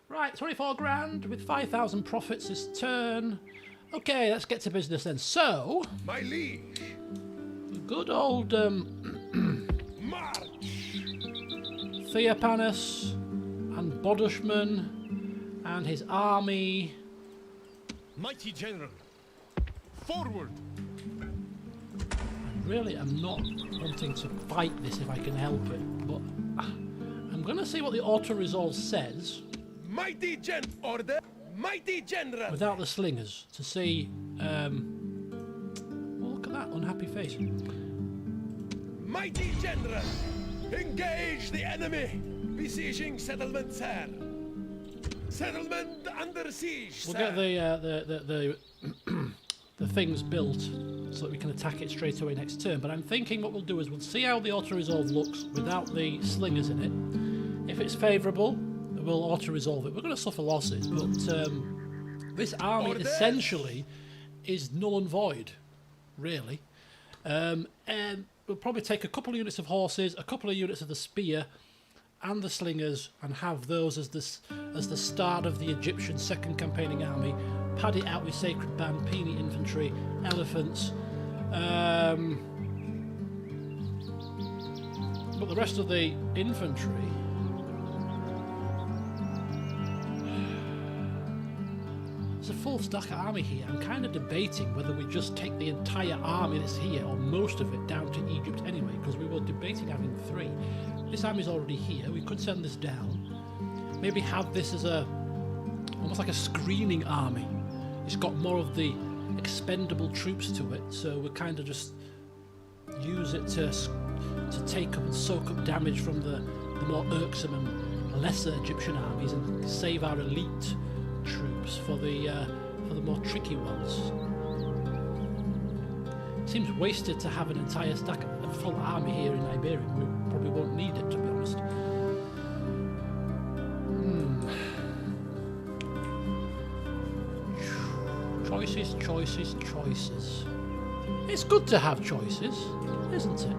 Right, 24 grand with 5,000 profits this turn. Okay, let's get to business then. So, My liege! good old March! Theopanus and Bodushman and his army. Mighty General. Forward. Really, I'm not wanting to fight this if I can help it, but I'm going to see what the auto-resolve says Mighty order! Mighty general! without the slingers to see. Well, look at that unhappy face. Mighty general! Engage the enemy! Besieging settlement, sir! Settlement under siege. We'll sir. get the the things built so that we can attack it straight away next turn. But I'm thinking what we'll do is we'll see how the auto-resolve looks without the slingers in it. If it's favourable, we'll auto-resolve it. We're going to suffer losses, but this army essentially is null and void, really. And we'll probably take a couple of units of horses, a couple of units of the spear, and the slingers, and have those as the start of the Egyptian second campaigning army. Pad it out with sacred band, peony infantry, elephants. But the rest of the infantry. It's a full stack army here. I'm kind of debating whether we just take the entire army that's here, or most of it, down to Egypt anyway, because we were debating having 3. This army's already here. We could send this down. Maybe have this as almost like a screening army. It's got more of the expendable troops to it, so we kind of just use it to take up and soak up damage from the more irksome and lesser Egyptian armies, and save our elite troops for the more tricky ones. Seems wasted to have an entire stack of full army here in Iberia. We probably won't need it, to be honest. Choices, choices, choices. It's good to have choices, isn't it?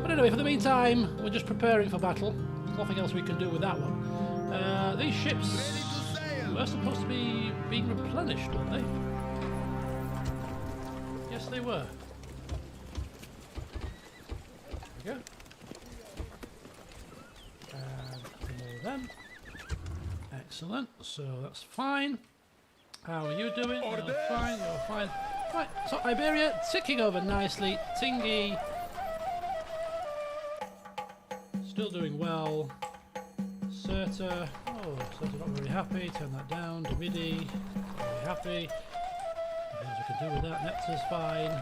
But anyway, for the meantime, we're just preparing for battle. There's nothing else we can do with that one. These ships were supposed to be being replenished, weren't they? Yes, they were. There we go. And more of them. Excellent. So that's fine. How are you doing? You're fine. You're fine. Right. So Iberia ticking over nicely. Tingy still doing well. Cirta. Oh, Cirta not very happy. Turn that down. Damidi. Very happy. Nothing else we can do with that. Nepta's fine.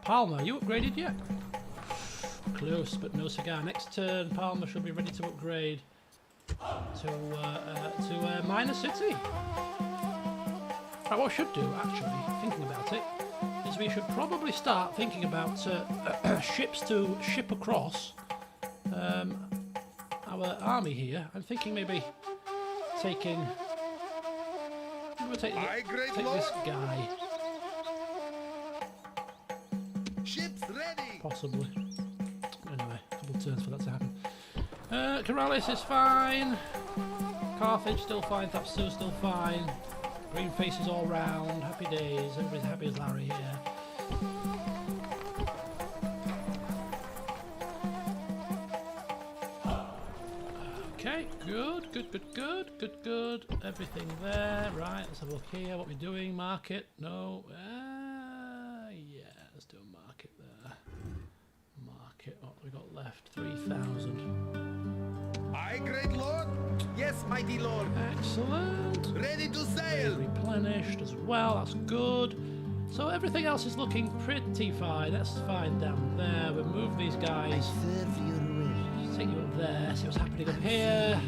Palmer, you upgraded yet? Close, but no cigar. Next turn, Palmer should be ready to upgrade to Minor City. Right, what we should do, actually, thinking about it, is we should probably start thinking about ships to ship across our army here. I'm thinking maybe taking. We'll take this guy. Ships ready. Possibly. Anyway, a couple of turns for that to happen. Celius is fine. Carthage still fine. Thapsu still fine. Green faces all round. Happy days. Everybody's happy as Larry here. Okay, good. Everything there. Right, let's have a look here. What we're doing. Market. No. Yeah, let's do a market there. Market. What we got left? 3,000. Aye, great lord. Yes, mighty lord. Excellent. Ready to sail. Replenished as well. That's good. So everything else is looking pretty fine. That's fine down there. We'll move these guys. Just take you up there. See what's happening up here.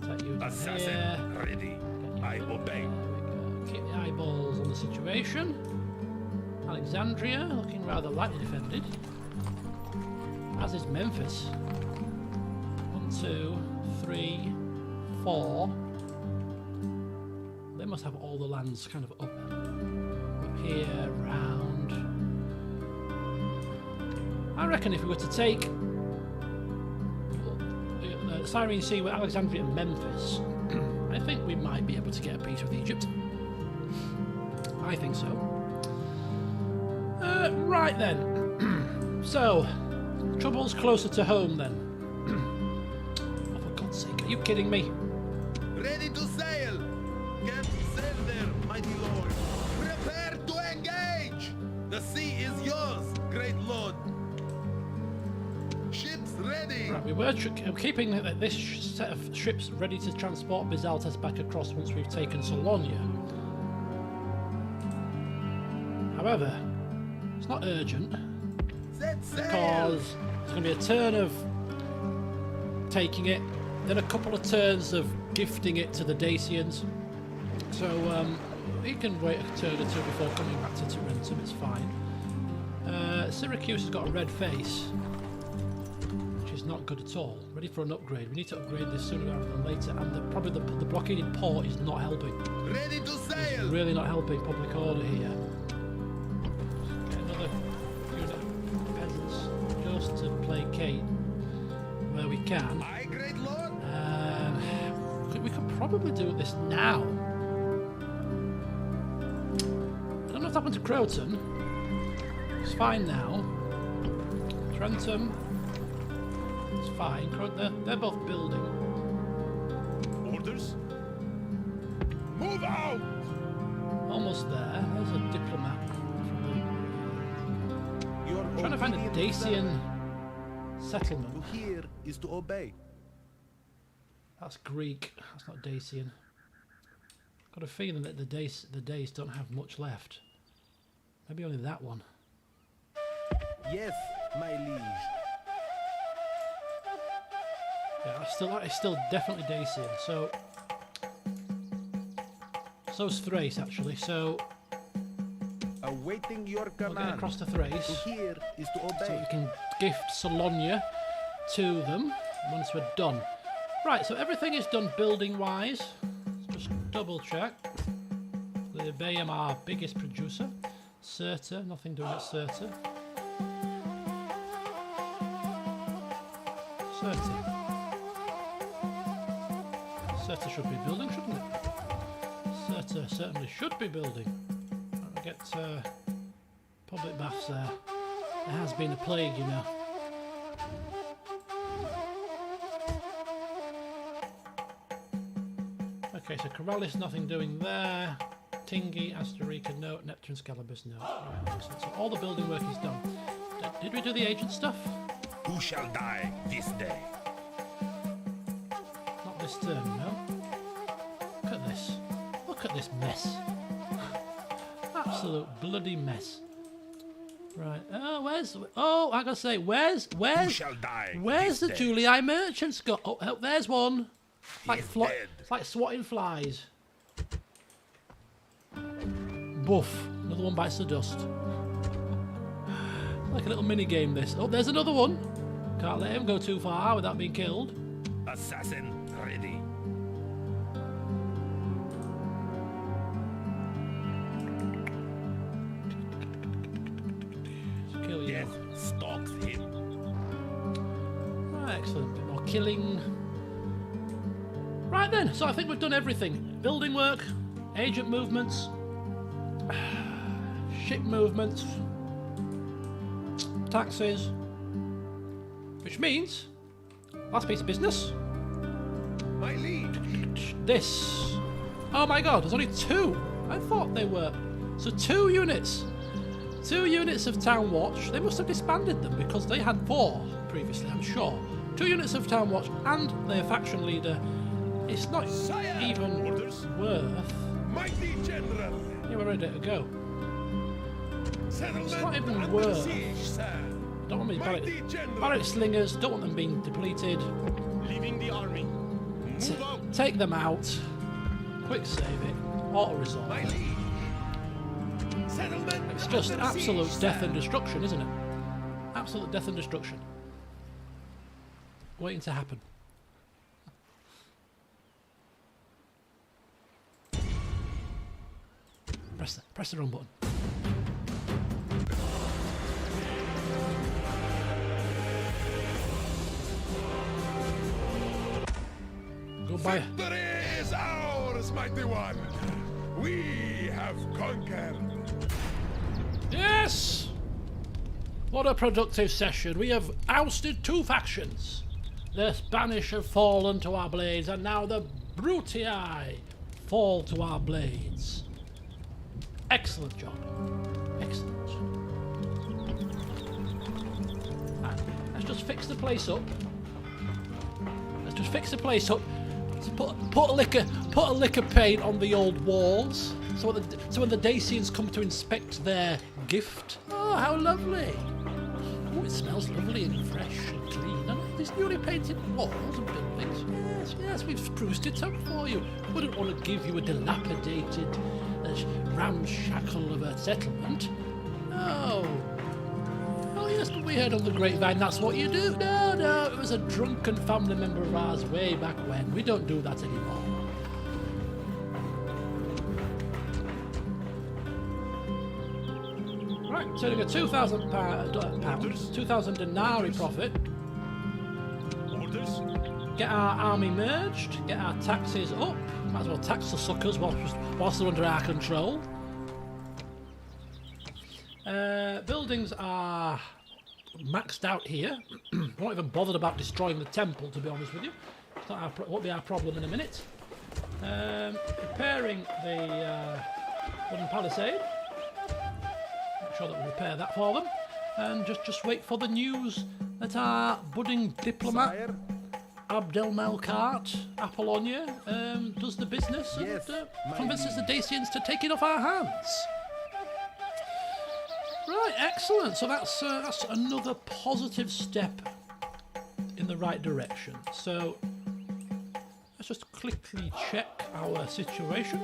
Take you up Assassin here. ready. I obey. Keep the eyeballs on the situation. Alexandria looking rather lightly defended. As is Memphis. 1, 2, 3, 4. They must have all the lands kind of up here, round. I reckon if we were to take the Cyrene Sea with Alexandria and Memphis, I think we might be able to get a peace with Egypt. I think so. Right then. So, trouble's closer to home then. Oh, for God's sake, are you kidding me? Ready to sail. Get sail there, mighty lord. Prepare to engage. The sea is yours, great lord. Ships ready. Right, we were keeping this set of ships ready to transport Bizaltes back across once we've taken Solonia. However, it's not urgent Set sail. because there's going to be a turn of taking it, then a couple of turns of gifting it to the Dacians. So he can wait a turn or two before coming back to Tarentum, it's fine. Syracuse has got a red face, which is not good at all. Ready for an upgrade. We need to upgrade this sooner rather than later, and probably the blockaded port is not helping. Ready to sail. It's really not helping public order here. Get another unit of peasants just to placate where we can. Aye, great lord. We could probably do this now. I don't know what's happened to Croton. It's fine now. Trentum. It's fine. They're both building. Orders? Move out. Almost there. There's a diplomat. You're Trying to find a Dacian settlement. To hear is to obey. That's Greek. That's not Dacian. Got a feeling that the Dace don't have much left. Maybe only that one. Yes, my liege. Yeah, it's still definitely Dacian. So's Thrace actually. So Awaiting your we'll get command. across to To Thrace, hear is to so obey. we can gift Salonia to them once we're done. Right, so everything is done building wise. Let's just double check. The Bayam, our biggest producer. Cirta, nothing doing at Cirta. Cirta should be building, shouldn't it? Cirta certainly should be building. I'll get public baths there. There has been a plague, you know. Okay, so Corellis, nothing doing there. Tingi, Asterica, no. Neptune, Scalibus, no. Right, excellent. So all the building work is done. Did we do the agent stuff? Who shall die this day? Not this turn, no. Look at this. Look at this mess. Absolute bloody mess. Right. Oh, I gotta say, where's Who shall die where's the this day? Julii merchants got? Oh, there's one. He is dead. It's like swatting flies. Boof. Another one bites the dust. Like a little mini game. This. Oh, there's another one. Can't let him go too far without being killed. Assassin ready. Let's kill you. Death stalks him. Right, excellent. Bit more killing. Right then, so I think we've done everything. Building work, agent movements, ship movements, taxes, which means, last piece of business, My liege. this. Oh my god, there's only 2. I thought they were. So 2 units. 2 units of Town Watch. They must have disbanded them because they had 4 previously, I'm sure. 2 units of Town Watch and their faction leader. It's not Sire! even Orders? worth. Mighty general. Yeah, we're ready to go. Settlement not even under worth. siege, sir. Don't want me Mighty general. Balearic Slingers. Don't want them being depleted. Leaving the army. Move out. Take them out. Quick save it. Auto resolve. My liege. Settlement It's just under absolute siege, death sir. and destruction, isn't it? Absolute death and destruction. Waiting to happen. Press the wrong button. Goodbye. Victory is ours, mighty one. We have conquered. Yes! What a productive session. We have ousted 2 factions. The Spanish have fallen to our blades, and now the Brutii fall to our blades. Excellent job. Excellent. Right, let's just fix the place up. Let's just fix the place up. So put a liquor paint on the old walls, so when the Dacians come to inspect their gift. Oh, how lovely! Oh, it smells lovely and fresh and clean. And these newly painted walls and buildings. Yes, yes, we've spruced it up for you. Wouldn't want to give you a dilapidated, ramshackle of a settlement. No. Oh, yes, but we heard on the grapevine that's what you do. No, no, it was a drunken family member of ours way back when. We don't do that anymore. Right, turning a £2,000, 2,000 denarii profit. Orders? Get our army merged, get our taxes up. Might as well tax the suckers whilst they're under our control. Buildings are maxed out here. I'm not even bothered about destroying the temple, to be honest with you. It's not won't be our problem in a minute. Repairing the wooden palisade. Make sure that we repair that for them. And just wait for the news that our budding diplomat, Sire? Abdelmelkart Apollonia, does the business Yes, and my convinces the liege. Dacians to take it off our hands. Right, excellent. So that's another positive step in the right direction. So let's just quickly check our situation.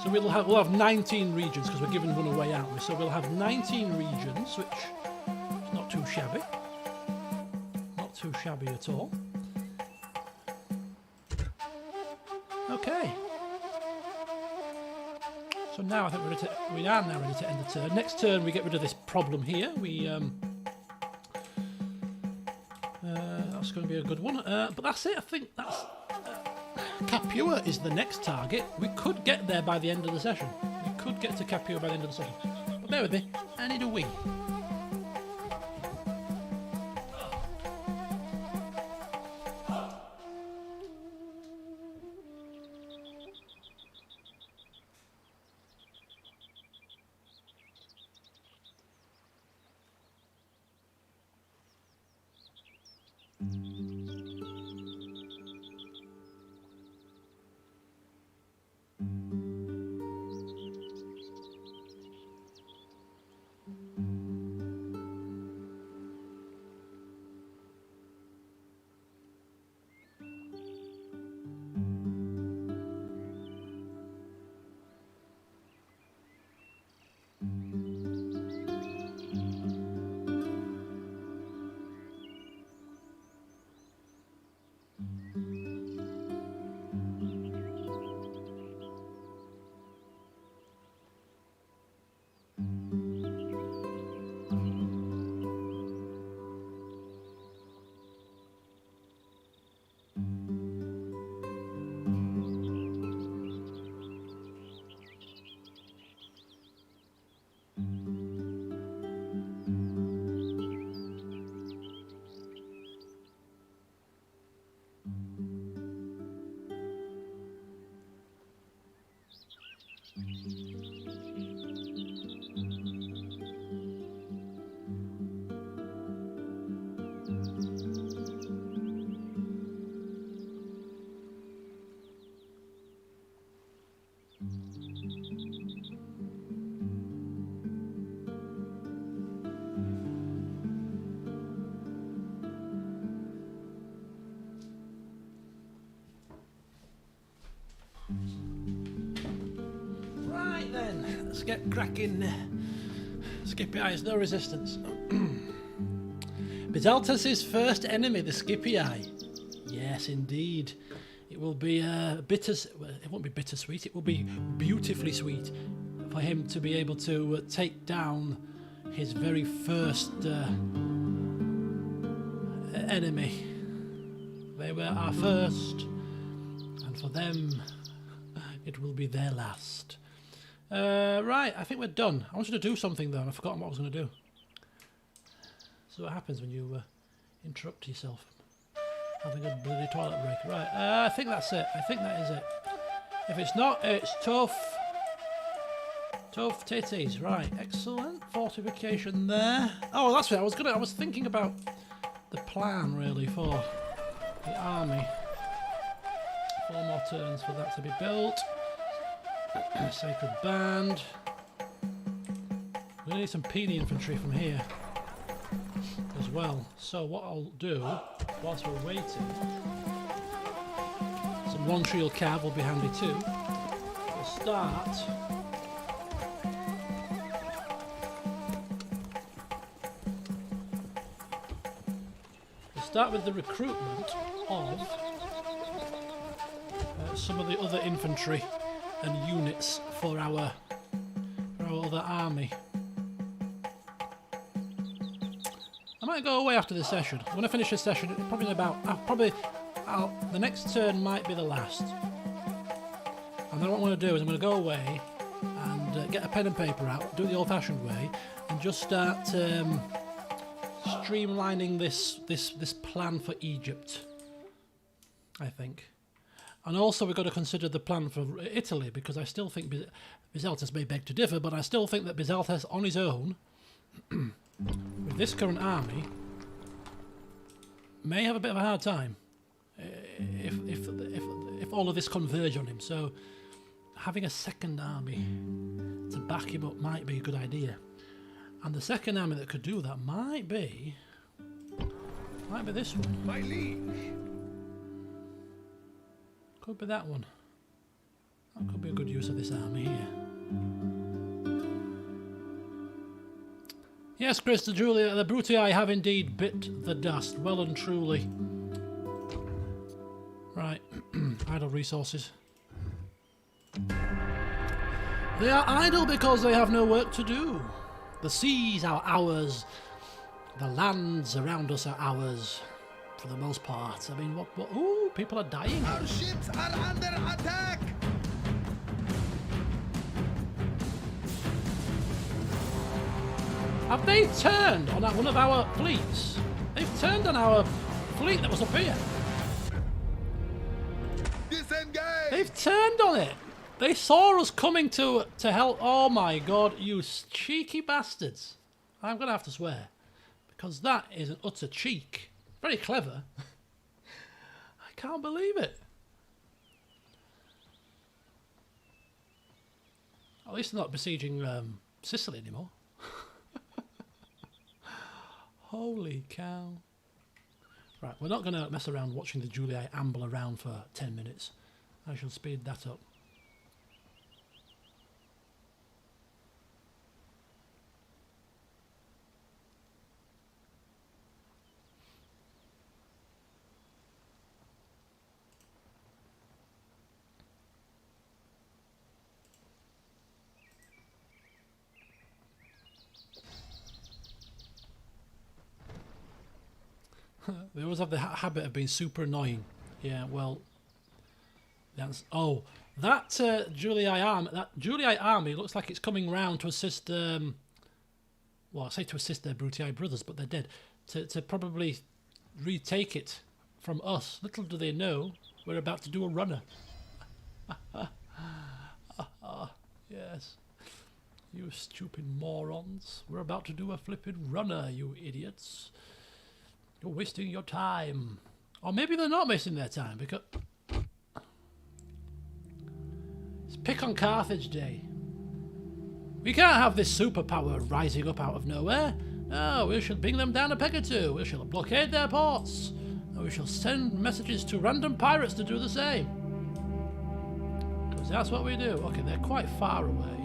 So we'll have 19 regions because we're giving one away, aren't we? So we'll have 19 regions, which is not too shabby. Not too shabby at all. Okay. So now I think we are now ready to end the turn. Next turn we get rid of this problem here. That's going to be a good one. But that's it. I think that's Capua is the next target. We could get there by the end of the session. We could get to Capua by the end of the session. But bear with me. I need a wee. Right then, let's get cracking. Scipii is no resistance. Bisaltus's first enemy, the Scipii. Yes, indeed. It will be well, it won't be bittersweet. It will be beautifully sweet for him to be able to take down his very first enemy. They were our first, and for them, it will be their last. Right, I think we're done. I wanted to do something though, and I've forgotten what I was going to do. So what happens when you interrupt yourself? Having a bloody toilet break. Right, I think that's it. I think that is it. If it's not, it's tough. Tough titties. Right, excellent. Fortification there. Oh, that's it. I was thinking about the plan really for the army. 4 more turns for that to be built. Sacred Band. gonna need some peony infantry from here as well. So what I'll do, whilst we're waiting, some one trio cav will be handy too. We'll start. We'll start with the recruitment of some of the other infantry and units for our other army. I might go away after this session. When I finish this session, probably in about the next turn might be the last. And then what I'm going to do is I'm going to go away and get a pen and paper out, do it the old-fashioned way, and just start streamlining this plan for Egypt, I think. And also we've got to consider the plan for Italy, because I still think Bisaltas may beg to differ, but I still think that Bisaltas on his own, with this current army, may have a bit of a hard time if all of this converge on him. So having a second army to back him up might be a good idea. And the second army that could do that might be this one. My liege. Could be that one. That could be a good use of this army here. Yes, Krista Julia, the Brutii have indeed bit the dust, well and truly. Right, idle resources. They are idle because they have no work to do. The seas are ours. The lands around us are ours, for the most part. I mean, what? Ooh, people are dying. Our ships are under attack! Have they turned on one of our fleets? They've turned on our fleet that was up here. Disengage! They've turned on it. They saw us coming to help. Oh my god, you cheeky bastards. I'm going to have to swear. Because that is an utter cheek. Very clever. I can't believe it. At least they're not besieging Sicily anymore. Holy cow. Right, we're not going to mess around watching the Julii amble around for 10 minutes. I shall speed that up. They always have the habit of being super annoying. Yeah, well, that's that Julii army looks like it's coming round to assist. Well, I say to assist their Brutii brothers, but they're dead. To probably retake it from us. Little do they know we're about to do a runner. Yes, you stupid morons. We're about to do a flippin' runner, you idiots. You're wasting your time. Or maybe they're not wasting their time, because it's pick on Carthage Day. We can't have this superpower rising up out of nowhere. No, we shall bring them down a peg or two. We shall blockade their ports. And we shall send messages to random pirates to do the same. Because that's what we do. Okay, they're quite far away.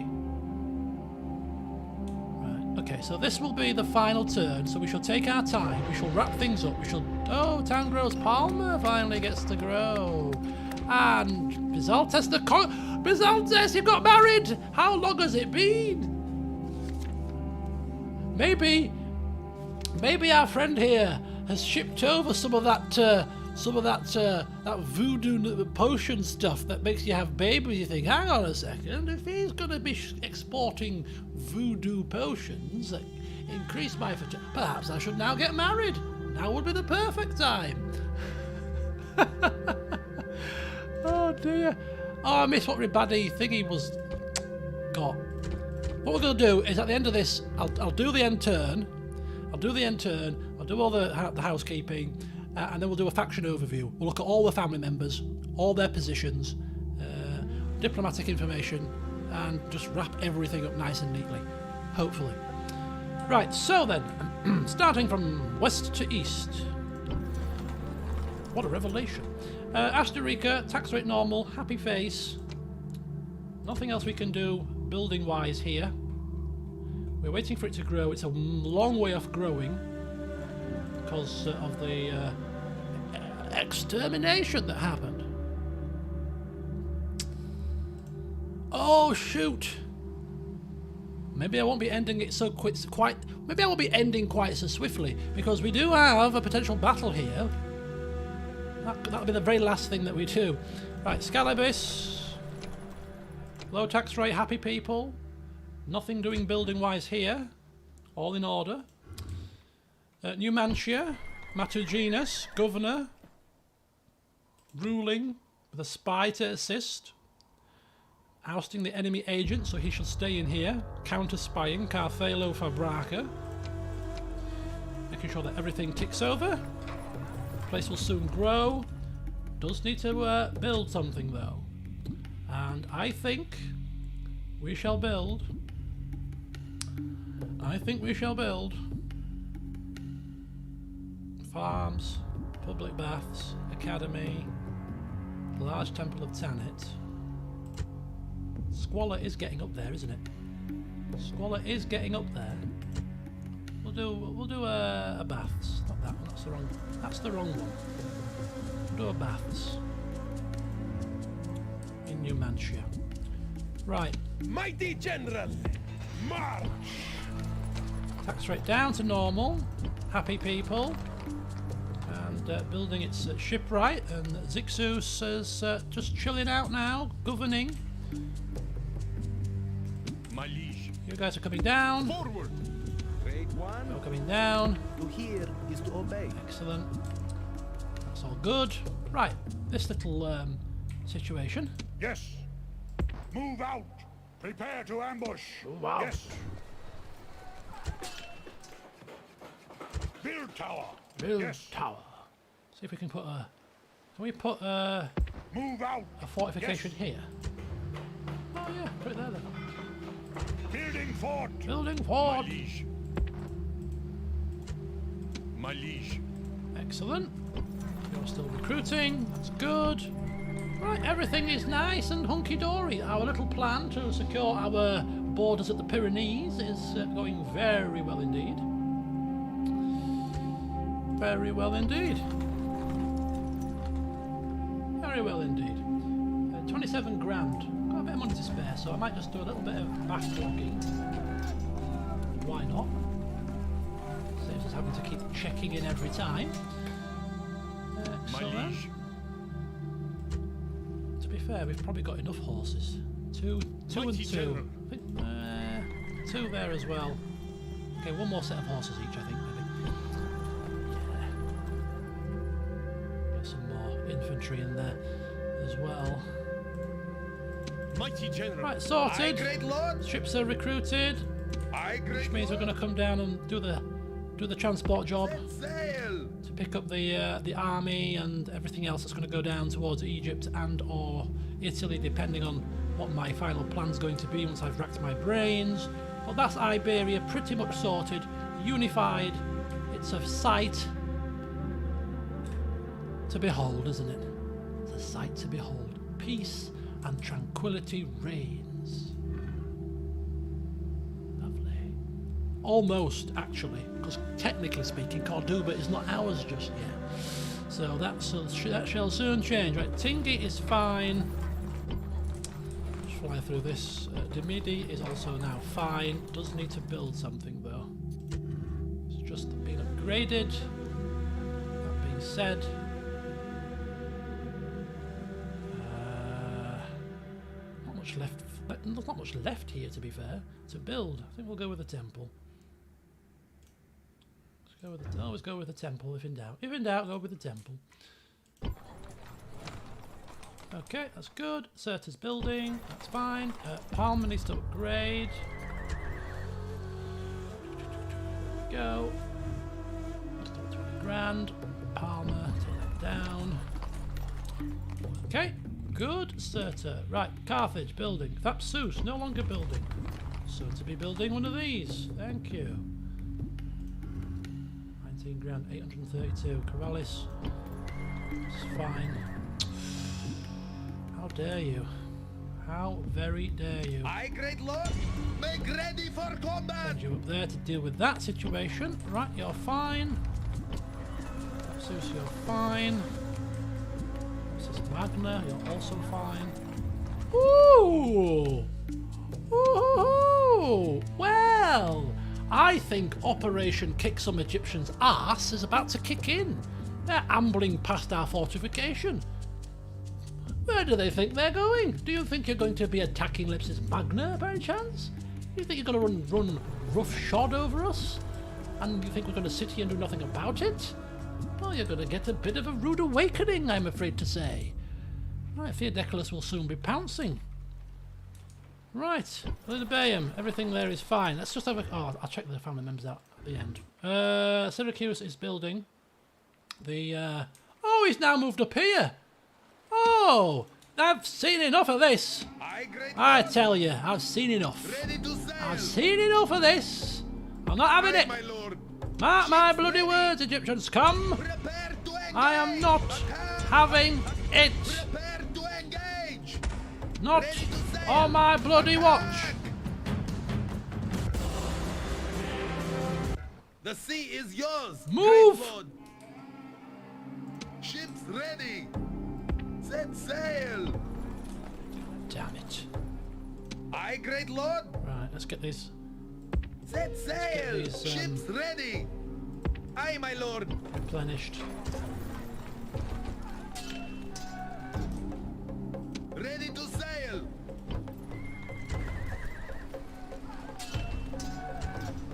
Okay, so this will be the final turn, so we shall take our time, we shall wrap things up, we shall... Oh, Tangro's Palmer finally gets to grow. And Bisaltas Bisaltas, you got married! How long has it been? Maybe our friend here has shipped over some of that voodoo potion stuff that makes you have babies. You think, hang on a second, if he's going to be exporting voodoo potions that increase my fertility, perhaps I should now get married. Now would be the perfect time. Oh dear. Oh, I missed what Ribadi thingy was got. What we're going to do is at the end of this, I'll do the end turn. I'll do all the housekeeping. And then we'll do a faction overview. We'll look at all the family members, all their positions, diplomatic information, and just wrap everything up nice and neatly. Hopefully. Right, so then, starting from west to east. What a revelation. Asterica, tax rate normal, happy face. Nothing else we can do building-wise here. We're waiting for it to grow. It's a long way off growing because of the extermination that happened. Oh, shoot! Maybe I won't be ending it so maybe I won't be ending quite so swiftly, because we do have a potential battle here. That'll be the very last thing that we do. Right, Scalibus. Low tax rate, happy people. Nothing doing building-wise here. All in order. Numantia. Matuginus. Governor. Ruling. With a spy to assist. Ousting the enemy agent, so he should stay in here. Counter-spying, Carthalo Fabraca. Making sure that everything ticks over. Place will soon grow. Does need to build something though. And I think we shall build. Farms, public baths, academy, large temple of Tanit. Squalor is getting up there, isn't it? Squalor is getting up there. We'll do a baths. Not that one. That's the wrong one. We'll do a baths in Numantia. Right. Mighty General, march! Tax rate down to normal. Happy people. And building its shipwright. And Zeus is just chilling out now, governing. My liege. You guys are coming down. Forward. Grade 1. You're coming down. To hear is to obey. Excellent. That's all good. Right, this little situation. Yes. Move out. Prepare to ambush. Move out. Yes. Build tower. Build Yes. tower. See if we can put a... Can we put a Move out. fortification here? Oh yeah, put it there then. Building fort. Building My fort. liege. My liege. Excellent. You're still recruiting. That's good. Right, everything is nice and hunky-dory. Our little plan to secure our borders at the Pyrenees is going very well indeed. Very well indeed. Very well indeed. 27 grand. Got a bit of money to spare, so I might just do a little bit of backlogging. Why not? Saves us having to keep checking in every time. My Excellent. liege. To be fair, we've probably got enough horses. Two Mighty and two. General. I think, two there as well. Okay, one more set of horses each, I think, maybe. Yeah. Get some more infantry in there as well. Mighty General. Right, Aye, sorted. great lord. Ships are recruited, Aye, great which means we're lord. going to come down and do the transport job Set sail. to pick up the army and everything else that's going to go down towards Egypt and or Italy, depending on what my final plan's going to be once I've racked my brains. But that's Iberia pretty much sorted, unified. It's a sight to behold, isn't it? It's a sight to behold. Peace and tranquility reigns. Lovely. Almost, actually, because technically speaking, Cordoba is not ours just yet. So that shall soon change. Right, Tingi is fine. Just fly through this. Demidi is also now fine. Does need to build something though. It's just been upgraded. That being said, not much left. There's not much left here, to be fair, to build. I think we'll go with the temple. Always go with the temple if in doubt. If in doubt, go with the temple. Okay, that's good. Certa's building, that's fine. Palmer needs to upgrade. Go. Let's do 20 grand. Palmer, take that down. Okay, good. Certa. Right, Carthage building. Thapsus, no longer building. Soon to be building one of these. Thank you. 17 grand, 832. Celius, it's fine. How dare you? How very dare you? I, great lord, make ready for combat. Send you up there to deal with that situation. Right, you're fine. Zeus, you're fine. This is Magna, you're also fine. Ooh! Ooh! Well, I think Operation Kick Some Egyptians' Arse is about to kick in. They're ambling past our fortification. Where do they think they're going? Do you think you're going to be attacking Lipsis Magna by any chance? You think you're going to run roughshod over us? And you think we're going to sit here and do nothing about it? Well, you're going to get a bit of a rude awakening, I'm afraid to say. Right, Theodecalus will soon be pouncing. Right, Lidobaeum, everything there is fine. Let's just have a... Oh, I'll check the family members out at the end. Syracuse is building the... Oh, he's now moved up here! Oh, I've seen enough of this. I tell you, I've seen enough. Ready to sail. I've seen enough of this. I'm not having it. My lord. Mark my bloody words, Egyptians, come. Prepare to engage. I am not Attack. having it. Prepare to engage. Not Ready to sail. on my bloody watch. Attack. The sea is yours. Move. Great lord. Ships ready. Set sail. Damn it. I, great lord. Right, let's get these Set sail. these, Ships ready. Aye, my lord. replenished. Ready to sail.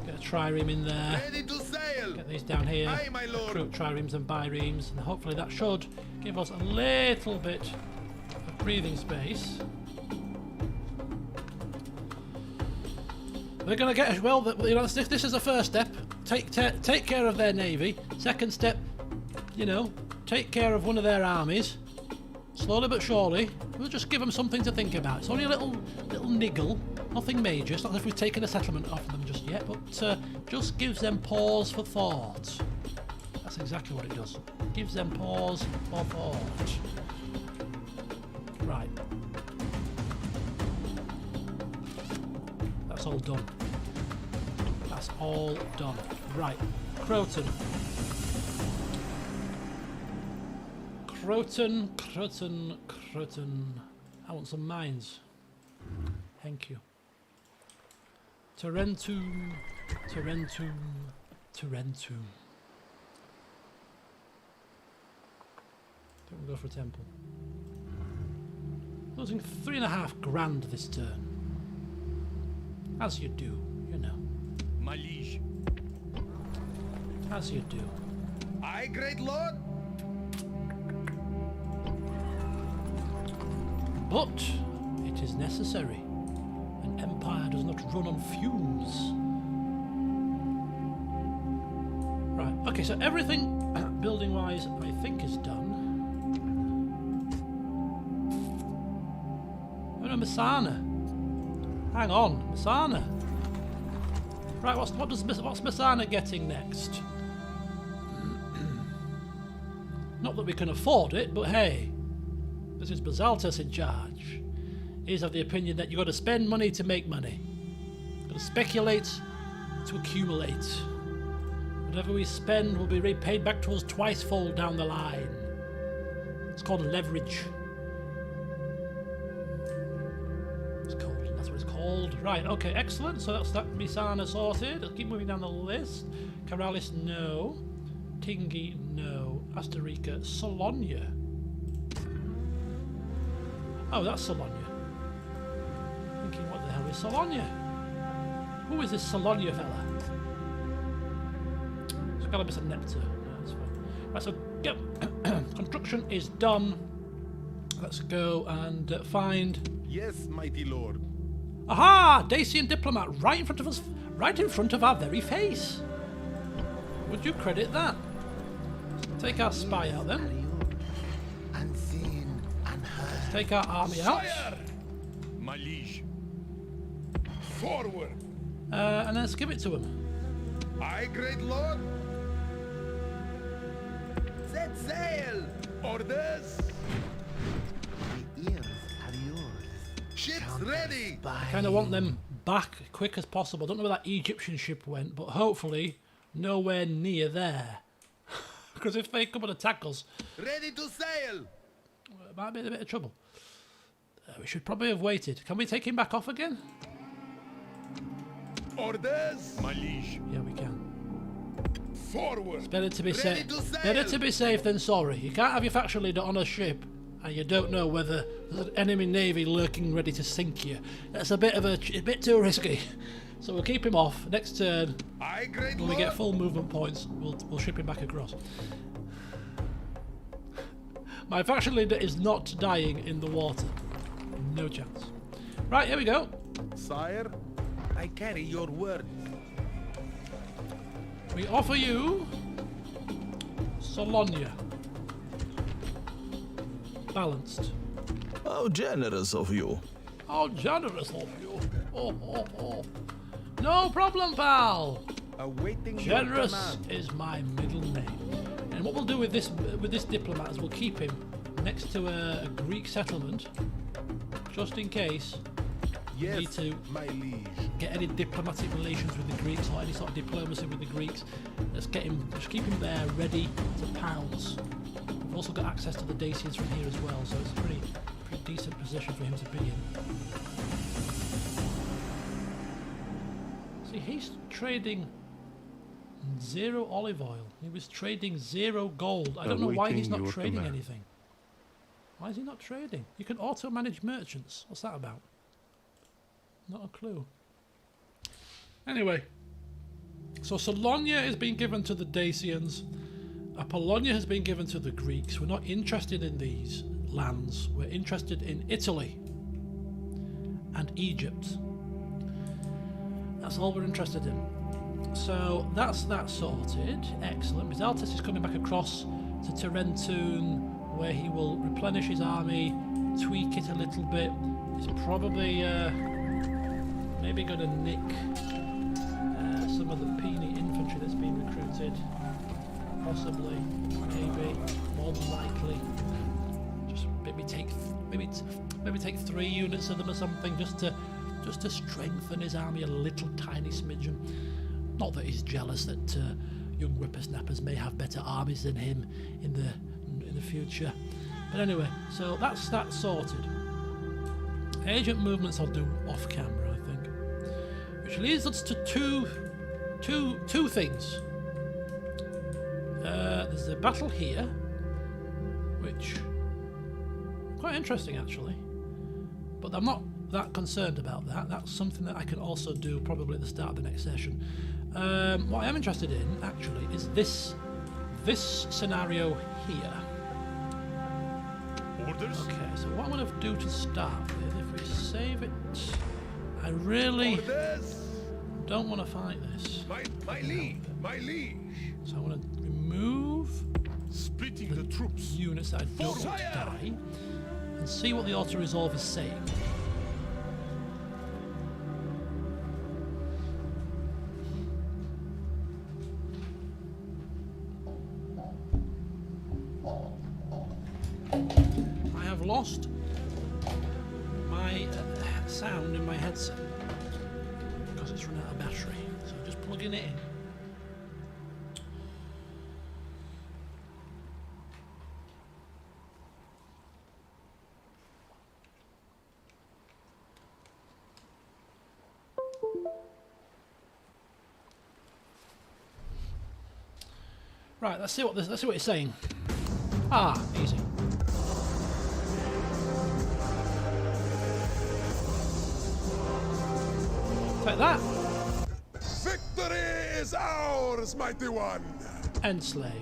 Get a trireme in there. Ready to sail. Get these down here. Aye, my lord. Recruit triremes and biremes, and hopefully that should give us a little bit of breathing space. We're going to get, well, you know, this is the first step. Take care of their navy. Second step, you know, take care of one of their armies. Slowly but surely, we'll just give them something to think about. It's only a little niggle, nothing major. It's not as if we've taken a settlement off them just yet, but just gives them pause for thought. That's exactly what it does. Gives them pause for thought. Right. That's all done. That's all done. Right. Croton. Croton. I want some mines. Thank you. Tarentum. We'll go for a temple. Losing 3.5 grand this turn. As you do, you know. My liege. As you do. I, great lord. But it is necessary. An empire does not run on fumes. Right, okay, so everything building-wise I think is done. Oh no, Messana. Hang on, Messana. Right, what's Messana getting next? Not that we can afford it, but hey, this is Basaltus in charge. He's of the opinion that you've got to spend money to make money. You've got to speculate to accumulate. Whatever we spend will be repaid back to us twice-fold down the line. It's called leverage. That's what it's called. Right, okay, excellent. So that's that Misana sorted. Let's keep moving down the list. Caralis, no. Tingi, no. Asterica, Solonia. Oh, that's Solonia. Thinking, what the hell is Solonia? Who is this Solonia fella? Scalibus and Neptune. No, that's fine. Right, so yep. Construction is done. Let's go and find. Yes, mighty lord. Aha! Dacian diplomat right in front of us, right in front of our very face. Would you credit that? Take our spy out then. Unseen, unheard. Take our army out. Fire! My liege. Forward. And let's give it to him. I, great lord. Set sail! Orders! The ears are yours. Ships ready! I kind of want them back as quick as possible. I don't know where that Egyptian ship went, but hopefully nowhere near there. Because if they come and attack us, Ready to sail! it might be in a bit of trouble. We should probably have waited. Can we take him back off again? Orders! My liege. Yeah, we can. Forward! Better to be Ready safe. to sail! Better to be safe than sorry. You can't have your faction leader on a ship and you don't know whether there's an enemy navy lurking ready to sink you. That's a bit too risky. So we'll keep him off. Next turn, Aye, great when we lord! get full movement points, we'll ship him back across. My faction leader is not dying in the water. No chance. Right, here we go. Sire, I carry your word. We offer you Solonia. Balanced. How generous of you. How generous of you. Oh. No problem, pal. Awaiting your Generous command. is my middle name. And what we'll do with this diplomat is we'll keep him next to a Greek settlement, just in case we need Yes, to my liege. get any diplomatic relations with the Greeks or any sort of diplomacy with the Greeks. Let's get him, just keep him there, ready to pounce. We've also got access to the Dacians from here as well, so it's a pretty decent position for him to be in. See, he's trading 0 olive oil. He was trading 0 gold. I don't know why he's not Awaiting your trading command. anything. Why is he not trading? You can auto-manage merchants. What's that about? Not a clue. Anyway, so Solonia is being given to the Dacians. Apollonia has been given to the Greeks. We're not interested in these lands. We're interested in Italy and Egypt. That's all we're interested in. So that's that sorted. Excellent. Bizaltis is coming back across to Tarentum, where he will replenish his army, tweak it a little bit. He's probably maybe going to nick some of the Peony infantry that's been recruited. Possibly, maybe, more than likely. Just maybe take 3 units of them or something, just to strengthen his army a little tiny smidgen. Not that he's jealous that young whippersnappers may have better armies than him in the future. But anyway, so that's that sorted. Agent movements I'll do off camera, I think. Which leads us to two things. There's a battle here, which quite interesting actually, but I'm not that concerned about that. That's something that I can also do probably at the start of the next session. What I am interested in actually is this scenario here. Orders? Okay, so what I'm going to do to start with, if we save it, I really Orders! don't want to fight this. My liege! My liege! So I want to remove Splitting the troops. units that I don't want to die and see what the auto-resolve is saying. I have lost my sound in my headset because it's run out of battery, so I'm just plugging it in. Right, let's see what it's saying. Ah, easy. Take that. Victory is ours, mighty one! Enslave.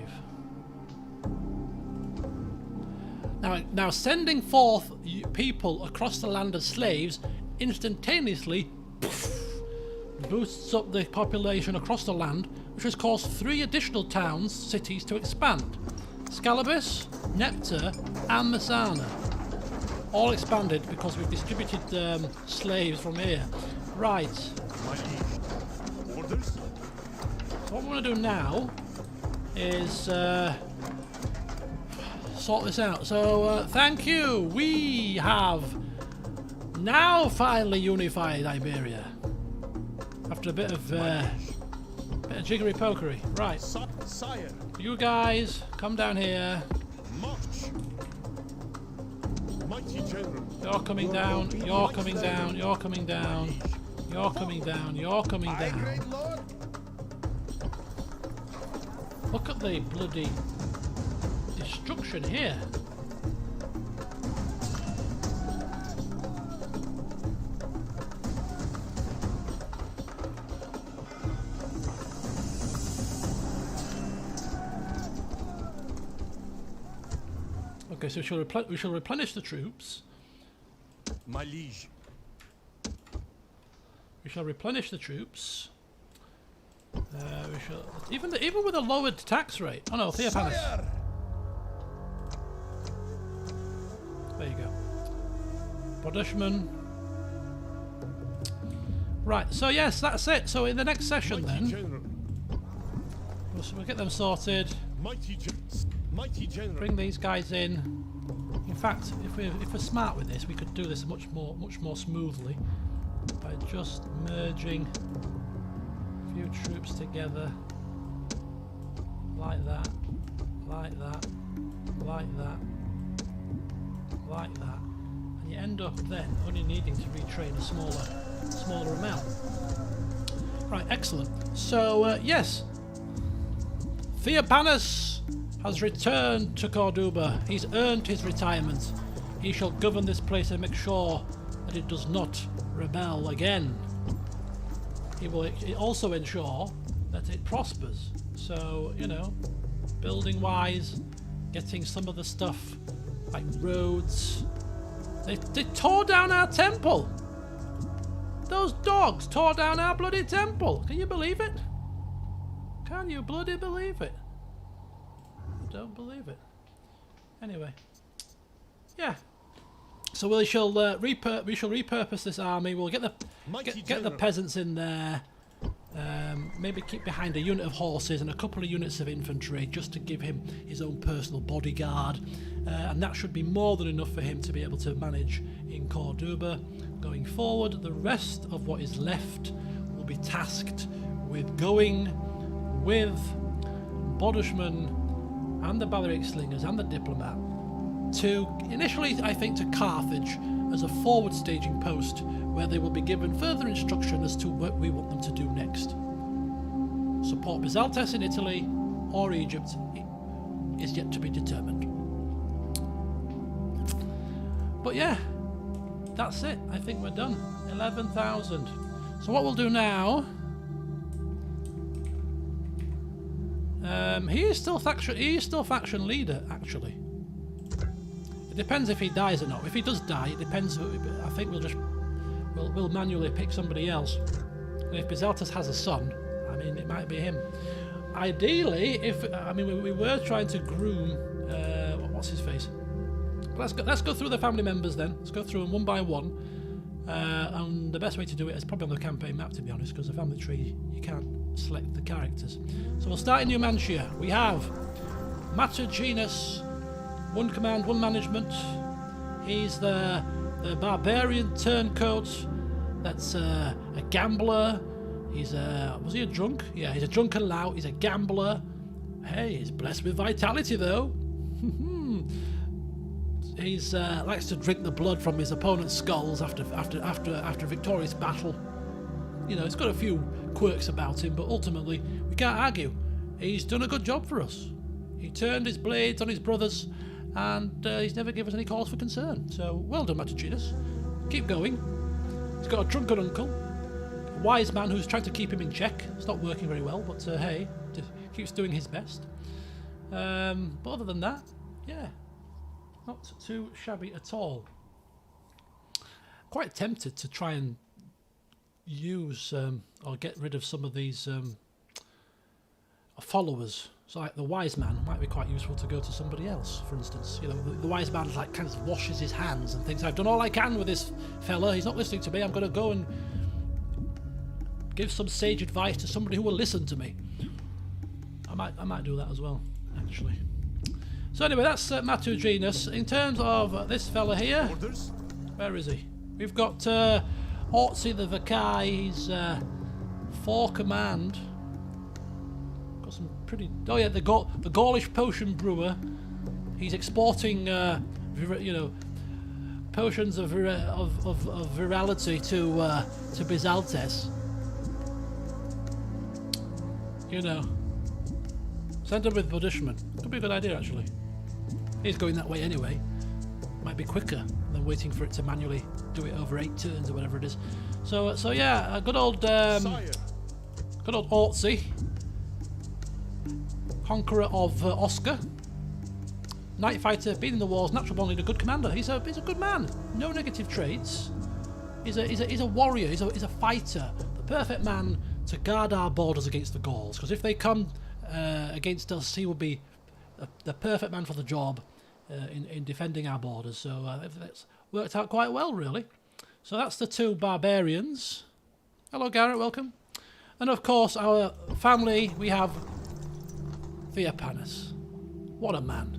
Now sending forth people across the land as slaves instantaneously boosts up the population across the land, which has caused 3 additional towns, cities to expand. Scalabus, Nepta, and Messana. All expanded because we've distributed slaves from here. Right. My liege. Orders? What we want to do now is sort this out. So thank you. We have now finally unified Iberia after a bit of jiggery pokery. Right, Sire, you guys come down here. march. Mighty general. You're coming down. You're coming down. You're coming down. You're coming down. You're coming I, down. great lord. Look at the bloody destruction here. Okay, so we shall replenish the troops. My liege. We shall replenish the troops. We shall even with a lowered tax rate. Oh no, Theopanis. Sire. There you go. Bodishman. Right, so yes, that's it. So in the next session Mighty then, general. we'll get them sorted. Mighty general. Bring these guys in. In fact, if we're smart with this, we could do this much more smoothly by just merging a few troops together, like that, like that, like that, like that, and you end up then only needing to retrain a smaller amount. Right, excellent. So yes, Theopanis has returned to Corduba. He's earned his retirement. He shall govern this place and make sure that it does not rebel again. He will also ensure that it prospers. So, you know, building wise, getting some of the stuff like roads. They tore down our temple. Those dogs tore down our bloody temple. Can you believe it? Can you bloody believe it? Don't believe it. Anyway, yeah. So we shall repurpose this army. We'll get the peasants in there. Maybe keep behind a unit of horses and a couple of units of infantry just to give him his own personal bodyguard, and that should be more than enough for him to be able to manage in Corduba going forward. The rest of what is left will be tasked with going with Bodishman and the Balearic Slingers and the Diplomat to, initially I think, to Carthage as a forward staging post where they will be given further instruction as to what we want them to do next. Support Byzaltes in Italy or Egypt is yet to be determined. But yeah, that's it. I think we're done. 11,000. So what we'll do now... he is still faction leader, actually. It depends if he dies or not. If he does die, it depends. I think we'll manually pick somebody else. And if Byzaltes has a son, I mean, it might be him. Ideally, we were trying to groom what's his face. Let's go through the family members then. Let's go through them one by one. And the best way to do it is probably on the campaign map, to be honest, because the family tree you can't select the characters. So we'll start in Numantia. We have Matagenus, 1 command, 1 management. He's the barbarian turncoat. That's a gambler. He's was he a drunk? Yeah, he's a drunken lout. He's a gambler. Hey, he's blessed with vitality though. He's likes to drink the blood from his opponent's skulls after a victorious battle. You know, it's got a few quirks about him, but ultimately we can't argue. He's done a good job for us. He turned his blades on his brothers, and he's never given us any cause for concern. So well done, Matagenus. Keep going. He's got a drunken uncle, a wise man who's trying to keep him in check. It's not working very well, but hey, keeps doing his best. But other than that, yeah, not too shabby at all. Quite tempted to try and use or get rid of some of these followers. So like the wise man might be quite useful to go to somebody else, for instance. You know, the wise man like kind of washes his hands and thinks, I've done all I can with this fella, he's not listening to me, I'm going to go and give some sage advice to somebody who will listen to me. I might do that as well, actually. So anyway, that's Matuginus. In terms of this fella here, Orders? where is he? We've got Ortzi the Vakai. He's 4 command. Got some pretty... Oh yeah, the Gaulish potion brewer. He's exporting, you know, potions of virality to Bizaltes. You know, send him with Budishman. Could be a good idea actually. He's going that way anyway. Might be quicker than waiting for it to manually do it over 8 turns or whatever it is. So yeah, a good old Ortzi, conqueror of Oscar. Knight fighter, been in the wars, natural born leader, good commander. He's a good man. No negative traits. He's a warrior. He's a fighter. The perfect man to guard our borders against the Gauls. Because if they come against us, he will be the perfect man for the job in defending our borders. So that's worked out quite well, really. So that's the 2 barbarians. Hello, Garrett. Welcome. And of course, our family. We have Theopanis. What a man.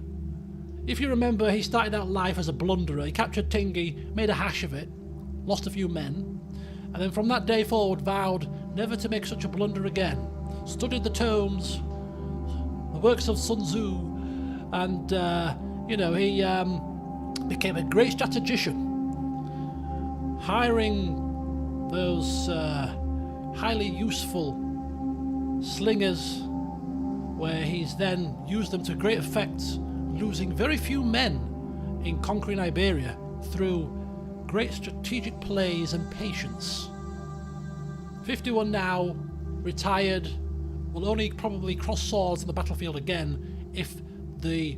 If you remember, he started out life as a blunderer. He captured Tingi, made a hash of it, lost a few men, and then from that day forward vowed never to make such a blunder again. Studied the tomes, the works of Sun Tzu, and, you know, he became a great strategician, hiring those highly useful slingers, where he's then used them to great effect, losing very few men in conquering Iberia through great strategic plays and patience. 51 now, retired, will only probably cross swords on the battlefield again if the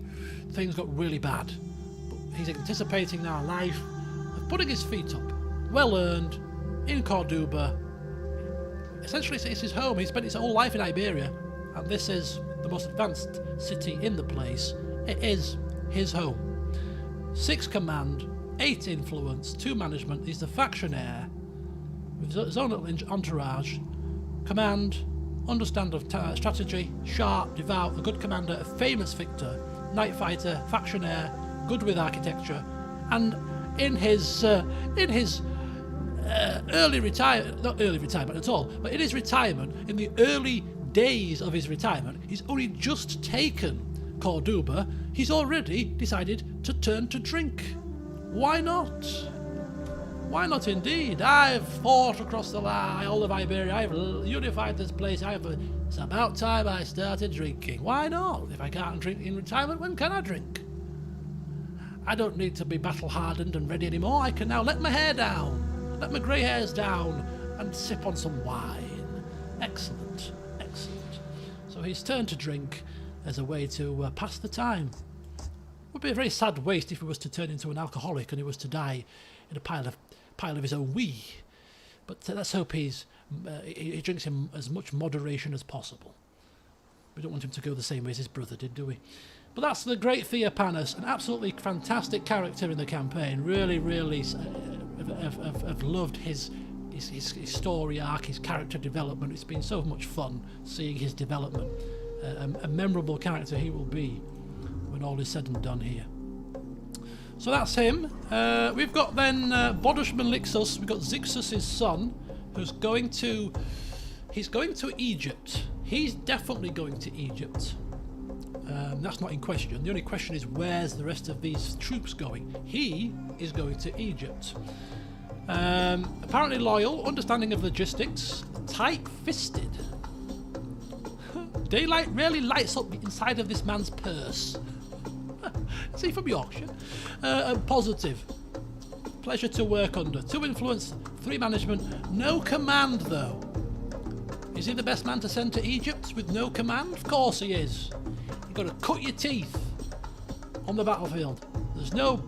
things got really bad. But he's anticipating now a life of putting his feet up, well earned, in Corduba. Essentially it's his home. He spent his whole life in Iberia, and this is the most advanced city in the place. It is his home. 6 command, 8 influence, 2 management. He's the factionaire with his own little entourage. Command, understand of strategy, sharp, devout, a good commander, a famous victor, knight fighter, factionaire, good with architecture, and in his early retirement, not early retirement at all, but in his retirement, in the early days of his retirement, he's only just taken Corduba. He's already decided to turn to drink. Why not? Why not indeed? I've fought across the all of Iberia. I've unified this place. It's about time I started drinking. Why not? If I can't drink in retirement, when can I drink? I don't need to be battle hardened and ready anymore. I can now let my hair down, let my grey hairs down, and sip on some wine. Excellent, excellent. So he's turned to drink as a way to pass the time. Would be a very sad waste if he was to turn into an alcoholic and he was to die in a pile of his own wee. But let's hope he drinks in as much moderation as possible. We don't want him to go the same way as his brother did, do we? But that's the great Theopanis, an absolutely fantastic character in the campaign. Really, really have loved his story arc, his character development. It's been so much fun seeing his development. A memorable character he will be when all is said and done here. So that's him. We've got then Bodushman Lixus. We've got Zixus' son, who's going to Egypt. He's definitely going to Egypt. That's not in question. The only question is, where's the rest of these troops going? He is going to Egypt. Apparently loyal, understanding of logistics, tight-fisted. Daylight really lights up the inside of this man's purse. Is he from Yorkshire? And positive. Pleasure to work under. 2 influence, 3 management. No command, though. Is he the best man to send to Egypt with no command? Of course he is. You've got to cut your teeth on the battlefield. There's no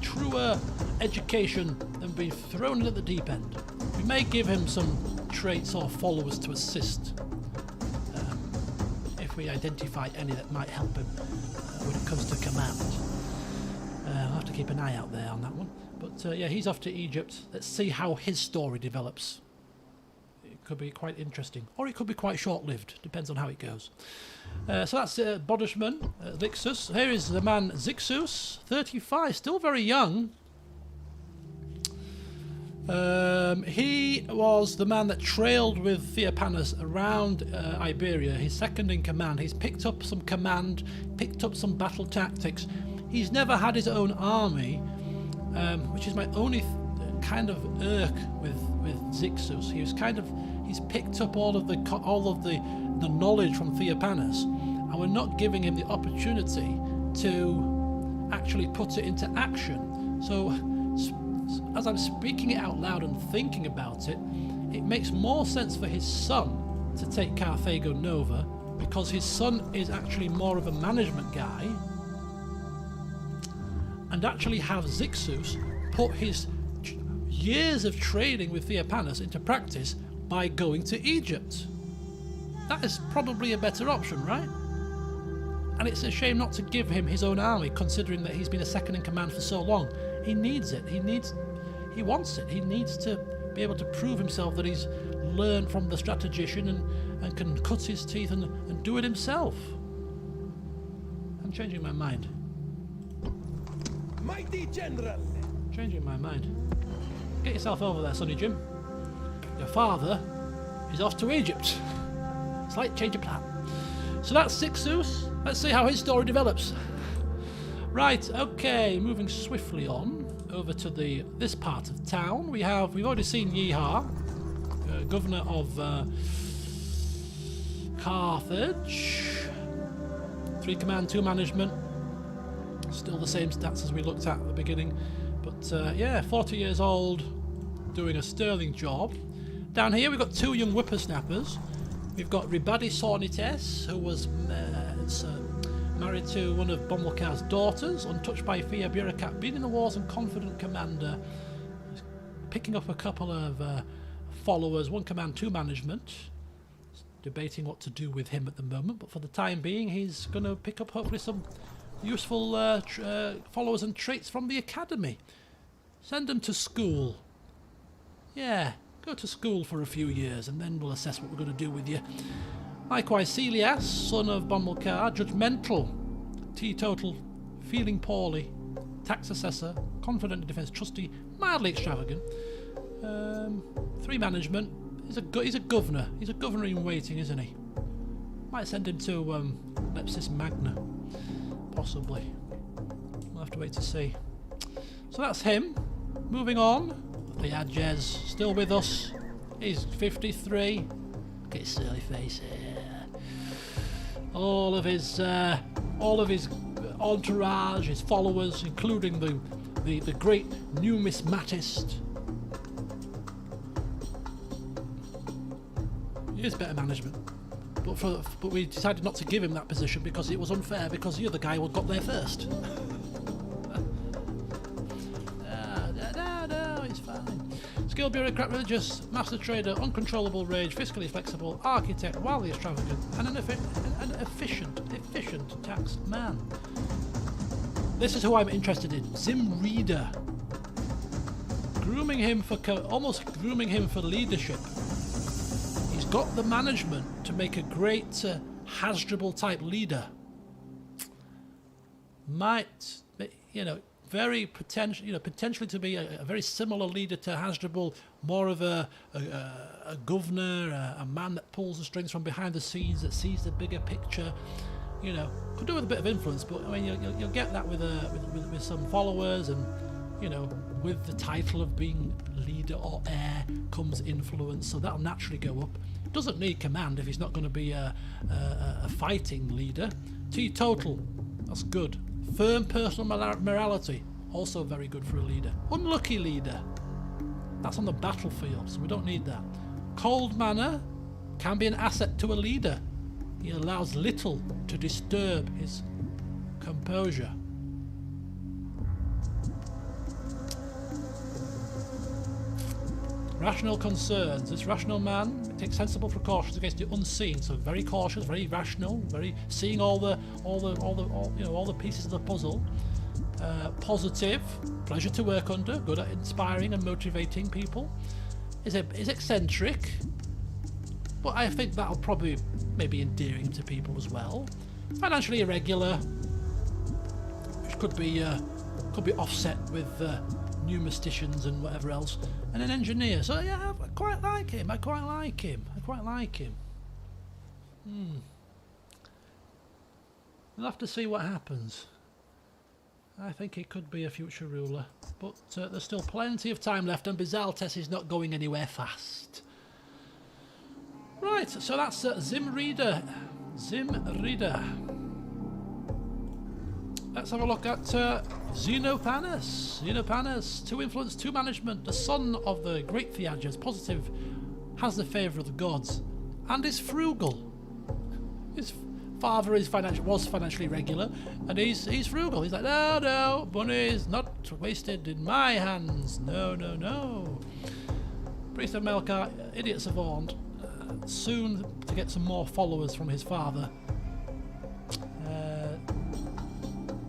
truer education than being thrown in at the deep end. We may give him some traits or followers to assist, if we identify any that might help him when it comes to command. I'll have to keep an eye out there on that one. But yeah, he's off to Egypt. Let's see how his story develops. could be quite interesting, or it could be quite short-lived. Depends on how it goes. So that's Bodishman, Lixus. Here is the man Zixus, 35, still very young. He was the man that trailed with Theopanis around Iberia, his second in command. He's picked up some command, picked up some battle tactics. He's never had his own army, which is my only kind of irk with Zixus. He's picked up all of the knowledge from Theopanis, and we're not giving him the opportunity to actually put it into action. So as I'm speaking it out loud and thinking about it, it makes more sense for his son to take Carthago Nova, because his son is actually more of a management guy, and actually have Zixus put his years of training with Theopanis into practice by going to Egypt. That is probably a better option, right? And it's a shame not to give him his own army, considering that he's been a second in command for so long. He needs it. He wants it. He needs to be able to prove himself that he's learned from the strategician and can cut his teeth and do it himself. I'm changing my mind. Mighty General! Changing my mind. Get yourself over there, Sonny Jim. Your father is off to Egypt. Slight change of plan. So that's Zixus. Let's see how his story develops. Right, okay, moving swiftly on over to this part of town. We've already seen Yeehaw, governor of Carthage. 3 command, 2 management. Still the same stats as we looked at the beginning. But yeah, 40 years old, doing a sterling job. Down here we've got 2 young whippersnappers. We've got Ribadi Sornites, who was married to one of Bomilcar's daughters, untouched by fear, bureaucrat, been in the wars and confident commander, picking up a couple of followers, 1 command, 2 management. Debating what to do with him at the moment, but for the time being he's going to pick up hopefully some useful followers and traits from the academy. Send them to school. Yeah, go to school for a few years and then we'll assess what we're going to do with you. Likewise, Celius, son of Bomilcar, judgmental, teetotal, feeling poorly, tax assessor, confident in defence, trusty, mildly extravagant. 3 management. He's a governor. He's a governor in waiting, isn't he? Might send him to Lepsis Magna. Possibly. We'll have to wait to see. So that's him. Moving on. The Adjez still with us. He's 53. Look at his surly face here. All of his entourage, his followers, including the great numismatist. He is better management. But we decided not to give him that position because it was unfair, because the other guy got there first. No, it's fine. Skilled bureaucrat, religious, master trader, uncontrollable rage, fiscally flexible, architect, wildly extravagant, and an efficient tax man. This is who I'm interested in. Zim Reader. Almost grooming him for leadership. He's got the management to make a great Hasdrubal type leader. Might, very potentially to be a very similar leader to Hasdrubal, more of a governor, a man that pulls the strings from behind the scenes, that sees the bigger picture. Could do with a bit of influence, but I mean you'll get that with some followers, and with the title of being leader or heir comes influence, so that'll naturally go up. Doesn't need command if he's not going to be a fighting leader. Teetotal, that's good. Firm personal morality, also very good for a leader. Unlucky leader, that's on the battlefield, so we don't need that. Cold manner can be an asset to a leader. He allows little to disturb his composure. Rational concerns. This rational man takes sensible precautions against the unseen. So very cautious, very rational, very seeing all the pieces of the puzzle. Positive, pleasure to work under, good at inspiring and motivating people. Is eccentric, but I think that'll probably maybe endearing to people as well. Financially irregular, which could be offset with numismaticians and whatever else, and an engineer. So yeah, I quite like him. We'll have to see what happens. I think he could be a future ruler, but there's still plenty of time left, and Bizaltes is not going anywhere fast. Right, so that's Zimrida. Let's have a look at Xenopanes. Xenopanes, 2 influence, 2 management, the son of the great Theages, positive, has the favour of the gods, and is frugal. His father is was financially regular, and he's frugal. He's like, no, money is not wasted in my hands. No. Priest of Melkar, idiot savant, soon to get some more followers from his father.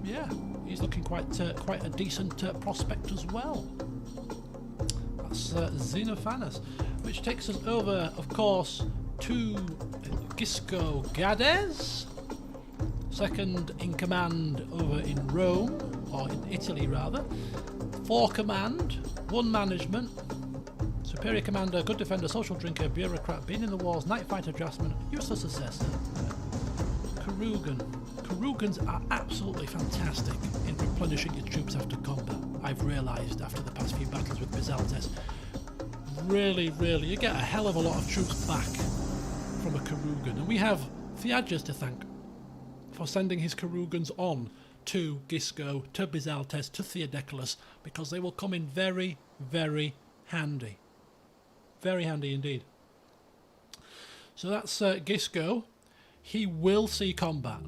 Yeah, he's looking quite a decent prospect as well. That's Xenophanes, which takes us over, of course, to Gisco Gades, second in command over in Rome, or in Italy rather. 4 command, 1 management, superior commander, good defender, social drinker, bureaucrat, been in the wars, night fighter, draftsman, useless assessor. Karugans are absolutely fantastic in replenishing your troops after combat. I've realised after the past few battles with Bizaltes, really, you get a hell of a lot of troops back from a Karugan, and we have Theages to thank for sending his Karugans on to Gisco, to Bizaltes, to Theodecalus, because they will come in very, very handy. Very handy indeed. So that's Gisco. He will see combat.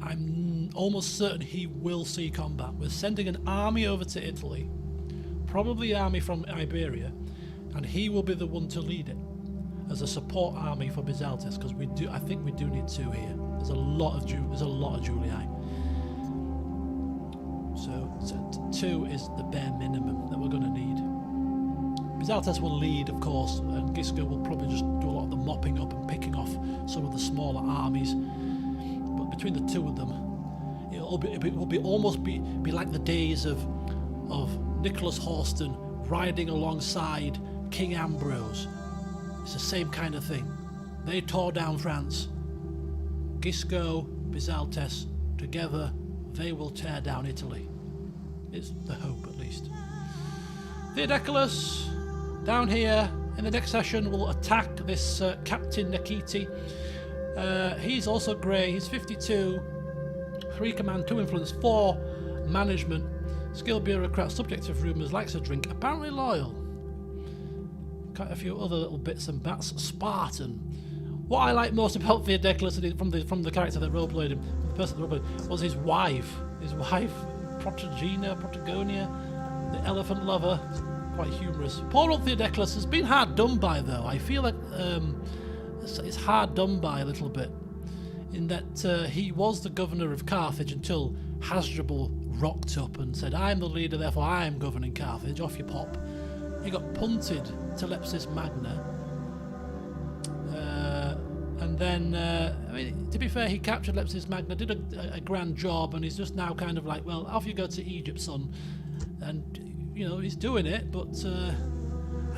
I'm almost certain he will see combat. We're sending an army over to Italy, probably an army from Iberia, and he will be the one to lead it as a support army for Bizaltes, because I think we do need 2 here. There's a lot of Julii. So 2 is the bare minimum that we're going to need. Bizaltes will lead, of course, and Gisco will probably just do a lot of the mopping up and picking off some of the smaller armies. But between the 2 of them, it will almost be like the days of Nicholas Horston riding alongside King Ambrose. It's the same kind of thing. They tore down France. Gisco, Bizaltes, together, they will tear down Italy. It's the hope, at least. Theodecalus, down here, in the next session, will attack this Captain Nikiti. He's also grey. He's 52. 3 command, 2 influence, 4 management. Skilled bureaucrat, subject of rumours, likes a drink, apparently loyal. Quite a few other little bits and bats. Spartan. What I like most about Theodecalus from the character that roleplayed him, the person that roleplayed, was his wife. His wife, Protagonia, the elephant lover. Quite humorous. Poor old Theodecalus has been hard done by, though. I feel like it's hard done by a little bit, in that he was the governor of Carthage until Hasdrubal rocked up and said, I'm the leader, therefore I'm governing Carthage. Off you pop. He got punted to Lepsis Magna. And then, I mean, to be fair, he captured Lepsis Magna, did a grand job, and he's just now kind of like, well, off you go to Egypt, son. And you know, he's doing it, but I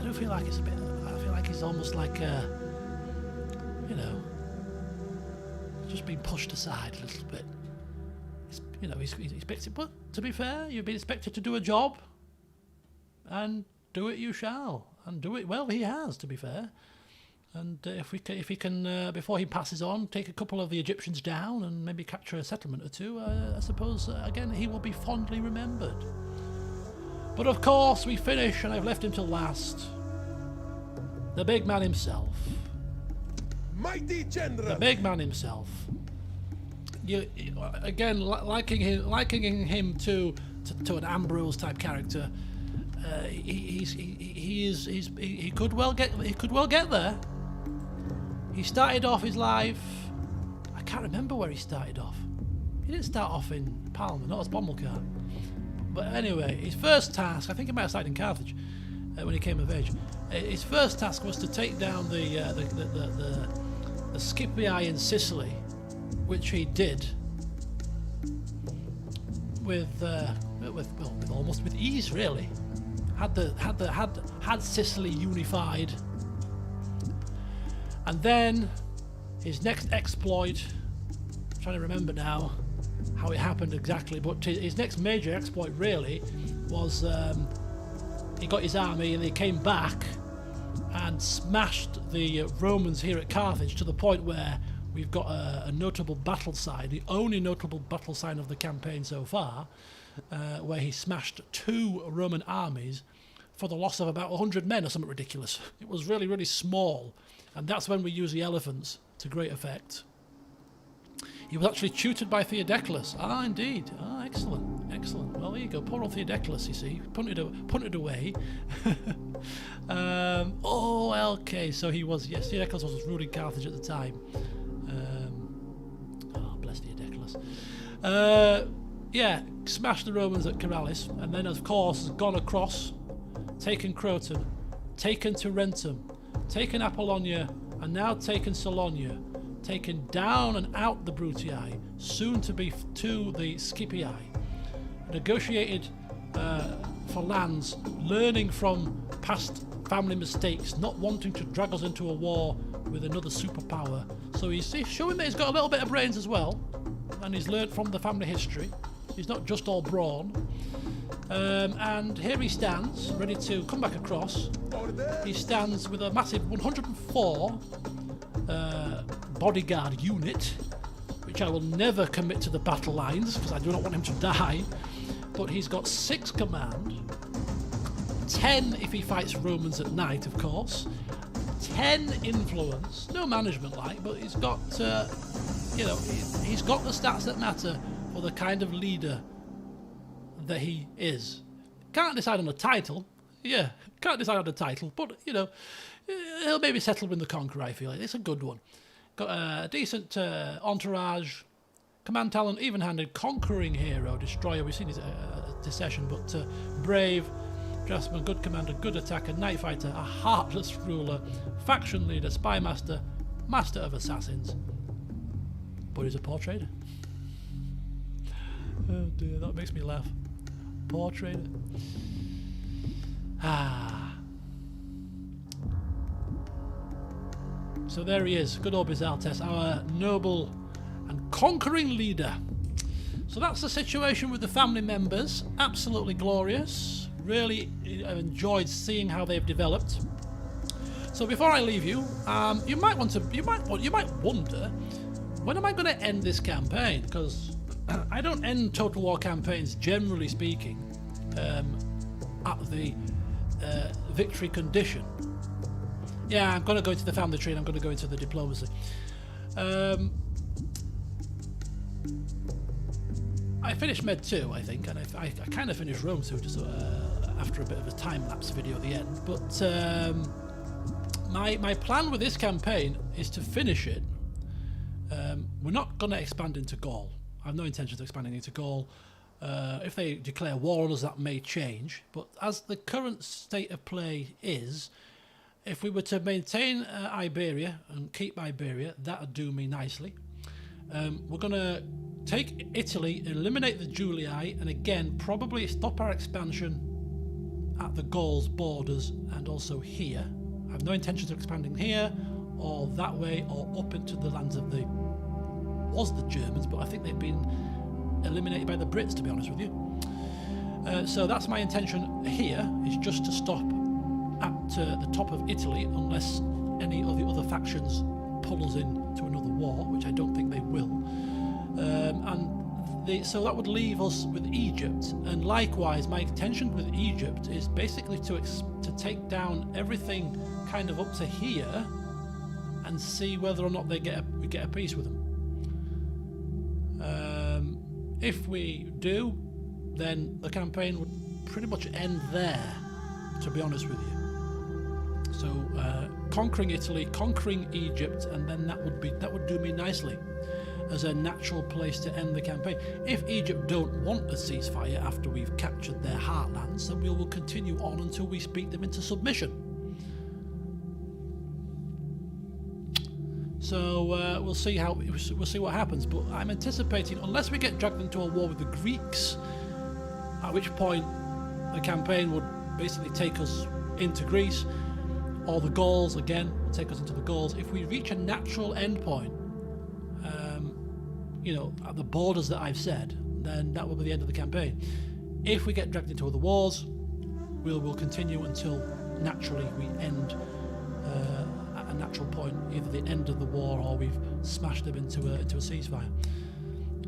do feel like it's a bit. I feel like he's almost like, you know, just being pushed aside a little bit. He's expected. But to be fair, you've been expected to do a job, and do it you shall, and do it well. He has, to be fair. And if he can, before he passes on, take a couple of the Egyptians down and maybe capture a settlement or 2, I suppose again he will be fondly remembered. But of course, we finish, and I've left him till last. The big man himself. Mighty general. The big man himself. You again likening him to an Ambrose type character. He could well get there. He started off his life. I can't remember where he started off. He didn't start off in Palma, not as Bommelkar. But anyway, his first task, I think he might have started in Carthage. when he came of age. His first task was to take down the Scipii in Sicily, which he did with almost with ease, really. Had Sicily unified, and then his next exploit. I'm trying to remember now how it happened exactly, but his next major exploit really was he got his army and they came back and smashed the Romans here at Carthage to the point where we've got a notable battle sign, the only notable battle sign of the campaign so far, where he smashed 2 Roman armies for the loss of about 100 men or something ridiculous. It was really, really small, and that's when we use the elephants to great effect. He was actually tutored by Theodeclus. Ah, indeed. Ah, excellent, excellent. Well, there you go. Poor old Theodeclus, you see, punted away. Okay. So he was. Yes, Theodeclus was ruling Carthage at the time. Bless Theodeclus. Yeah, smashed the Romans at Celius, and then, of course, has gone across, taken Croton, taken Tarentum, taken Apollonia, and now taken Salonia. Taken down and out the Brutii, soon to be to the Scipii, negotiated for lands, learning from past family mistakes, not wanting to drag us into a war with another superpower. So he's showing that he's got a little bit of brains as well, and he's learned from the family history. He's not just all brawn. And here he stands, ready to come back across. He stands with a massive 104 bodyguard unit, which I will never commit to the battle lines because I do not want him to die. But he's got 6 command, 10 if he fights Romans at night, of course, 10 influence, no management like, but he's got, he's got the stats that matter for the kind of leader that he is. Can't decide on a title, can't decide on a title, but he'll maybe settle with the Conqueror. I feel like it's a good one. Got a decent entourage, command talent, even-handed, conquering hero, destroyer. We've seen his session, but brave, draftsman, good commander, good attacker, night fighter, a heartless ruler, faction leader, spy master, master of assassins. But he's a poor trader. Oh dear, that makes me laugh. Poor trader. So there he is, good old Bizartes, our noble and conquering leader. So that's the situation with the family members. Absolutely glorious. Really enjoyed seeing how they've developed. So before I leave you, you might wonder, when am I going to end this campaign? Because I don't end Total War campaigns, generally speaking, at the victory condition. Yeah, I'm going to go into the family tree and I'm going to go into the diplomacy. I finished Med 2, I think, and I kind of finished Rome 2 just after a bit of a time-lapse video at the end. But my plan with this campaign is to finish it. We're not going to expand into Gaul. I have no intention of expanding into Gaul. If they declare war on us, that may change. But as the current state of play is, if we were to maintain Iberia and keep Iberia, that would do me nicely. We're going to take Italy, eliminate the Julii, and again, probably stop our expansion at the Gauls borders and also here. I have no intentions of expanding here, or that way, or up into the lands of the Germans, but I think they've been eliminated by the Brits, to be honest with you. So that's my intention here, is just to stop at the top of Italy, unless any of the other factions pull us into another war, which I don't think they will. So that would leave us with Egypt, and likewise my intention with Egypt is basically to take down everything kind of up to here and see whether or not we get a peace with them. If we do, then the campaign would pretty much end there, to be honest with you. So conquering Italy, conquering Egypt, and then that would do me nicely. as a natural place to end the campaign. If Egypt don't want a ceasefire after we've captured their heartlands, then we will continue on until we beat them into submission. So we'll see what happens. But I'm anticipating, unless we get dragged into a war with the Greeks, at which point the campaign would basically take us into Greece, or the Gauls again would take us into the Gauls. If we reach a natural endpoint, you know, at the borders that I've said, then that will be the end of the campaign. If we get dragged into other wars, we'll continue until naturally we end at a natural point, either the end of the war or we've smashed them into a ceasefire.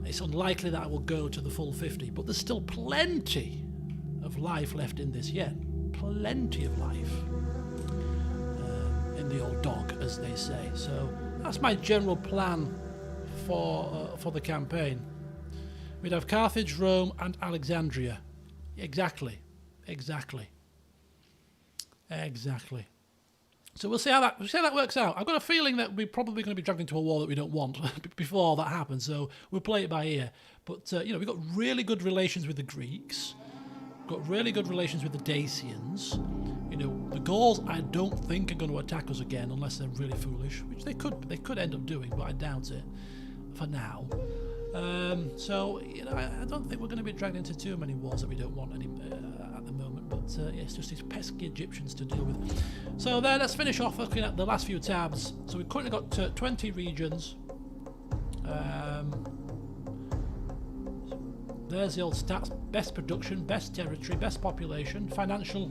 It's unlikely that I will go to the full 50, but there's still plenty of life left in this yet. Plenty of life in the old dog, as they say. So that's my general plan for the campaign. We'd have Carthage, Rome, and Alexandria. Exactly. So we'll see how that works out. I've got a feeling that we're probably going to be dragged into a war that we don't want before that happens. So we'll play it by ear. But you know, we've got really good relations with the Greeks. We've got really good relations with the Dacians. You know, the Gauls I don't think are going to attack us again unless they're really foolish, which they could end up doing, but I doubt it for now. So you know, I don't think we're going to be dragged into too many wars that we don't want any at the moment. But yeah, it's just these pesky Egyptians to deal with. So then let's finish off looking at the last few tabs. So we've currently got 20 regions. There's the old stats: best production, best territory, best population, financial.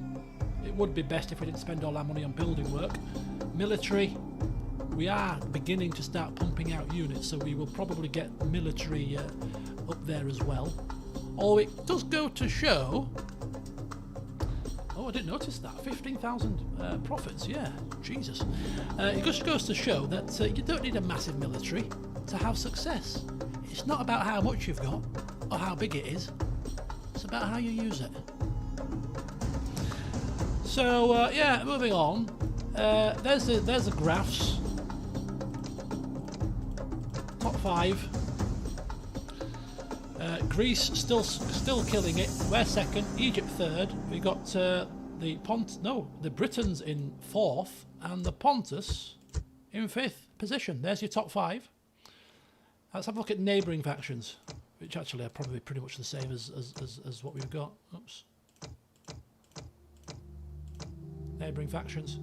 It would be best if we didn't spend all our money on building work. Military. We are beginning to start pumping out units, so we will probably get military up there as well. Oh, it does go to show... Oh, I didn't notice that. 15,000 profits, yeah. Jesus. It just goes to show that you don't need a massive military to have success. It's not about how much you've got or how big it is. It's about how you use it. So, yeah, moving on. There's the graphs. Top 5. Greece still killing it. We're second. Egypt third. We got the Britons in 4th and the Pontus in 5th position. There's your top 5. Let's have a look at neighbouring factions, which actually are probably pretty much the same as what we've got. Oops. Neighbouring factions.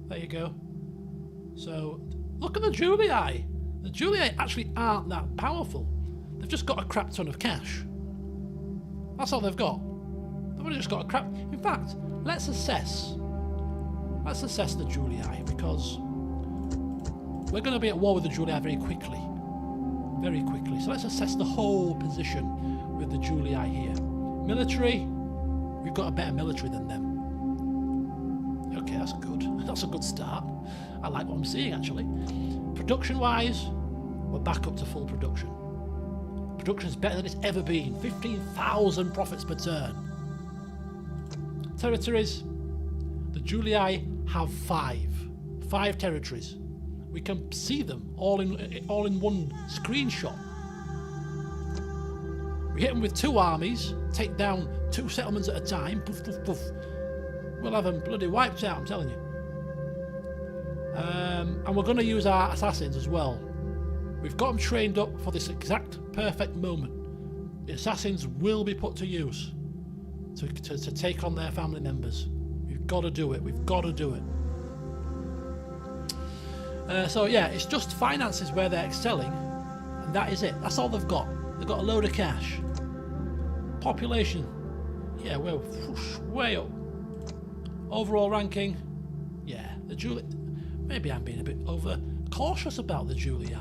There you go. So look at the Julii. The Julii actually aren't that powerful. They've just got a crap ton of cash. That's all they've got. They've only just got a crap... In fact, let's assess the Julii, because we're going to be at war with the Julii very quickly. Very quickly. So let's assess the whole position with the Julii here. Military, we've got a better military than them. Okay, that's good. That's a good start. I like what I'm seeing, actually. Production-wise, we're back up to full production. Production's better than it's ever been. 15,000 profits per turn. Territories, the Julii have 5 territories. We can see them all in one screenshot. We hit them with 2 armies, take down 2 settlements at a time. Poof, poof, poof. We'll have them bloody wiped out, I'm telling you. And we're going to use our assassins as well. We've got them trained up for this exact perfect moment. The assassins will be put to use to take on their family members. We've got to do it. We've got to do it. So yeah, it's just finances where they're excelling, and that is it. That's all they've got. They've got a load of cash. Population, yeah, we're whoosh, way up. Overall ranking, yeah, the Julii. Maybe I'm being a bit over cautious about the Julii.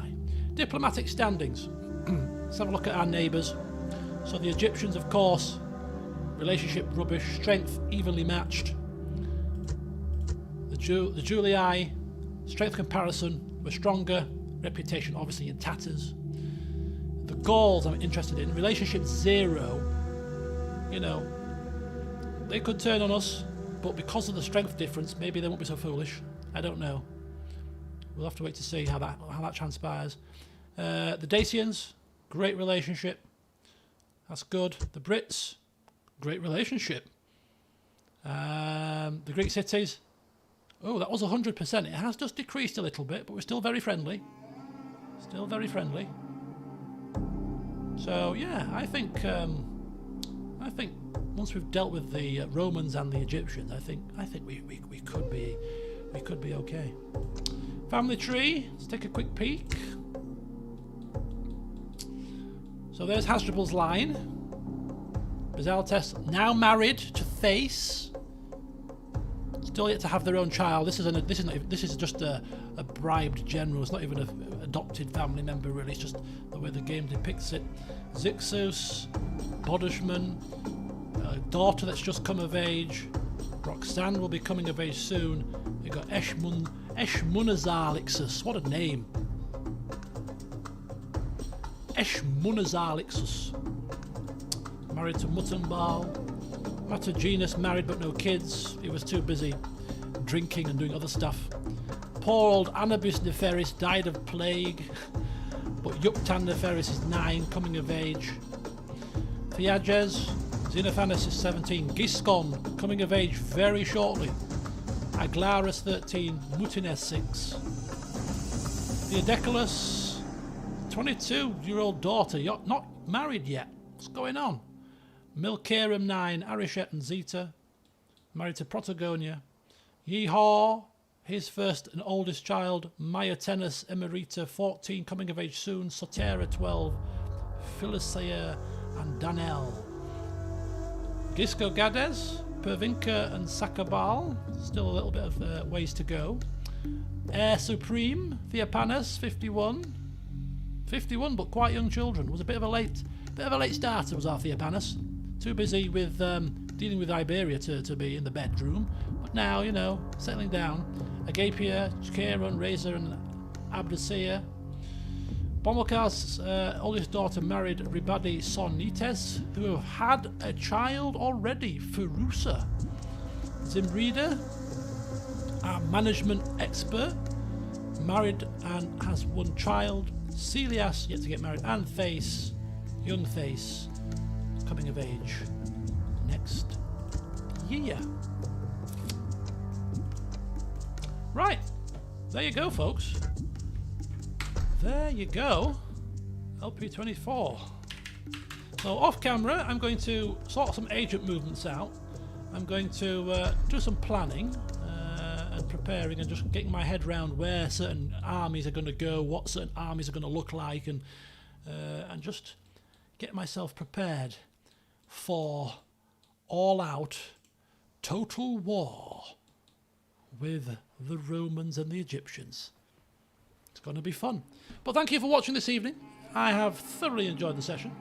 Diplomatic standings. Let's have a look at our neighbours. So the Egyptians, of course, relationship rubbish, strength evenly matched. The Julii, strength comparison, we're stronger, reputation obviously in tatters. The Gauls I'm interested in, relationship 0. You know, they could turn on us, but because of the strength difference, maybe they won't be so foolish. I don't know. We'll have to wait to see how that transpires. The Dacians, great relationship. That's good. The Brits, great relationship. The Greek cities, oh, that was 100%. It has just decreased a little bit, but we're still very friendly. Still very friendly. So yeah, I think once we've dealt with the Romans and the Egyptians, I think we could be okay. Family tree. Let's take a quick peek. So there's Hasdrubal's line. Bizaltes now married to Thace. Still yet to have their own child. This is just a bribed general. It's not even an adopted family member really. It's just the way the game depicts it. Zixus, Bodishman, a daughter that's just come of age. Roxanne will be coming of age soon. We got Eshmunazarlixus. What a name! Eshmunazarlixus. Married to Muttenbal. Matagenus married but no kids. He was too busy drinking and doing other stuff. Poor old Anubis Neferis died of plague. But Yuctan Neferis is 9, coming of age. Theages, Xenophanes is 17. Giscon, coming of age very shortly. Aglarus 13, Mutines 6. Theodeculus, 22-year-old daughter, you're not married yet. What's going on? Milcarum 9, Arishet and Zeta, married to Protagonia. Yeehaw, his first and oldest child, Myotenus Emerita 14, coming of age soon. Sotera 12, Philisea and Danel. Gisco Gades, Pervinca and Sakabal, still a little bit of ways to go. Heir Supreme, Theopanis 51. 51 but quite young children. Was a bit of a late starter was our Theopanis. Too busy with dealing with Iberia to be in the bedroom. But now, you know, settling down. Agapia, Chiron, Razor and Abdesea. Bomilcar's oldest daughter married Ribadi Sonites, who have had a child already, Furusa. Zimbrida, our management expert, married and has one child. Celius, yet to get married, and Thace, young Thace, coming of age next year. Right, there you go, folks. There you go. LP24. So off camera, I'm going to sort some agent movements out. I'm going to do some planning and preparing and just getting my head around where certain armies are going to go, what certain armies are going to look like, and just get myself prepared for all-out total war with the Romans and the Egyptians. It's going to be fun. But thank you for watching this evening. I have thoroughly enjoyed the session.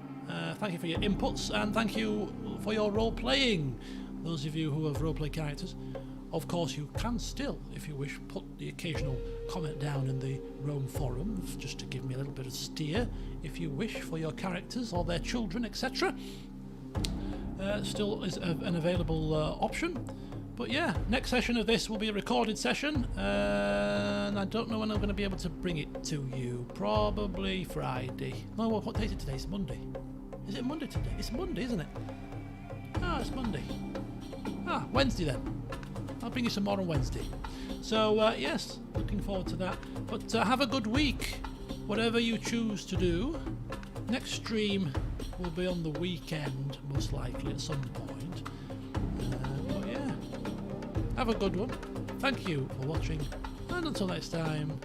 Thank you for your inputs and thank you for your role-playing. Those of you who have role-play characters, of course you can still, if you wish, put the occasional comment down in the Rome forum just to give me a little bit of steer, if you wish, for your characters or their children, etc. Still is an available option. But yeah, next session of this will be a recorded session, and I don't know when I'm going to be able to bring it to you. Probably Friday. No, what day is it today? It's Monday. Is it Monday today? It's Monday, isn't it? Ah, it's Monday. Ah, Wednesday then. I'll bring you some more on Wednesday. So yes, looking forward to that. But have a good week, whatever you choose to do. Next stream will be on the weekend, most likely at some point. But yeah, have a good one. Thank you for watching, and until next time,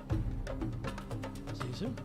see you soon.